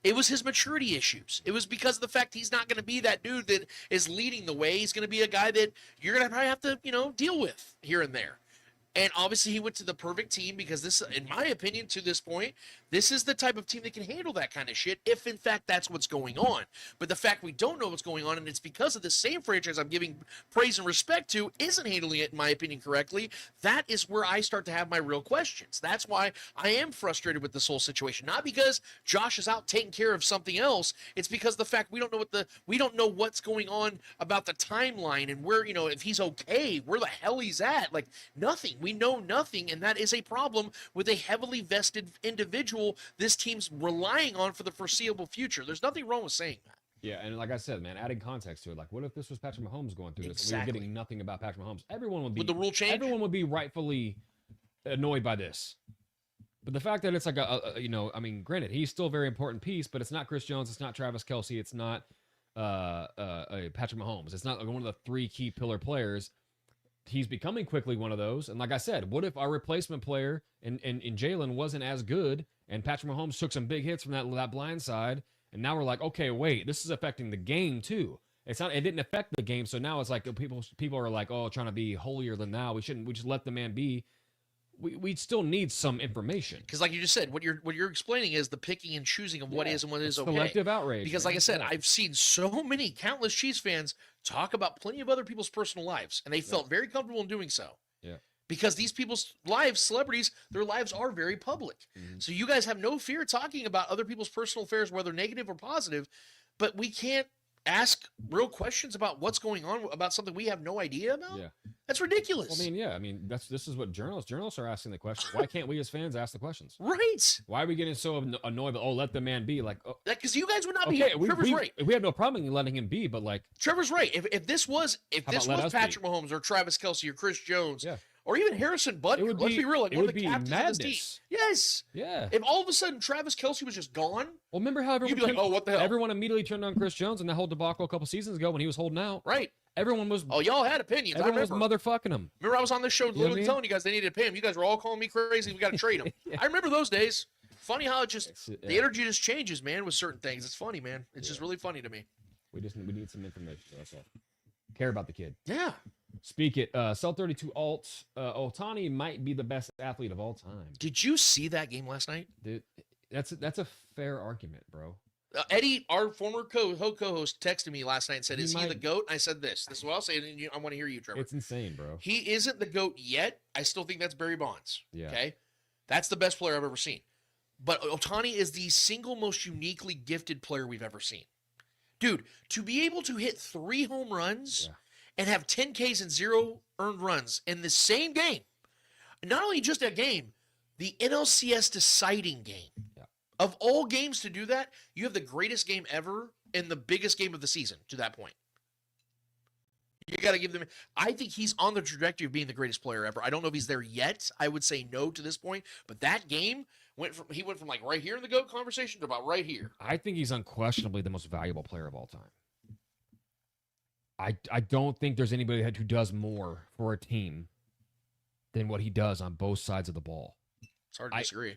It was his maturity issues. It was because of the fact he's not going to be that dude that is leading the way. He's going to be a guy that you're going to probably have to, deal with here and there. And obviously he went to the perfect team because this, in my opinion, to this point, this is the type of team that can handle that kind of shit if, in fact, that's what's going on. But the fact we don't know what's going on, and it's because of the same franchise I'm giving praise and respect to, isn't handling it, in my opinion, correctly, that is where I start to have my real questions. That's why I am frustrated with this whole situation. Not because Josh is out taking care of something else. It's because of the fact we don't know what's going on about the timeline and where, if he's okay, where the hell he's at. Like, nothing. We know nothing, and that is a problem with a heavily vested individual this team's relying on for the foreseeable future. There's nothing wrong with saying that. Yeah, and like I said, man, adding context to it, like, what if this was Patrick Mahomes going through this? And we were getting nothing about Patrick Mahomes. Everyone would be. Would the rule change? Everyone would be rightfully annoyed by this. But the fact that it's like granted, he's still a very important piece, but it's not Chris Jones, it's not Travis Kelce, it's not Patrick Mahomes. It's not one of the three key pillar players. He's becoming quickly one of those. And like I said, what if our replacement player in Jalen wasn't as good and Patrick Mahomes took some big hits from that blind side, and now we're like, okay, wait, this is affecting the game too. It didn't affect the game, so now it's like people are like, oh, trying to be holier than thou. We just let the man be. We still need some information. Because like you just said, what you're explaining is the picking and choosing of what is and what is okay. Selective outrage. Because like I said, I've seen so many countless Chiefs fans talk about plenty of other people's personal lives, and they felt very comfortable in doing so. Yeah. Because these people's lives, celebrities, their lives are very public. Mm-hmm. So you guys have no fear talking about other people's personal affairs, whether negative or positive, but we can't ask real questions about what's going on about something we have no idea about. Yeah. That's ridiculous. This is what journalists are asking the questions. Why can't we as fans ask the questions? Right. Why are we getting so annoyed? Let the man be. Like, because you guys would not be. Trevor's right. We have no problem in letting him be, but like, Trevor's right. If this was Patrick Mahomes or Travis Kelce or Chris Jones, or even Harrison Butker, let's be real, like one of the captains of this team. Yes. Yeah. If all of a sudden Travis Kelce was just gone, well, remember how everyone you'd be like, oh, what the hell? Everyone immediately turned on Chris Jones and that whole debacle a couple seasons ago when he was holding out. Right. Everyone was. Oh, y'all had opinions. Everyone was motherfucking him. Remember, I was on this show literally telling you guys they needed to pay him. You guys were all calling me crazy. We got to trade him. I remember those days. Funny how the energy just changes, man, with certain things. It's funny, man. It's just really funny to me. We need some information. That's all. Care about the kid. Yeah. Speak it. 𝚂𝙿𝙸𝙂 alt. Ohtani might be the best athlete of all time. Did you see that game last night? Dude, that's a fair argument, bro. Eddie, our former co-host, texted me last night and said, "Is he the GOAT?" I said this. This is what I'll say, and I want to hear you, Trevor. It's insane, bro. He isn't the GOAT yet. I still think that's Barry Bonds. Yeah. Okay, that's the best player I've ever seen. But Ohtani is the single most uniquely gifted player we've ever seen. Dude, to be able to hit 3 home runs and have 10 Ks and 0 earned runs in the same game, not only just a game, the NLCS deciding game. Yeah. Of all games to do that, you have the greatest game ever and the biggest game of the season to that point. You got to give them. I think he's on the trajectory of being the greatest player ever. I don't know if he's there yet. I would say no to this point, but that game went from like right here in the GOAT conversation to about right here. I think he's unquestionably the most valuable player of all time. I don't think there's anybody who does more for a team than what he does on both sides of the ball. It's hard to disagree.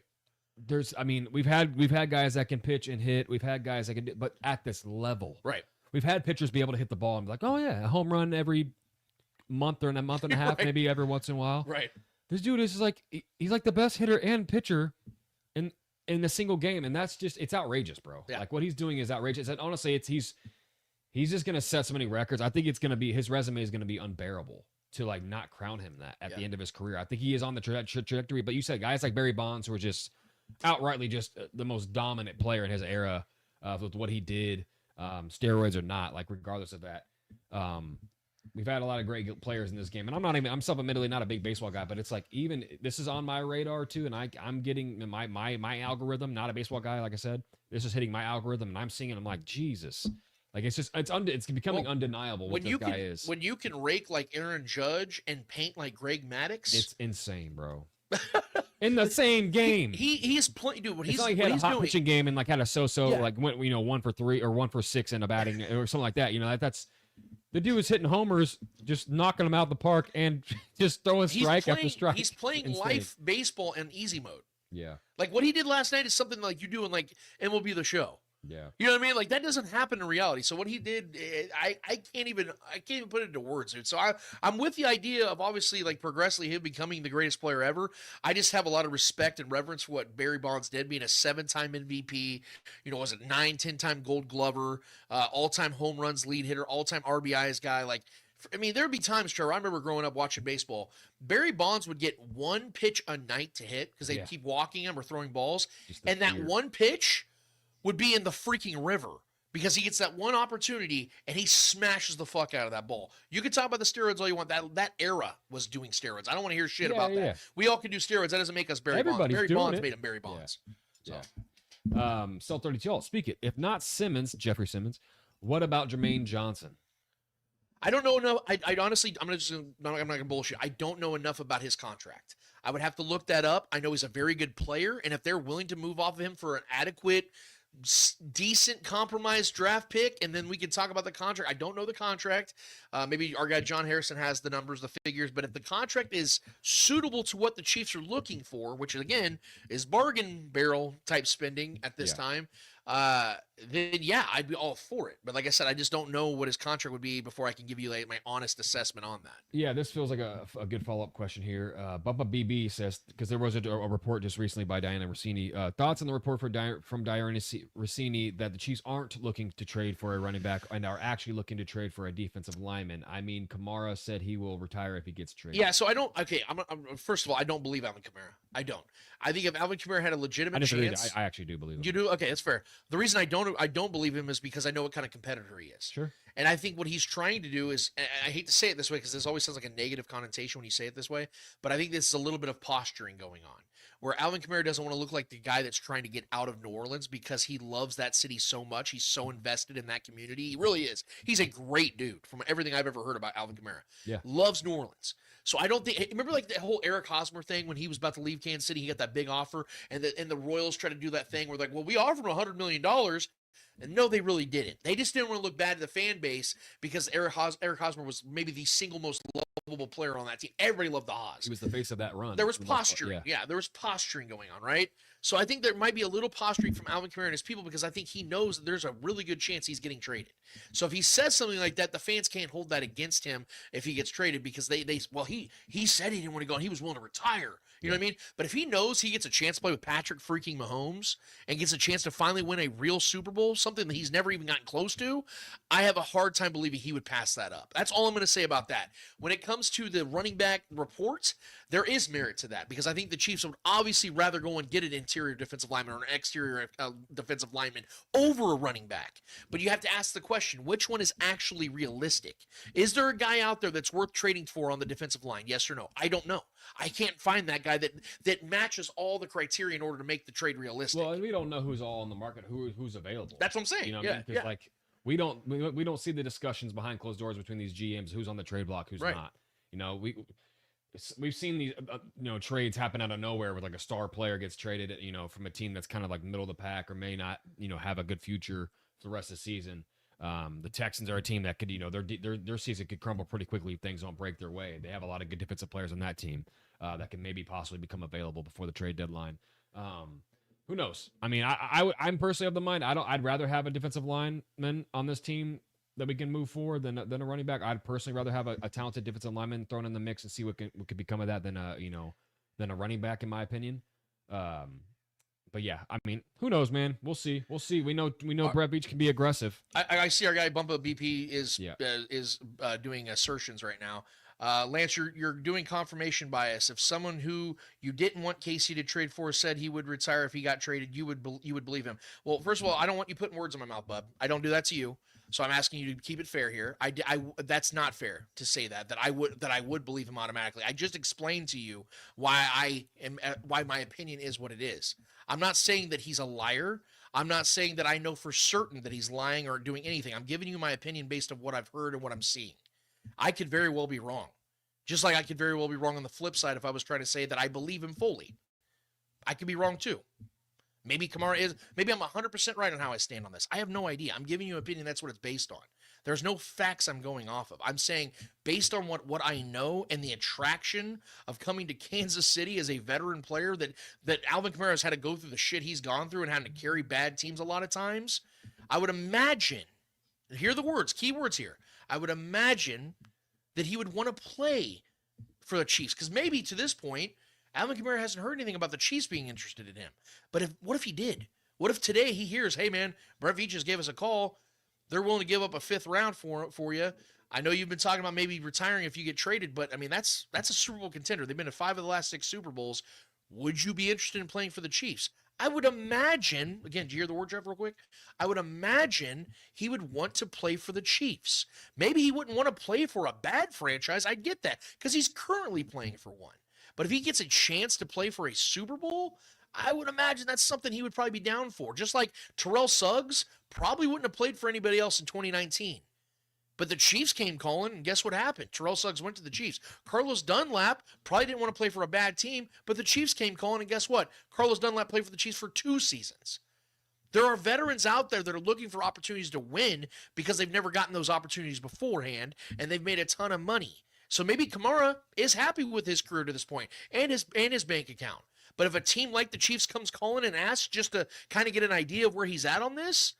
We've had guys that can pitch and hit. We've had guys that can, but at this level, right? We've had pitchers be able to hit the ball and be like, oh yeah, a home run every month or a month and a half, maybe every once in a while. Right. This dude is like, he's like the best hitter and pitcher in a single game, and that's just, it's outrageous, bro. Yeah. Like what he's doing is outrageous. And honestly, he's just gonna set so many records. I think his resume is gonna be unbearable to like not crown him that at the end of his career. I think he is on the trajectory. But you said guys like Barry Bonds who are just outrightly just the most dominant player in his era with what he did, steroids or not, like regardless of that. We've had a lot of great players in this game, and I'm self-admittedly not a big baseball guy, but it's like even this is on my radar too, and I'm getting my algorithm. Not a baseball guy, like I said. This is hitting my algorithm, and I'm seeing it. I'm like, Jesus, like it's becoming undeniable what this guy is. When you can rake like Aaron Judge and paint like Greg Maddux, it's insane, bro. In the same game, he's playing, dude. What he's like he had a hot pitching game and like had a so-so, like went 1 for 3 or 1 for 6 in a batting or something like that. You know, that's. The dude was hitting homers, just knocking them out the park, and just throwing strike after strike. He's playing life baseball in easy mode. Yeah. Like what he did last night is something like you do in like MLB The Show. Yeah. You know what I mean? Like that doesn't happen in reality. So what he did, I can't even put it into words, dude. So I'm with the idea of obviously like progressively him becoming the greatest player ever. I just have a lot of respect and reverence for what Barry Bonds did, being a 7-time MVP. You know, was it 9, 10-time Gold Glover, all-time home runs lead hitter, all-time RBIs guy. Like, I mean, there'd be times, Trevor. I remember growing up watching baseball. Barry Bonds would get 1 pitch a night to hit because they'd keep walking him or throwing balls, and that 1 pitch would be in the freaking river because he gets that one opportunity and he smashes the fuck out of that ball. You can talk about the steroids all you want. That era was doing steroids. I don't want to hear shit about that. We all can do steroids. That doesn't make us Barry Bonds. Barry Bonds made him Barry Bonds. Yeah. Cell 32. Speak it. If not Simmons, Jeffrey Simmons, what about Jermaine Johnson? I don't know enough. I honestly, I'm not gonna bullshit. I don't know enough about his contract. I would have to look that up. I know he's a very good player, and if they're willing to move off of him for an adequate, decent compromise draft pick, and then we can talk about the contract. I don't know the contract. Maybe our guy John Harrison has the numbers, the figures, but if the contract is suitable to what the Chiefs are looking for, which again is bargain barrel type spending at this time, then I'd be all for it. But like I said, I just don't know what his contract would be before I can give you like my honest assessment on that. Yeah, this feels like a good follow-up question here. Bubba BB says, because there was a report just recently by Diana Rossini, thoughts on the report from Diana Rossini that the Chiefs aren't looking to trade for a running back and are actually looking to trade for a defensive lineman. I mean, Kamara said he will retire if he gets traded. Yeah, so I don't. Okay, first of all, I don't believe Alvin Kamara. I don't. I think if Alvin Kamara had a legitimate chance, I actually do believe him. You do? Okay, that's fair. The reason I don't believe him is because I know what kind of competitor he is. Sure. And I think what he's trying to do is, and I hate to say it this way because this always sounds like a negative connotation when you say it this way, but I think this is a little bit of posturing going on, where Alvin Kamara doesn't want to look like the guy that's trying to get out of New Orleans because he loves that city so much. He's so invested in that community. He really is. He's a great dude from everything I've ever heard about Alvin Kamara. Yeah. Loves New Orleans. So I don't think, remember like the whole Eric Hosmer thing when he was about to leave Kansas City, he got that big offer and the Royals tried to do that thing where like, well, we offered him $100 million. And no, they really didn't. They just didn't want to look bad to the fan base because Eric Hosmer was maybe the single most lovable player on that team. Everybody loved the Hos. He was the face of that run. There was posturing. Yeah, there was posturing going on, right? So I think there might be a little posturing from Alvin Kamara and his people because I think he knows that there's a really good chance he's getting traded. So if he says something like that, the fans can't hold that against him if he gets traded because he said he didn't want to go and he was willing to retire. You know what I mean? But if he knows he gets a chance to play with Patrick freaking Mahomes and gets a chance to finally win a real Super Bowl something that he's never even gotten close to, I have a hard time believing he would pass that up. That's all I'm going to say about that. When it comes to the running back reports, there is merit to that because I think the Chiefs would obviously rather go and get an interior defensive lineman or an exterior defensive lineman over a running back. But you have to ask the question, which one is actually realistic? Is there a guy out there that's worth trading for on the defensive line? Yes or no? I don't know. I can't find that guy that matches all the criteria in order to make the trade realistic. Well, and we don't know who's all on the market, who's available. That's what I'm saying. You know what I mean? Because like we don't see the discussions behind closed doors between these GMs, who's on the trade block, who's not. You know, we've seen these trades happen out of nowhere where like a star player gets traded, from a team that's kind of like middle of the pack or may not, have a good future for the rest of the season. The Texans are a team that could, their season could crumble pretty quickly if things don't break their way. They have a lot of good defensive players on that team that can maybe possibly become available before the trade deadline. Who knows? I mean, I'm personally of the mind I'd rather have a defensive lineman on this team that we can move forward than a running back. I'd personally rather have a talented defensive lineman thrown in the mix and see what could become of that than a running back, in my opinion. But yeah, I mean, who knows, man? We'll see. We know Brett Veach can be aggressive. I see our guy Bumpa BP is doing assertions right now. Lance, you're doing confirmation bias. If someone who you didn't want Casey to trade for said he would retire if he got traded, you would believe him. Well, first of all, I don't want you putting words in my mouth, bub. I don't do that to you. So I'm asking you to keep it fair here. That's not fair to say that I would believe him automatically. I just explained to you why my opinion is what it is. I'm not saying that he's a liar. I'm not saying that I know for certain that he's lying or doing anything. I'm giving you my opinion based on what I've heard and what I'm seeing. I could very well be wrong. Just like I could very well be wrong on the flip side if I was trying to say that I believe him fully. I could be wrong too. Maybe Kamara is, maybe I'm 100% right on how I stand on this. I have no idea. I'm giving you an opinion. That's what it's based on. There's no facts I'm going off of. I'm saying based on what I know and the attraction of coming to Kansas City as a veteran player that Alvin Kamara has had to go through the shit he's gone through and having to carry bad teams a lot of times, I would imagine, hear the words, key words here, I would imagine that he would want to play for the Chiefs. Because maybe to this point, Alvin Kamara hasn't heard anything about the Chiefs being interested in him. But what if he did? What if today he hears, hey, man, Brett Veach just gave us a call. They're willing to give up a 5th round for you. I know you've been talking about maybe retiring if you get traded, but, I mean, that's a Super Bowl contender. They've been to 5 of the last 6 Super Bowls. Would you be interested in playing for the Chiefs? I would imagine, again, do you hear the word, Jeff, real quick? I would imagine he would want to play for the Chiefs. Maybe he wouldn't want to play for a bad franchise. I get that because he's currently playing for one. But if he gets a chance to play for a Super Bowl, I would imagine that's something he would probably be down for. Just like Terrell Suggs probably wouldn't have played for anybody else in 2019. But the Chiefs came calling, and guess what happened? Terrell Suggs went to the Chiefs. Carlos Dunlap probably didn't want to play for a bad team, but the Chiefs came calling, and guess what? Carlos Dunlap played for the Chiefs for 2 seasons. There are veterans out there that are looking for opportunities to win because they've never gotten those opportunities beforehand, and they've made a ton of money. So maybe Kamara is happy with his career to this point and his bank account. But if a team like the Chiefs comes calling and asks just to kind of get an idea of where he's at on this,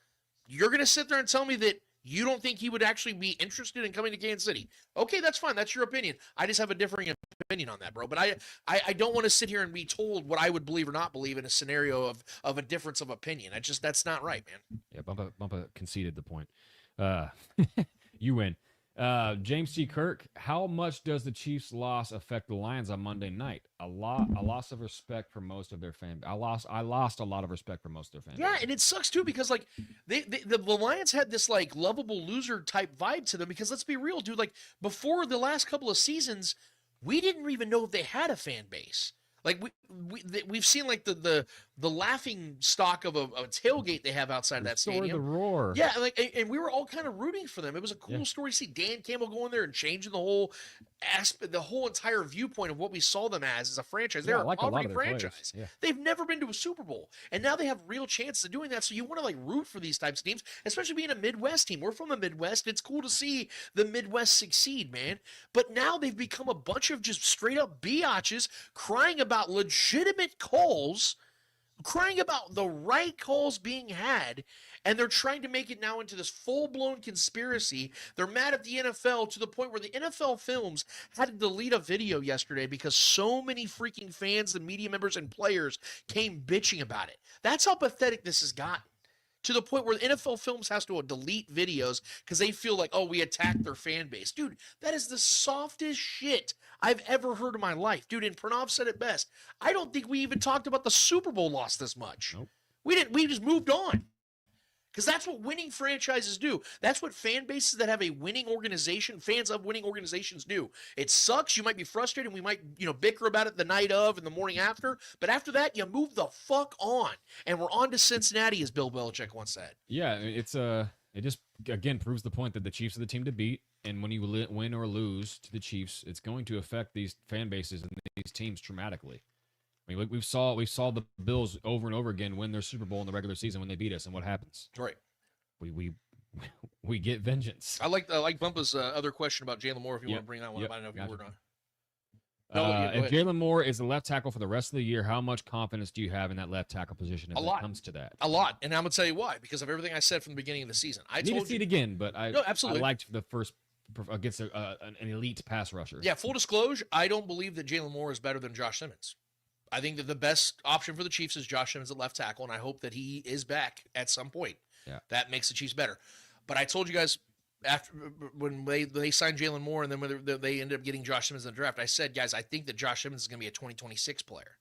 you're going to sit there and tell me that you don't think he would actually be interested in coming to Kansas City. Okay, that's fine. That's your opinion. I just have a differing opinion on that, bro. But I don't want to sit here and be told what I would believe or not believe in a scenario of a difference of opinion. That's not right, man. Yeah, Bumpa conceded the point. You win. James C. Kirk, how much does the Chiefs' loss affect the Lions on Monday night? A loss of respect for most of their fan. I lost a lot of respect for most of their fans. Yeah, and it sucks too because like the Lions had this like lovable loser type vibe to them because let's be real, dude. Like before the last couple of seasons, we didn't even know if they had a fan base. Like we've seen like the laughing stock of a tailgate they have outside of that stadium. The roar. Yeah, and we were all kind of rooting for them. It was a cool story to see Dan Campbell go in there and changing the whole aspect, the whole entire viewpoint of what we saw them as a franchise. They're a poverty franchise. Yeah. They've never been to a Super Bowl, and now they have real chances of doing that. So you want to like root for these types of teams, especially being a Midwest team. We're from the Midwest. It's cool to see the Midwest succeed, man. But now they've become a bunch of just straight up biatches crying about legitimate calls, crying about the right calls being had, and they're trying to make it now into this full-blown conspiracy. They're mad at the NFL to the point where the NFL Films had to delete a video yesterday because so many freaking fans and media members and players came bitching about it. That's how pathetic this has gotten. to the point where NFL Films has to delete videos because they feel like, oh, we attacked their fan base. Dude, that is the softest shit I've ever heard in my life. Dude, and Pranav said it best. I don't think we even talked about the Super Bowl loss this much. Nope. We didn't. We just moved on. Because that's what winning franchises do. That's what fan bases that have a winning organization, fans of winning organizations do. It sucks. You might be frustrated. We might, bicker about it the night of and the morning after. But after that, you move the fuck on. And we're on to Cincinnati, as Bill Belichick once said. Yeah, it just, again, proves the point that the Chiefs are the team to beat. And when you win or lose to the Chiefs, it's going to affect these fan bases and these teams dramatically. I mean, we saw the Bills over and over again win their Super Bowl in the regular season when they beat us, and what happens? Right. We get vengeance. I like Bumpa's other question about Jalen Moore. If you want to bring that one up, I don't know if you were on. If Jalen Moore is the left tackle for the rest of the year, how much confidence do you have in that left tackle position if it comes to that? A lot, and I'm gonna tell you why. Because of everything I said from the beginning of the season. I need to see it again, but absolutely. I liked the first against an elite pass rusher. Yeah, full disclosure, I don't believe that Jalen Moore is better than Josh Simmons. I think that the best option for the Chiefs is Josh Simmons at left tackle, and I hope that he is back at some point. Yeah. That makes the Chiefs better. But I told you guys after when they signed Jalen Moore and then when they ended up getting Josh Simmons in the draft, I said, guys, I think that Josh Simmons is going to be a 2026 player.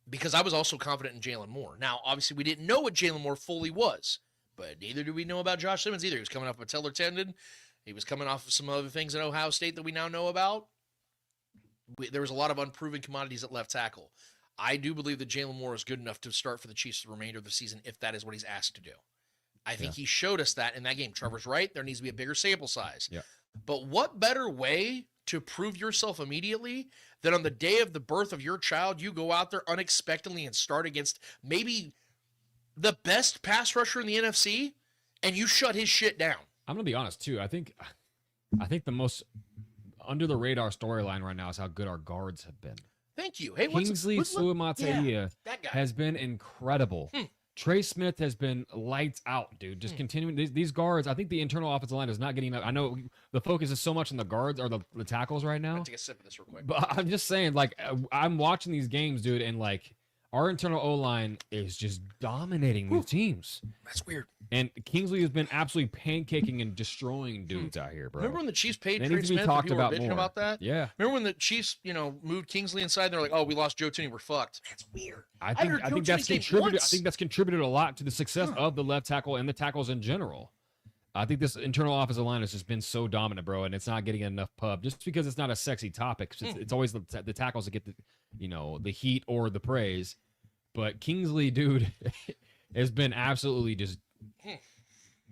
Because I was also confident in Jalen Moore. Now, obviously, we didn't know what Jalen Moore fully was, but neither do we know about Josh Simmons either. He was coming off a patellar tendon. He was coming off of some other things at Ohio State that we now know about. There was a lot of unproven commodities at left tackle. I do believe that Jalen Moore is good enough to start for the Chiefs the remainder of the season if that is what he's asked to do. I think he showed us that in that game. Trevor's right. There needs to be a bigger sample size. Yeah. But what better way to prove yourself immediately than on the day of the birth of your child, you go out there unexpectedly and start against maybe the best pass rusher in the NFC, and you shut his shit down. I'm going to be honest, too. I think the most under the radar storyline right now is how good our guards have been. Thank you. Hey, 𝚂𝙿𝙾𝙳𝙶 has been incredible. Trey Smith has been lights out, dude. Just continuing these guards. I think the internal offensive line is not getting enough. I know the focus is so much on the guards or the tackles right now. I'll take a sip of this real quick. But I'm just saying, like, I'm watching these games, dude, and like our internal O-line is just dominating these teams. That's weird. And Kingsley has been absolutely pancaking and destroying dudes out here, bro. Remember when the Chiefs paid They Trey need to be Smith? talked People were about bitching more. about that? Yeah. Remember when the Chiefs, moved Kingsley inside and they're like, oh, we lost Joe Tooney, we're fucked. That's weird. I think that's contributed. I think that's contributed a lot to the success of the left tackle and the tackles in general. I think this internal offensive line has just been so dominant, bro, and it's not getting enough pub just because it's not a sexy topic. It's always the tackles that get the heat or the praise. But Kingsley, dude, has been absolutely just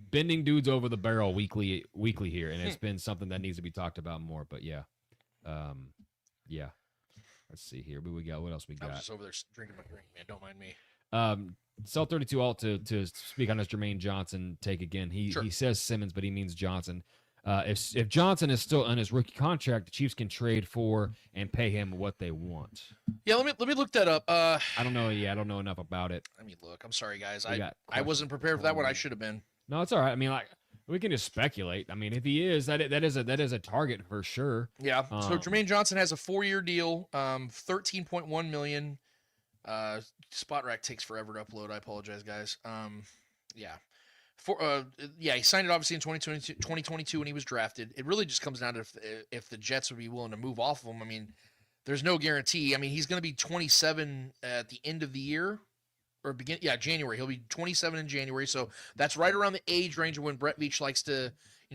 bending dudes over the barrel weekly here, and it's been something that needs to be talked about more. But yeah. Let's see here. What else we got? I was just over there drinking my drink, man. Don't mind me. Cell32 alt to speak on his Jermaine Johnson take again. He says Simmons, but he means Johnson. If Johnson is still on his rookie contract, the Chiefs can trade for and pay him what they want. Yeah, let me look that up. I don't know. Yeah, I don't know enough about it. Let me look. I'm sorry, guys. I wasn't prepared for that one. I should have been. No, it's all right. I mean, like, we can just speculate. I mean, if he is, that is a target for sure. Yeah. So Jermaine Johnson has a 4-year deal, $13.1 million. Spot Rack takes forever to upload. I apologize, guys. Yeah. He signed it obviously in 2022 when he was drafted. It really just comes down to if the Jets would be willing to move off of him. I mean, there's no guarantee. I mean, he's going to be 27 at the end of the year or January. He'll be 27 in January. So that's right around the age range of when Brett Veach likes to,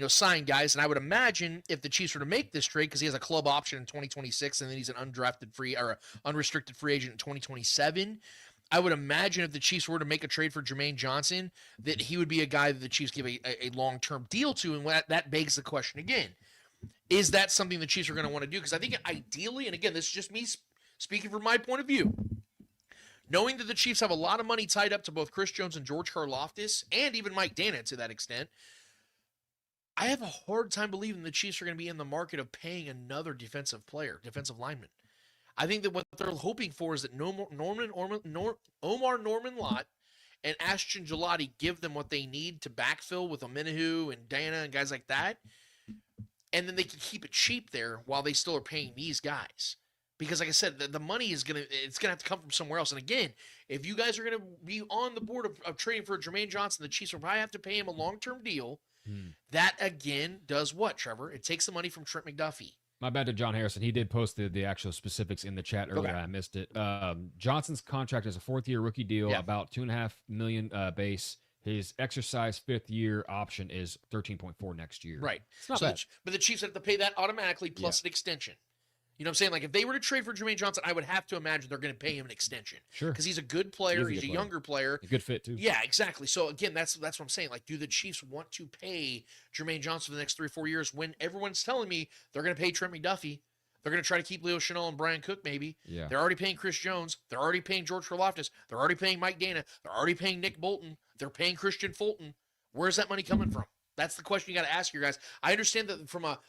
sign guys. And I would imagine if the Chiefs were to make this trade, because he has a club option in 2026 and then he's an unrestricted free agent in 2027. I would imagine if the Chiefs were to make a trade for Jermaine Johnson, that he would be a guy that the Chiefs give a long-term deal to, and that begs the question again. Is that something the Chiefs are going to want to do? Because I think ideally, and again, this is just me speaking from my point of view, knowing that the Chiefs have a lot of money tied up to both Chris Jones and George Karlaftis, and even Mike Dana to that extent, I have a hard time believing the Chiefs are going to be in the market of paying another defensive lineman. I think that what they're hoping for is that Omar Norman-Lott and Ashton Gillotte give them what they need to backfill with Omenihu and Dana and guys like that. And then they can keep it cheap there while they still are paying these guys. Because like I said, the money is it's gonna have to come from somewhere else. And again, if you guys are gonna be on the board of trading for Jermaine Johnson, the Chiefs will probably have to pay him a long-term deal. That again does what, Trevor? It takes the money from Trent McDuffie. My bad to John Harrison. He did post the actual specifics in the chat earlier. Okay. I missed it. Johnson's contract is a 4th-year rookie deal, about $2.5 million base. His exercise 5th-year option is 13.4 next year. Right. It's not so bad. but the Chiefs have to pay that automatically plus an extension. You know what I'm saying? Like, if they were to trade for Jermaine Johnson, I would have to imagine they're going to pay him an extension. Sure. Because he's a good player. He's a younger player. A good fit, too. Yeah, exactly. So, again, that's what I'm saying. Like, do the Chiefs want to pay Jermaine Johnson for the next 3 or 4 years when everyone's telling me they're going to pay Trent McDuffie? They're going to try to keep Leo Chenal and Brian Cook, maybe. Yeah. They're already paying Chris Jones. They're already paying George Karlaftis. They're already paying Mike Dana. They're already paying Nick Bolton. They're paying Christian Fulton. Where's that money coming from? That's the question you got to ask your guys. I understand that from a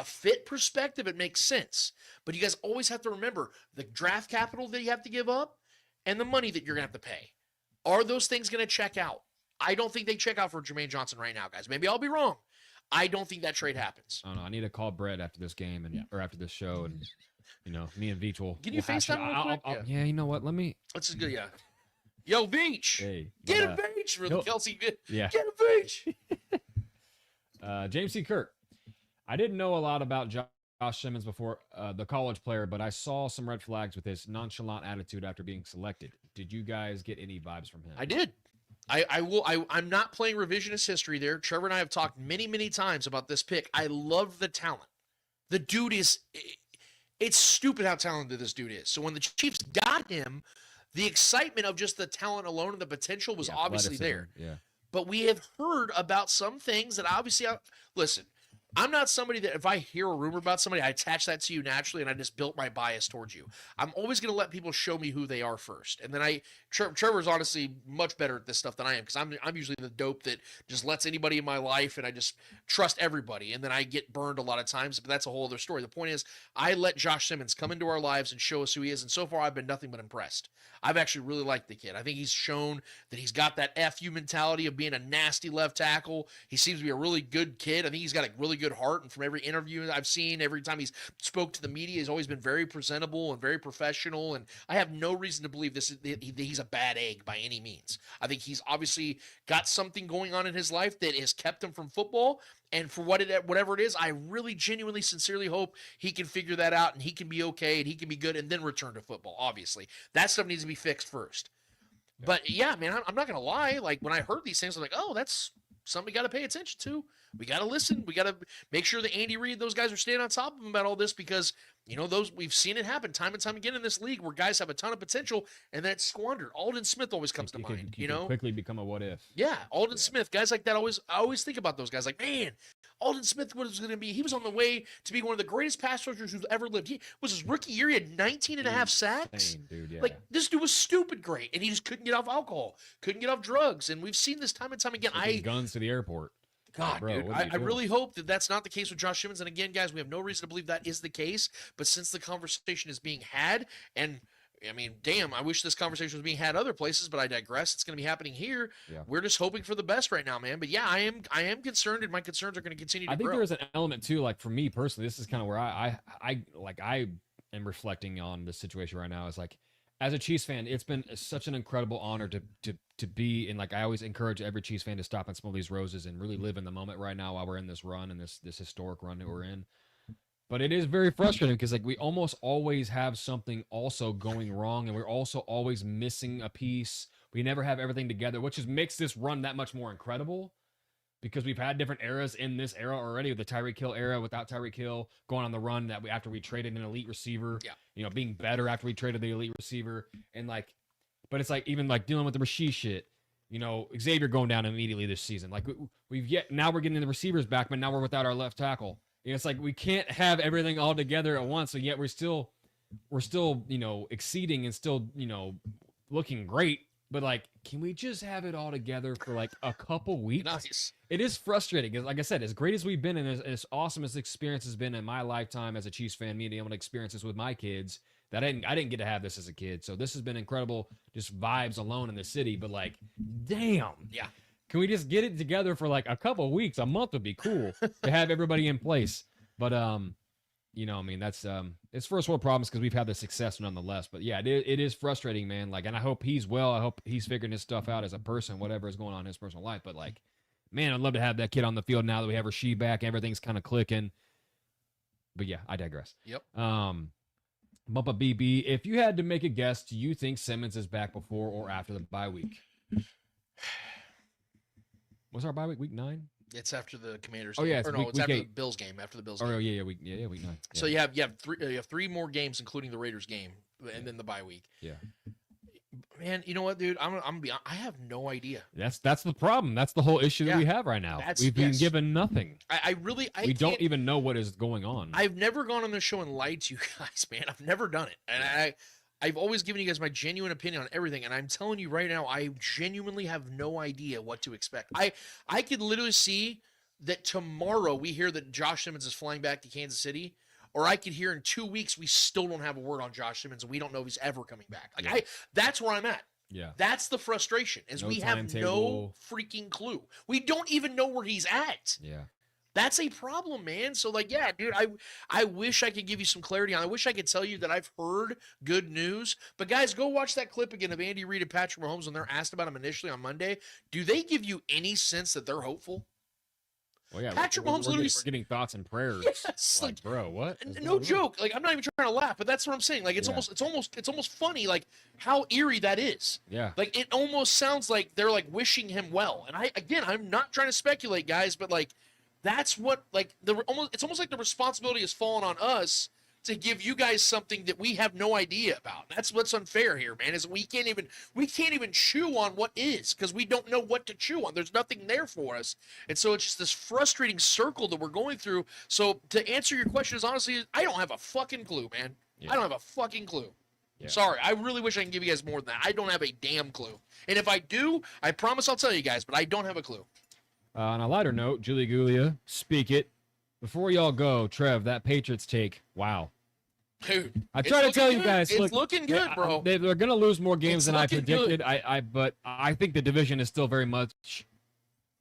fit perspective, it makes sense. But you guys always have to remember the draft capital that you have to give up and the money that you're going to have to pay. Are those things going to check out? I don't think they check out for Jermaine Johnson right now, guys. Maybe I'll be wrong. I don't think that trade happens. I don't know. I need to call Brett after this game or after this show, and me and Veach will. Can you FaceTime real quick? Yeah, you know what? Let me. Let's just go. Yeah. Yo, Veach. Hey, get a Veach for the Kelsey. Yeah. Get a Veach. James C. Kirk. I didn't know a lot about Josh Simmons before the college player, but I saw some red flags with his nonchalant attitude after being selected. Did you guys get any vibes from him? I did. I'm not playing revisionist history there. Trevor and I have talked many, many times about this pick. I love the talent. The dude it's stupid how talented this dude is. So when the Chiefs got him, the excitement of just the talent alone and the potential was obviously there. Yeah. But we have heard about some things that obviously, listen, I'm not somebody that if I hear a rumor about somebody, I attach that to you naturally and I just built my bias towards you. I'm always going to let people show me who they are first. And then Trevor's honestly much better at this stuff than I am because I'm usually the dope that just lets anybody in my life and I just trust everybody. And then I get burned a lot of times, but that's a whole other story. The point is I let Josh Simmons come into our lives and show us who he is. And so far I've been nothing but impressed. I've actually really liked the kid. I think he's shown that he's got that FU mentality of being a nasty left tackle. He seems to be a really good kid. I think he's got a really good heart. And from every interview I've seen, every time he's spoke to the media, he's always been very presentable and very professional. And I have no reason to believe he's a bad egg by any means. I think he's obviously got something going on in his life that has kept him from football. And for whatever it is, I really genuinely, sincerely hope he can figure that out and he can be okay and he can be good and then return to football, obviously. That stuff needs to be fixed first. But yeah, man, I'm not going to lie. Like when I heard these things, I'm like, oh, that's something we got to pay attention to. We got to listen. We got to make sure that Andy Reid, those guys are staying on top of him about all this because, we've seen it happen time and time again in this league where guys have a ton of potential and that's squandered. Aldon Smith always comes to mind, He can quickly become a what if. Yeah, Aldon Smith, guys like that I always think about those guys like, man, Aldon Smith he was on the way to be one of the greatest pass rushers who's ever lived. He was his rookie year, he had 19 and a half sacks. Insane, dude, yeah. Like this dude was stupid great and he just couldn't get off alcohol, couldn't get off drugs. And we've seen this time and time again. Guns to the airport. God, bro, dude, I really hope that that's not the case with Josh Simmons. And again, guys, we have no reason to believe that is the case. But since the conversation is being had, and I mean, damn, I wish this conversation was being had other places, but I digress. It's going to be happening here. Yeah. We're just hoping for the best right now, man. But yeah, I am concerned, and my concerns are going to continue to grow. I think there's an element too, like for me personally, this is kind of where I am reflecting on the situation right now. Is like, as a Chiefs fan, it's been such an incredible honor to be in. Like I always encourage every Chiefs fan to stop and smell these roses and really live in the moment right now while we're in this run and this historic run that we're in. But it is very frustrating because like we almost always have something also going wrong and we're also always missing a piece. We never have everything together, which just makes this run that much more incredible. Because we've had different eras in this era already, with the Tyreek Hill era, without Tyreek Hill, going on the run after we traded an elite receiver, being better after we traded the elite receiver, and like, but it's like even like dealing with the Rasheed shit, Xavier going down immediately this season. Like now we're getting the receivers back, but now we're without our left tackle. It's like we can't have everything all together at once, and yet we're still exceeding and still looking great. But like, can we just have it all together for like a couple weeks? Nice. It is frustrating because, like I said, as great as we've been and as awesome as the experience has been in my lifetime as a Chiefs fan, me being able to experience this with my kids, that I didn't get to have this as a kid. So this has been incredible, just vibes alone in the city. But like, damn. Yeah. Can we just get it together for like a couple weeks? A month would be cool to have everybody in place. But you know, I mean, that's it's first world problems because we've had the success nonetheless. But yeah, it is frustrating, man. Like, and I hope he's well. I hope he's figuring his stuff out as a person, whatever is going on in his personal life. But like, man, I'd love to have that kid on the field now that we have Rasheed back. Everything's kind of clicking. But yeah, I digress. Yep. Bumpa BB, if you had to make a guess, do you think Simmons is back before or after the bye week? What's our bye week? Week 9? It's after the Commanders. Oh yeah, it's week, after 8. the Bills game. After the Bills game. Oh yeah, week 9. Yeah. So you have three more games, including the Raiders game, and then the bye week. Yeah. Man, you know what, dude? I'm gonna be. I have no idea. That's the problem. That's the whole issue that we have right now. We've been given nothing. We don't even know what is going on. I've never gone on this show and lied to you guys, man. I've never done it, and I've always given you guys my genuine opinion on everything. And I'm telling you right now, I genuinely have no idea what to expect. I could literally see that tomorrow we hear that Josh Simmons is flying back to Kansas City. Or I could hear in 2 weeks we still don't have a word on Josh Simmons and we don't know if he's ever coming back. Like that's where I'm at. Yeah. That's the frustration, is we have no freaking clue. We don't even know where he's at. Yeah. That's a problem, man. So like, yeah, dude, I wish I could give you some clarity on it. I wish I could tell you that I've heard good news. But guys, go watch that clip again of Andy Reid and Patrick Mahomes when they're asked about him initially on Monday. Do they give you any sense that they're hopeful? Well, yeah, Patrick Mahomes we're getting thoughts and prayers. Yes, like, bro, what? No joke. Like, I'm not even trying to laugh, but that's what I'm saying. Like, it's almost funny. Like how eerie that is. Yeah. Like it almost sounds like they're like wishing him well. And I'm not trying to speculate, guys, but like that's what like it's almost like the responsibility is falling on us to give you guys something that we have no idea about. That's what's unfair here, man, is we can't even chew on what is, because we don't know what to chew on. There's nothing there for us. And so it's just this frustrating circle that we're going through. So to answer your question is honestly, I don't have a fucking clue, man. Yeah. I don't have a fucking clue. Yeah. Sorry. I really wish I can give you guys more than that. I don't have a damn clue. And if I do, I promise I'll tell you guys, but I don't have a clue. On a lighter note, Julie Gulia, speak it. Before y'all go, Trev, that Patriots take, wow. Dude, I try to tell you guys, it's looking good, bro. They're going to lose more games than I predicted. But I think the division is still very much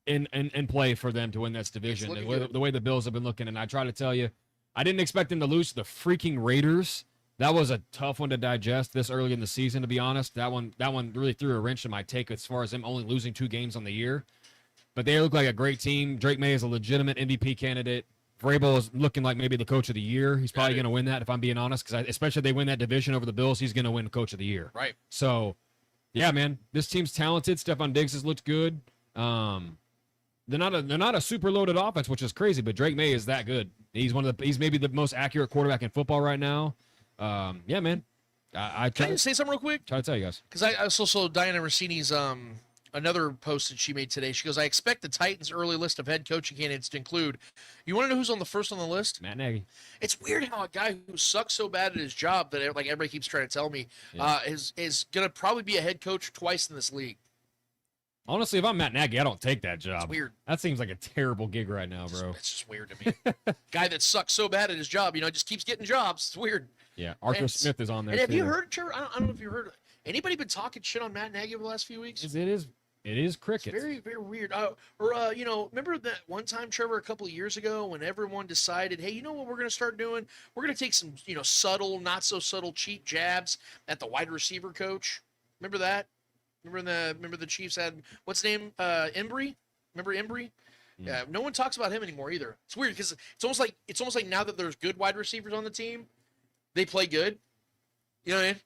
in play for them to win this division. The way the Bills have been looking, and I try to tell you, I didn't expect them to lose to the freaking Raiders. That was a tough one to digest this early in the season, to be honest. That one really threw a wrench in my take as far as them only losing 2 games on the year. But they look like a great team. Drake May is a legitimate MVP candidate. Vrabel is looking like maybe the coach of the year. He's probably going to win that, if I'm being honest, because especially if they win that division over the Bills, he's going to win coach of the year. Right. So, yeah, man, this team's talented. Stephon Diggs has looked good. They're not a super loaded offense, which is crazy, but Drake May is that good. He's maybe the most accurate quarterback in football right now. Yeah, man. Can I say something real quick? Try to tell you guys. Because I also saw Diana Rossini's another post that she made today. She goes, I expect the Titans' early list of head coaching candidates to include. You want to know who's on the first on the list? Matt Nagy. It's weird how a guy who sucks so bad at his job that like everybody keeps trying to tell me is going to probably be a head coach twice in this league. Honestly, if I'm Matt Nagy, I don't take that job. It's weird. That seems like a terrible gig right now, bro. It's just weird to me. Guy that sucks so bad at his job, just keeps getting jobs. It's weird. Yeah, Arthur Smith is on there. And have too. you heard, Trevor? I don't know if you heard. Anybody been talking shit on Matt Nagy over the last few weeks? It is crickets. It's very, very weird. Remember that one time, Trevor, a couple of years ago when everyone decided, hey, you know what we're going to start doing? We're going to take some, subtle, not so subtle, cheap jabs at the wide receiver coach. Remember that? Remember the Chiefs had, what's his name? Embry? Remember Embry? Yeah. No one talks about him anymore either. It's weird because it's almost like now that there's good wide receivers on the team, they play good. You know what I mean?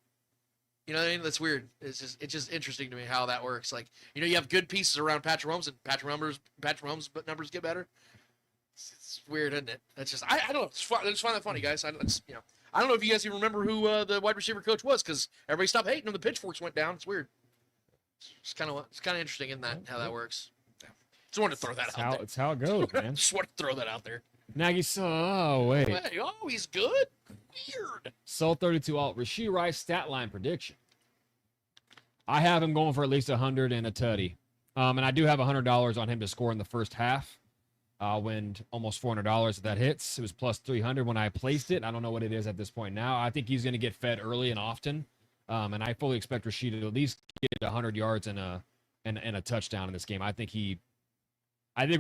You know what I mean? That's weird. It's just interesting to me how that works. Like, you have good pieces around Patrick Mahomes, and Patrick Mahomes' numbers get better. It's weird, isn't it? That's just I don't know. I just find that funny, guys. I don't know if you guys even remember who the wide receiver coach was, because everybody stopped hating him. The pitchforks went down. It's weird. It's kind of interesting in that how that works. Yeah. Just wanted to throw that out there. It's how it goes, man. Just wanted to throw that out there. Nagy, wait. Oh, he's good. Weird. Soul32 Alt, Rashee Rice stat line prediction. I have him going for at least 100 and a tutty. And I do have $100 on him to score in the first half. I'll win almost $400 if that hits. It was plus 300 when I placed it. I don't know what it is at this point now. I think he's going to get fed early and often. And I fully expect Rashee to at least get 100 yards and a touchdown in this game. I think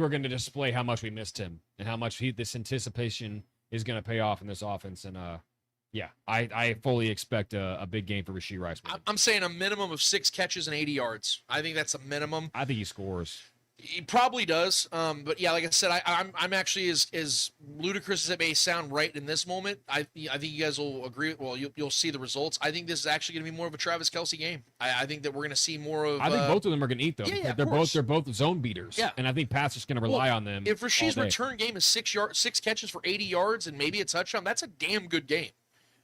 we're going to display how much we missed him and how much this anticipation is going to pay off in this offense. And yeah, I fully expect a big game for Rashee Rice. I'm saying a minimum of 6 catches and 80 yards. I think that's a minimum. I think he scores. He probably does. But yeah, like I said, I'm actually as ludicrous as it may sound right in this moment. I think you guys will agree. Well, you'll see the results. I think this is actually going to be more of a Travis Kelce game. I think that we're going to see more of. I think both of them are going to eat though. Yeah, they're both zone beaters. Yeah, and I think Pat's just going to rely on them. If Rashee's return game is 6 catches for 80 yards and maybe a touchdown, that's a damn good game.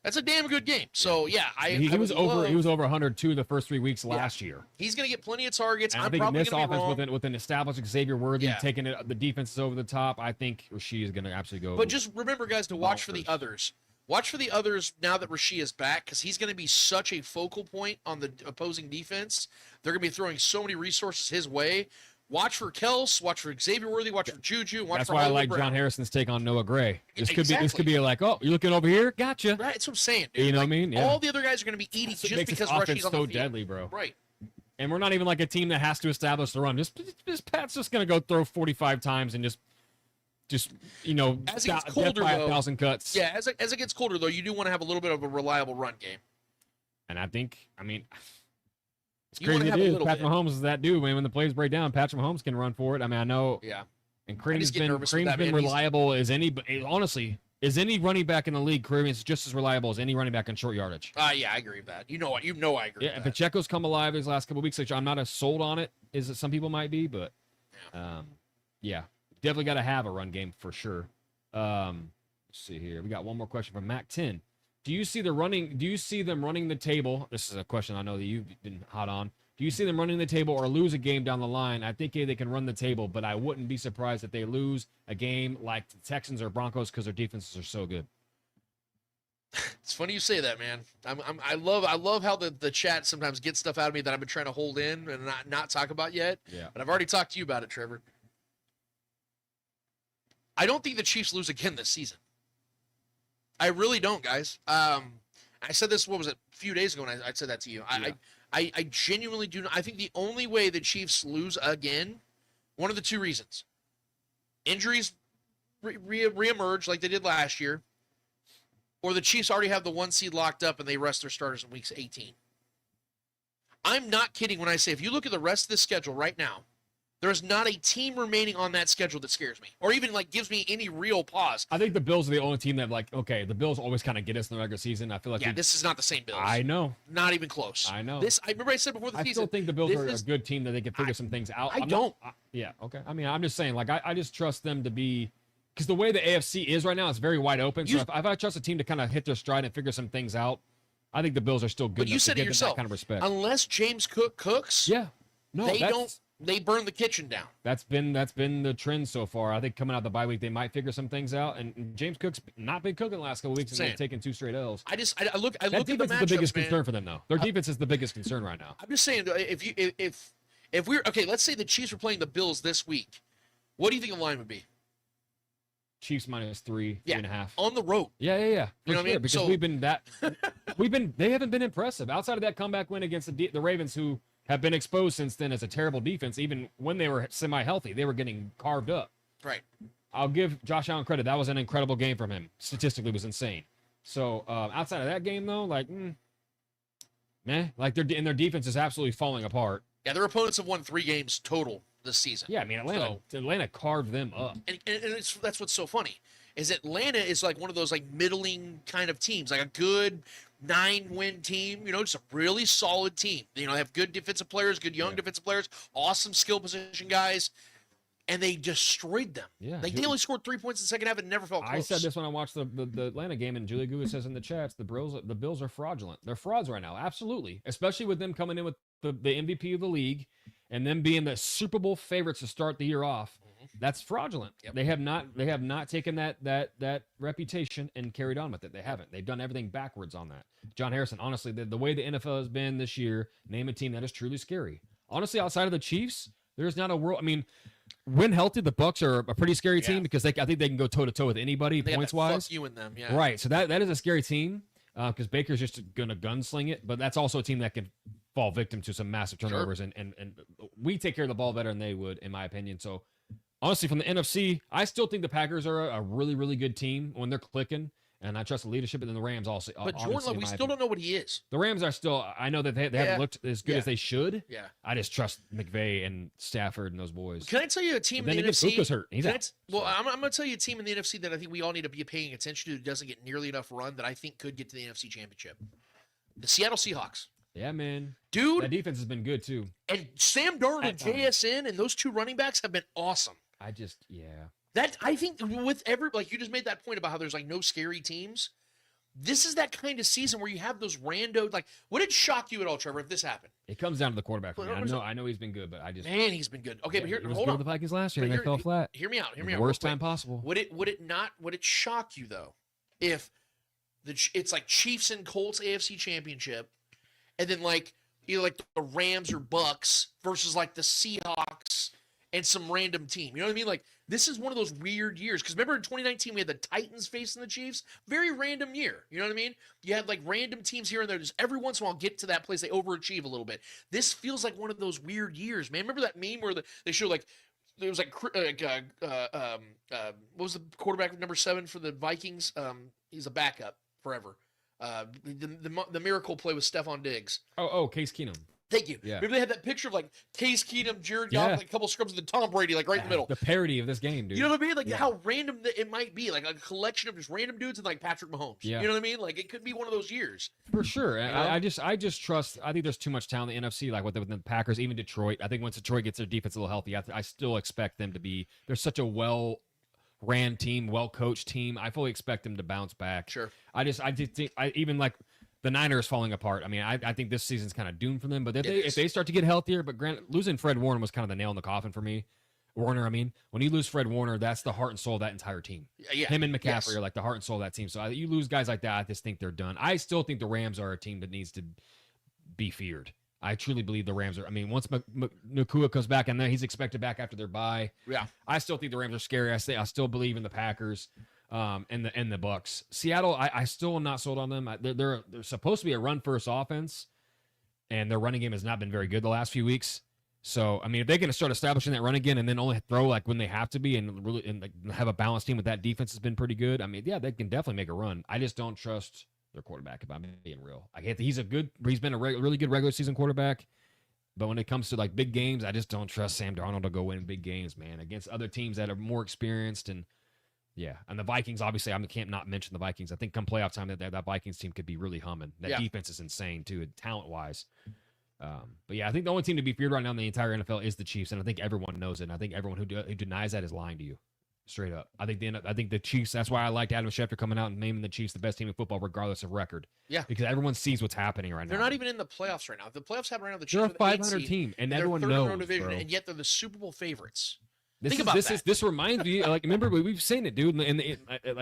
That's a damn good game. So yeah, he was over 102 the first 3 weeks last year. He's going to get plenty of targets. And I'm I think probably in this going to be wrong. offense with an established Xavier Worthy taking the defenses over the top, I think Rashee is going to absolutely go. But just remember, guys, to watch for the others. Watch for the others now that Rashee is back, because he's going to be such a focal point on the opposing defense. They're going to be throwing so many resources his way. Watch for Kels, watch for Xavier Worthy, watch for Juju, watch That's for why I Hollywood like Brown. John Harrison's take on Noah Gray. This Exactly. could be like, oh, you're looking over here, gotcha. Right, that's what I'm saying, dude. You know what I mean? Yeah. All the other guys are going to be eating just makes because this offense Rashee's on the so field. deadly, bro. Right. And we're not even like a team that has to establish the run. Just Pat's just going to go throw 45 times and just as it gets colder, by though, 1,000 cuts. Yeah, as it gets colder, though, you do want to have a little bit of a reliable run game. And I mean, it's You wanna crazy have it a is. little Patrick bit. Mahomes is that dude, man. When the plays break down, Patrick Mahomes can run for it. I mean, I know. Yeah. And I Kareem's just get nervous with that, been man. reliable as any. Honestly, is any running back in the league? Kareem is just as reliable as any running back in short yardage. Yeah, I agree with that. You know I agree Yeah, with and that. Pacheco's come alive these last couple of weeks. Which I'm not as sold on it as some people might be, but yeah, definitely got to have a run game for sure. Let's see here. We got one more question from Mac 10. Do you see them running the table? This is a question I know that you've been hot on. Do you see them running the table or lose a game down the line? I think they can run the table, but I wouldn't be surprised if they lose a game like the Texans or Broncos because their defenses are so good. It's funny you say that, man. I love how the chat sometimes gets stuff out of me that I've been trying to hold in and not talk about yet. Yeah. But I've already talked to you about it, Trevor. I don't think the Chiefs lose again this season. I really don't, guys. I said this, what was it, a few days ago, and I said that to you. I genuinely do not. I think the only way the Chiefs lose again, one of the two reasons. Injuries reemerge like they did last year, or the Chiefs already have the 1 seed locked up and they rest their starters in weeks 18. I'm not kidding when I say if you look at the rest of the schedule right now, there is not a team remaining on that schedule that scares me or even gives me any real pause. I think the Bills are the only team that the Bills always kind of get us in the regular season. I feel like this is not the same Bills. I know. Not even close. I know. I remember I said before the season. I still think the Bills are a good team that they can figure some things out. I don't. Yeah, okay. I mean, I'm just saying, I just trust them to be, because the way the AFC is right now, it's very wide open. So if I trust a team to kind of hit their stride and figure some things out, I think the Bills are still good. But you said it yourself. That kind of respect. Unless James Cook cooks, they burn the kitchen down. That's been the trend so far. I think coming out the bye week, they might figure some things out. And James Cook's not been cooking the last couple of weeks, and they've taken 2 straight L's. I look at the defense matchups, is the biggest man. concern for them, though. Their defense is the biggest concern right now. I'm just saying, if we're okay, let's say the Chiefs were playing the Bills this week. What do you think the line would be? Chiefs -3, 3.5 on the road. Yeah. You know what I mean? Because they haven't been impressive outside of that comeback win against the Ravens, who have been exposed since then as a terrible defense. Even when they were semi-healthy, they were getting carved up. Right. I'll give Josh Allen credit. That was an incredible game from him. Statistically, it was insane. So outside of that game, though, their defense is absolutely falling apart. Yeah, their opponents have won 3 games total this season. Yeah, I mean, Atlanta carved them up. And that's what's so funny, is Atlanta is one of those middling kind of teams, a good 9-win team, just a really solid team. They have good defensive players, good young defensive players, awesome skill position guys, and they destroyed them. Yeah, they only scored 3 points in the second half and never felt close. I said this when I watched the Atlanta game, and Julie Gouda says in the chats, the Bills are fraudulent. They're frauds right now, absolutely, especially with them coming in with the MVP of the league and them being the Super Bowl favorites to start the year off. That's fraudulent. Yep. They have not taken that reputation and carried on with it. They haven't. They've done everything backwards on that. John Harrison, honestly, the way the NFL has been this year, name a team that is truly scary. Honestly, outside of the Chiefs, there's not a world. I mean, when healthy, the Bucs are a pretty scary team because I think they can go toe to toe with anybody points wise. Fuck you in them, yeah. Right. So that is a scary team because Baker's just gonna gunsling it, but that's also a team that can fall victim to some massive turnovers, and we take care of the ball better than they would, in my opinion. So honestly, from the NFC, I still think the Packers are a really, really good team when they're clicking, and I trust the leadership. And then the Rams also. But Jordan, we still don't know what he is. The Rams are still. I know that they haven't looked as good as they should. Yeah. I just trust McVay and Stafford and those boys. Can I tell you a team in the NFC? Luka's hurt. He's out. I'm going to tell you a team in the NFC that I think we all need to be paying attention to that doesn't get nearly enough run that I think could get to the NFC Championship. The Seattle Seahawks. Yeah, man. Dude. That defense has been good, too. And Sam Darnold and JSN and those two running backs have been awesome. That, I think, with like you just made that point about how there's, like, no scary teams. This is that kind of season where you have those rando, like, would it shock you at all, Trevor, if this happened? It comes down to the quarterback for me. I know he's been good, but Man, he's been good. Okay, but here, hold on. The Vikings last year, and they fell flat. Hear me out. Worst time possible. Would it shock you, though, if it's like Chiefs and Colts AFC Championship, and then like either like the Rams or Bucks versus like the Seahawks and some random team? You know what I mean? Like, this is one of those weird years. Because remember in 2019, we had the Titans facing the Chiefs? Very random year. You know what I mean? You had like random teams here and there. Just every once in a while get to that place. They overachieve a little bit. This feels like one of those weird years, man. Remember that meme where they show like, there was like what was the quarterback number 7 for the Vikings? He's a backup forever. The miracle play with Stephon Diggs. Oh, Case Keenum. Thank you. Yeah. Remember they had that picture of like Case Keenum, Jared Goff, like a couple scrubs, and then Tom Brady, like right in the middle. The parody of this game, dude. You know what I mean? Like how random it might be, like a collection of just random dudes and like Patrick Mahomes. Yeah. You know what I mean? Like it could be one of those years. For sure. You know? I just trust. I think there's too much talent in the NFC, like with the Packers, even Detroit. I think once Detroit gets their defense a little healthy, I still expect them to be. They're such a well-ran team, well-coached team. I fully expect them to bounce back. Sure. I just think even like. The Niners falling apart. I mean, I think this season's kind of doomed for them. But if they start to get healthier, but losing Fred Warner was kind of the nail in the coffin for me. Warner, I mean, when you lose Fred Warner, that's the heart and soul of that entire team. Yeah. Him and McCaffrey are like the heart and soul of that team. So you lose guys like that, I just think they're done. I still think the Rams are a team that needs to be feared. I truly believe the Rams are. I mean, once Nakua comes back, and then he's expected back after their bye. Yeah, I still think the Rams are scary. I still believe in the Packers. And the Bucks. Seattle, I still am not sold on them. They're supposed to be a run-first offense, and their running game has not been very good the last few weeks. So, I mean, if they can start establishing that run again and then only throw like when they have to be and really like have a balanced team with that defense has been pretty good. I mean, yeah, they can definitely make a run. I just don't trust their quarterback, if I'm being real. He's been a really good regular season quarterback. But when it comes to like big games, I just don't trust Sam Darnold to go win big games, man, against other teams that are more experienced. And yeah, and the Vikings, obviously, I can't not mention the Vikings. I think come playoff time, that Vikings team could be really humming. That defense is insane, too, talent-wise. But yeah, I think the only team to be feared right now in the entire NFL is the Chiefs, and I think everyone knows it. And I think everyone who denies that is lying to you, straight up. I think the Chiefs, that's why I liked Adam Schefter coming out and naming the Chiefs the best team in football, regardless of record. Yeah. Because everyone sees what's happening right now. They're not even in the playoffs right now. If the playoffs happen right now, the Chiefs are are a 500 team, and everyone knows, division, bro. And yet they're the Super Bowl favorites. This reminds me, like, remember we've seen it, dude, and it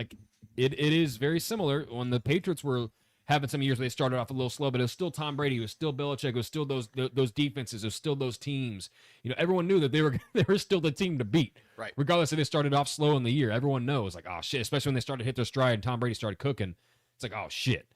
is very similar when the Patriots were having some years where they started off a little slow, but it was still Tom Brady, it was still Belichick, it was still those defenses, it was still those teams. You know, everyone knew that they were still the team to beat, right? Regardless if they started off slow in the year, everyone knows, like, oh shit. Especially when they started to hit their stride and Tom Brady started cooking, it's like, oh shit.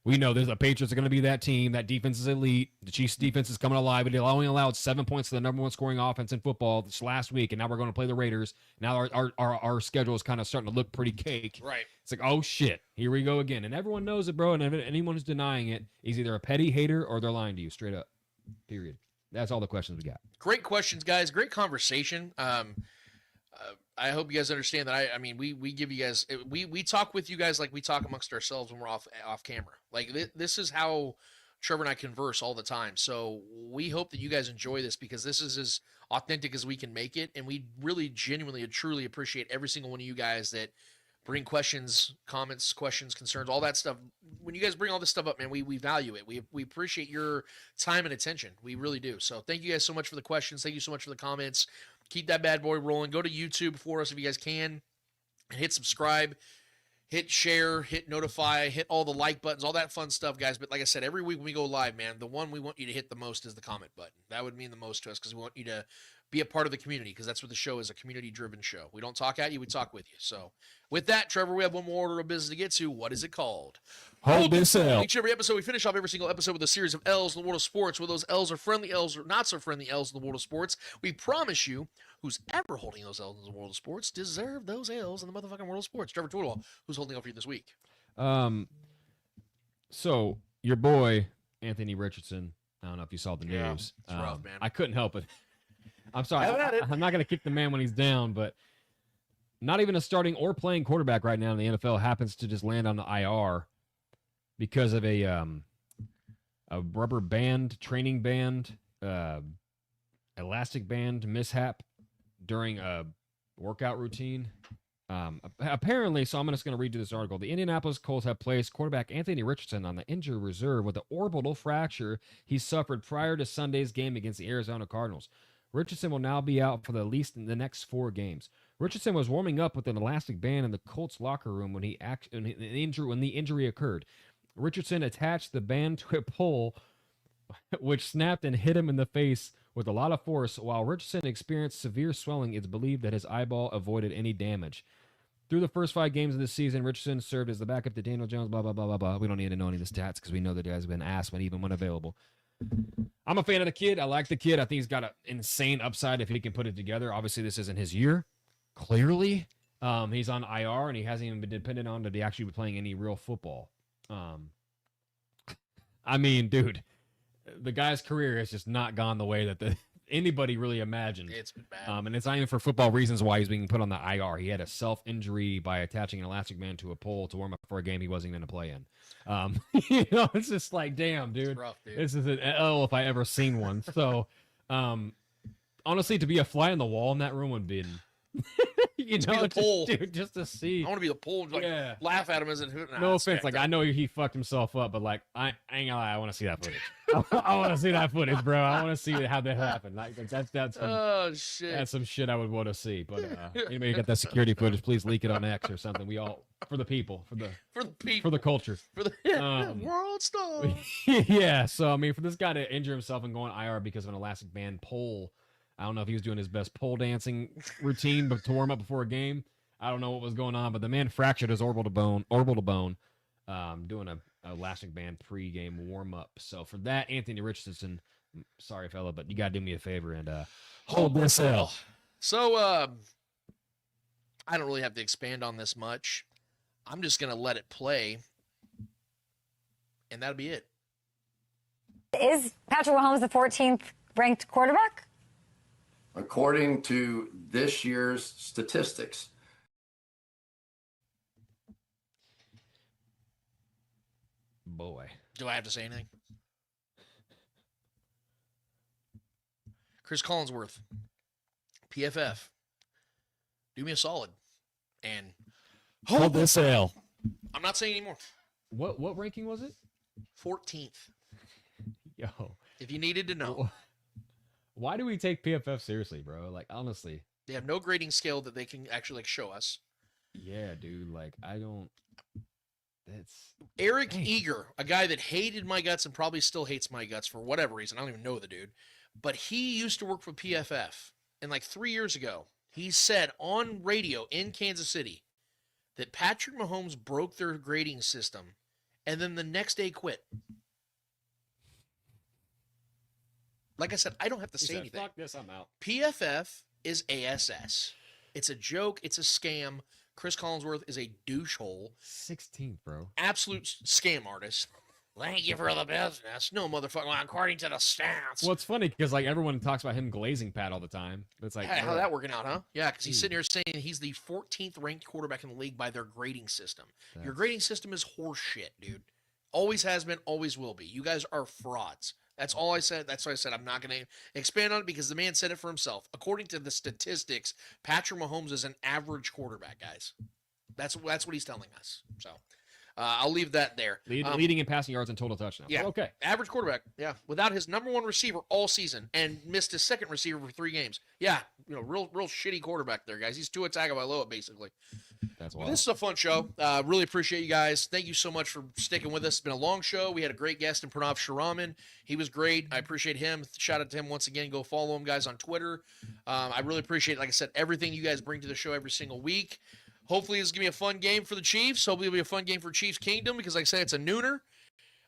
We know the Patriots are going to be that team. That defense is elite. The Chiefs' defense is coming alive. But they only allowed 7 points to the number one scoring offense in football this last week, and now we're going to play the Raiders. Now our schedule is kind of starting to look pretty cake. Right. It's like, oh shit, here we go again, and everyone knows it, bro. And anyone who's denying it is either a petty hater or they're lying to you, straight up. Period. That's all the questions we got. Great questions, guys. Great conversation. I hope you guys understand that. I mean, we give you guys, we talk with you guys like we talk amongst ourselves when we're off camera. Like this is how Trevor and I converse all the time. So we hope that you guys enjoy this because this is as authentic as we can make it. And we really genuinely and truly appreciate every single one of you guys that bring questions, comments, questions, concerns, all that stuff. When you guys bring all this stuff up, man, we value it. We appreciate your time and attention. We really do. So thank you guys so much for the questions. Thank you so much for the comments. Keep that bad boy rolling. Go to YouTube for us if you guys can. Hit subscribe, hit share, hit notify, hit all the like buttons, all that fun stuff, guys. But like I said, every week when we go live, man, the one we want you to hit the most is the comment button. That would mean the most to us because we want you to be a part of the community because that's what the show is, a community-driven show. We don't talk at you, we talk with you. So with that, Trevor, we have one more order of business to get to. What is it called? Hold this L. Each and every episode, we finish off every single episode with a series of L's in the world of sports. Whether those L's are friendly L's or not so friendly L's in the world of sports, we promise you who's ever holding those L's in the world of sports deserve those L's in the motherfucking world of sports. Trevor Toolwall, who's holding up for you this week? So your boy Anthony Richardson. I don't know if you saw the news. Yeah, it's rough, man. I couldn't help it. I'm sorry. Have at it. I'm not going to kick the man when he's down, but not even a starting or playing quarterback right now in the NFL happens to just land on the IR because of a rubber band, training band, elastic band mishap during a workout routine. Apparently, so I'm just going to read you this article. The Indianapolis Colts have placed quarterback Anthony Richardson on the injury reserve with the orbital fracture he suffered prior to Sunday's game against the Arizona Cardinals. Richardson will now be out for at least the next 4 games. Richardson was warming up with an elastic band in the Colts locker room when the injury occurred. Richardson attached the band to a pole, which snapped and hit him in the face with a lot of force. While Richardson experienced severe swelling, it's believed that his eyeball avoided any damage. Through the first 5 games of this season, Richardson served as the backup to Daniel Jones, blah, blah, blah, blah, blah. We don't need to know any of the stats because we know the guy's been asked when even when available. I'm a fan of the kid. I like the kid. I think he's got an insane upside if he can put it together. Obviously, this isn't his year. Clearly, he's on IR, and he hasn't even been dependent on to be actually playing any real football. I mean, dude, the guy's career has just not gone the way that anybody really imagined. It's been bad. And it's not even for football reasons why he's being put on the IR. He had a self-injury by attaching an elastic band to a pole to warm up for a game he wasn't going to play in. It's just like, damn, dude. It's rough, dude. This is an L if I ever seen one. So, honestly, to be a fly on the wall in that room would be, Be the pole. Dude, just to see. I want to be the pole. Like, laugh at him as a hoot. No offense, like I know he fucked himself up, but like I ain't gonna lie, I want to see that footage. I want to see that footage, bro. I want to see how that happened. Like that's oh shit. That's some shit I would want to see. But anybody got that security footage, please leak it on X or something. We all for the people, for the culture, for the world star. Yeah. So I mean, for this guy to injure himself and go on IR because of an elastic band pole. I don't know if he was doing his best pole dancing routine but to warm up before a game. I don't know what was going on, but the man fractured his orbital bone, doing a elastic band pre-game warm-up. So for that, Anthony Richardson, sorry, fella, but you got to do me a favor and hold this L. So I don't really have to expand on this much. I'm just going to let it play, and that'll be it. Is Patrick Mahomes the 14th ranked quarterback? According to this year's statistics. Boy. Do I have to say anything? Chris Collinsworth, PFF, do me a solid and hold this L. I'm not saying anymore. What ranking was it? 14th. Yo. If you needed to know. Why do we take PFF seriously, bro? Like, honestly. They have no grading scale that they can actually, like, show us. Yeah, dude. Like, I don't... That's... Eric Eager, a guy that hated my guts and probably still hates my guts for whatever reason. I don't even know the dude. But he used to work for PFF. And, like, 3 years ago, he said on radio in Kansas City that Patrick Mahomes broke their grading system and then the next day quit. Like I said, I don't have to say anything. Fuck this, I'm out. PFF is ASS. It's a joke. It's a scam. Chris Collinsworth is a douchehole. 16th, bro. Absolute scam artist. Thank you for the business. No, motherfucker. Well, according to the stats. Well, it's funny because like everyone talks about him glazing Pat all the time. It's like, how's that working out, huh? Yeah, because he's sitting here saying he's the 14th ranked quarterback in the league by their grading system. Your grading system is horse shit, dude. Always has been, always will be. You guys are frauds. That's all I said. That's why I said I'm not going to expand on it because the man said it for himself. According to the statistics, Patrick Mahomes is an average quarterback, guys. That's what he's telling us. So I'll leave that there. Leading in passing yards and total touchdowns. Yeah. Okay. Average quarterback. Yeah. Without his number one receiver all season and missed his second receiver for 3 games. Yeah. Real shitty quarterback there, guys. He's Tua Tagovailoa, basically. That's wild. This is a fun show. Really appreciate you guys. Thank you so much for sticking with us. It's been a long show. We had a great guest in Pranav Sriraman. He was great. I appreciate him. Shout out to him once again. Go follow him, guys, on Twitter. I really appreciate, like I said, everything you guys bring to the show every single week. Hopefully, this is going to be a fun game for the Chiefs. Hopefully, it'll be a fun game for Chiefs Kingdom because, like I said, it's a nooner.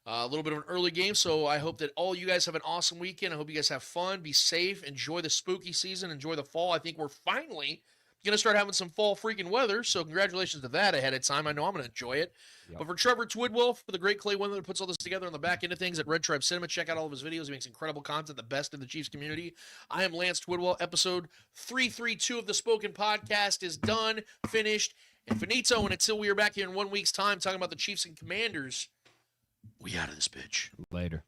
A little bit of an early game, so I hope that all you guys have an awesome weekend. I hope you guys have fun, be safe, enjoy the spooky season, enjoy the fall. I think we're finally going to start having some fall freaking weather, so congratulations to that ahead of time. I know I'm going to enjoy it. Yep. But for Trevor Twidwell, for the great Clay Wendler that puts all this together on the back end of things at Red Tribe Cinema, check out all of his videos. He makes incredible content, the best in the Chiefs community. I am Lance Twidwell. Episode 332 of the Spoken Podcast is done, finished, and finito. And until we are back here in 1 week's time talking about the Chiefs and Commanders, we out of this bitch. Later.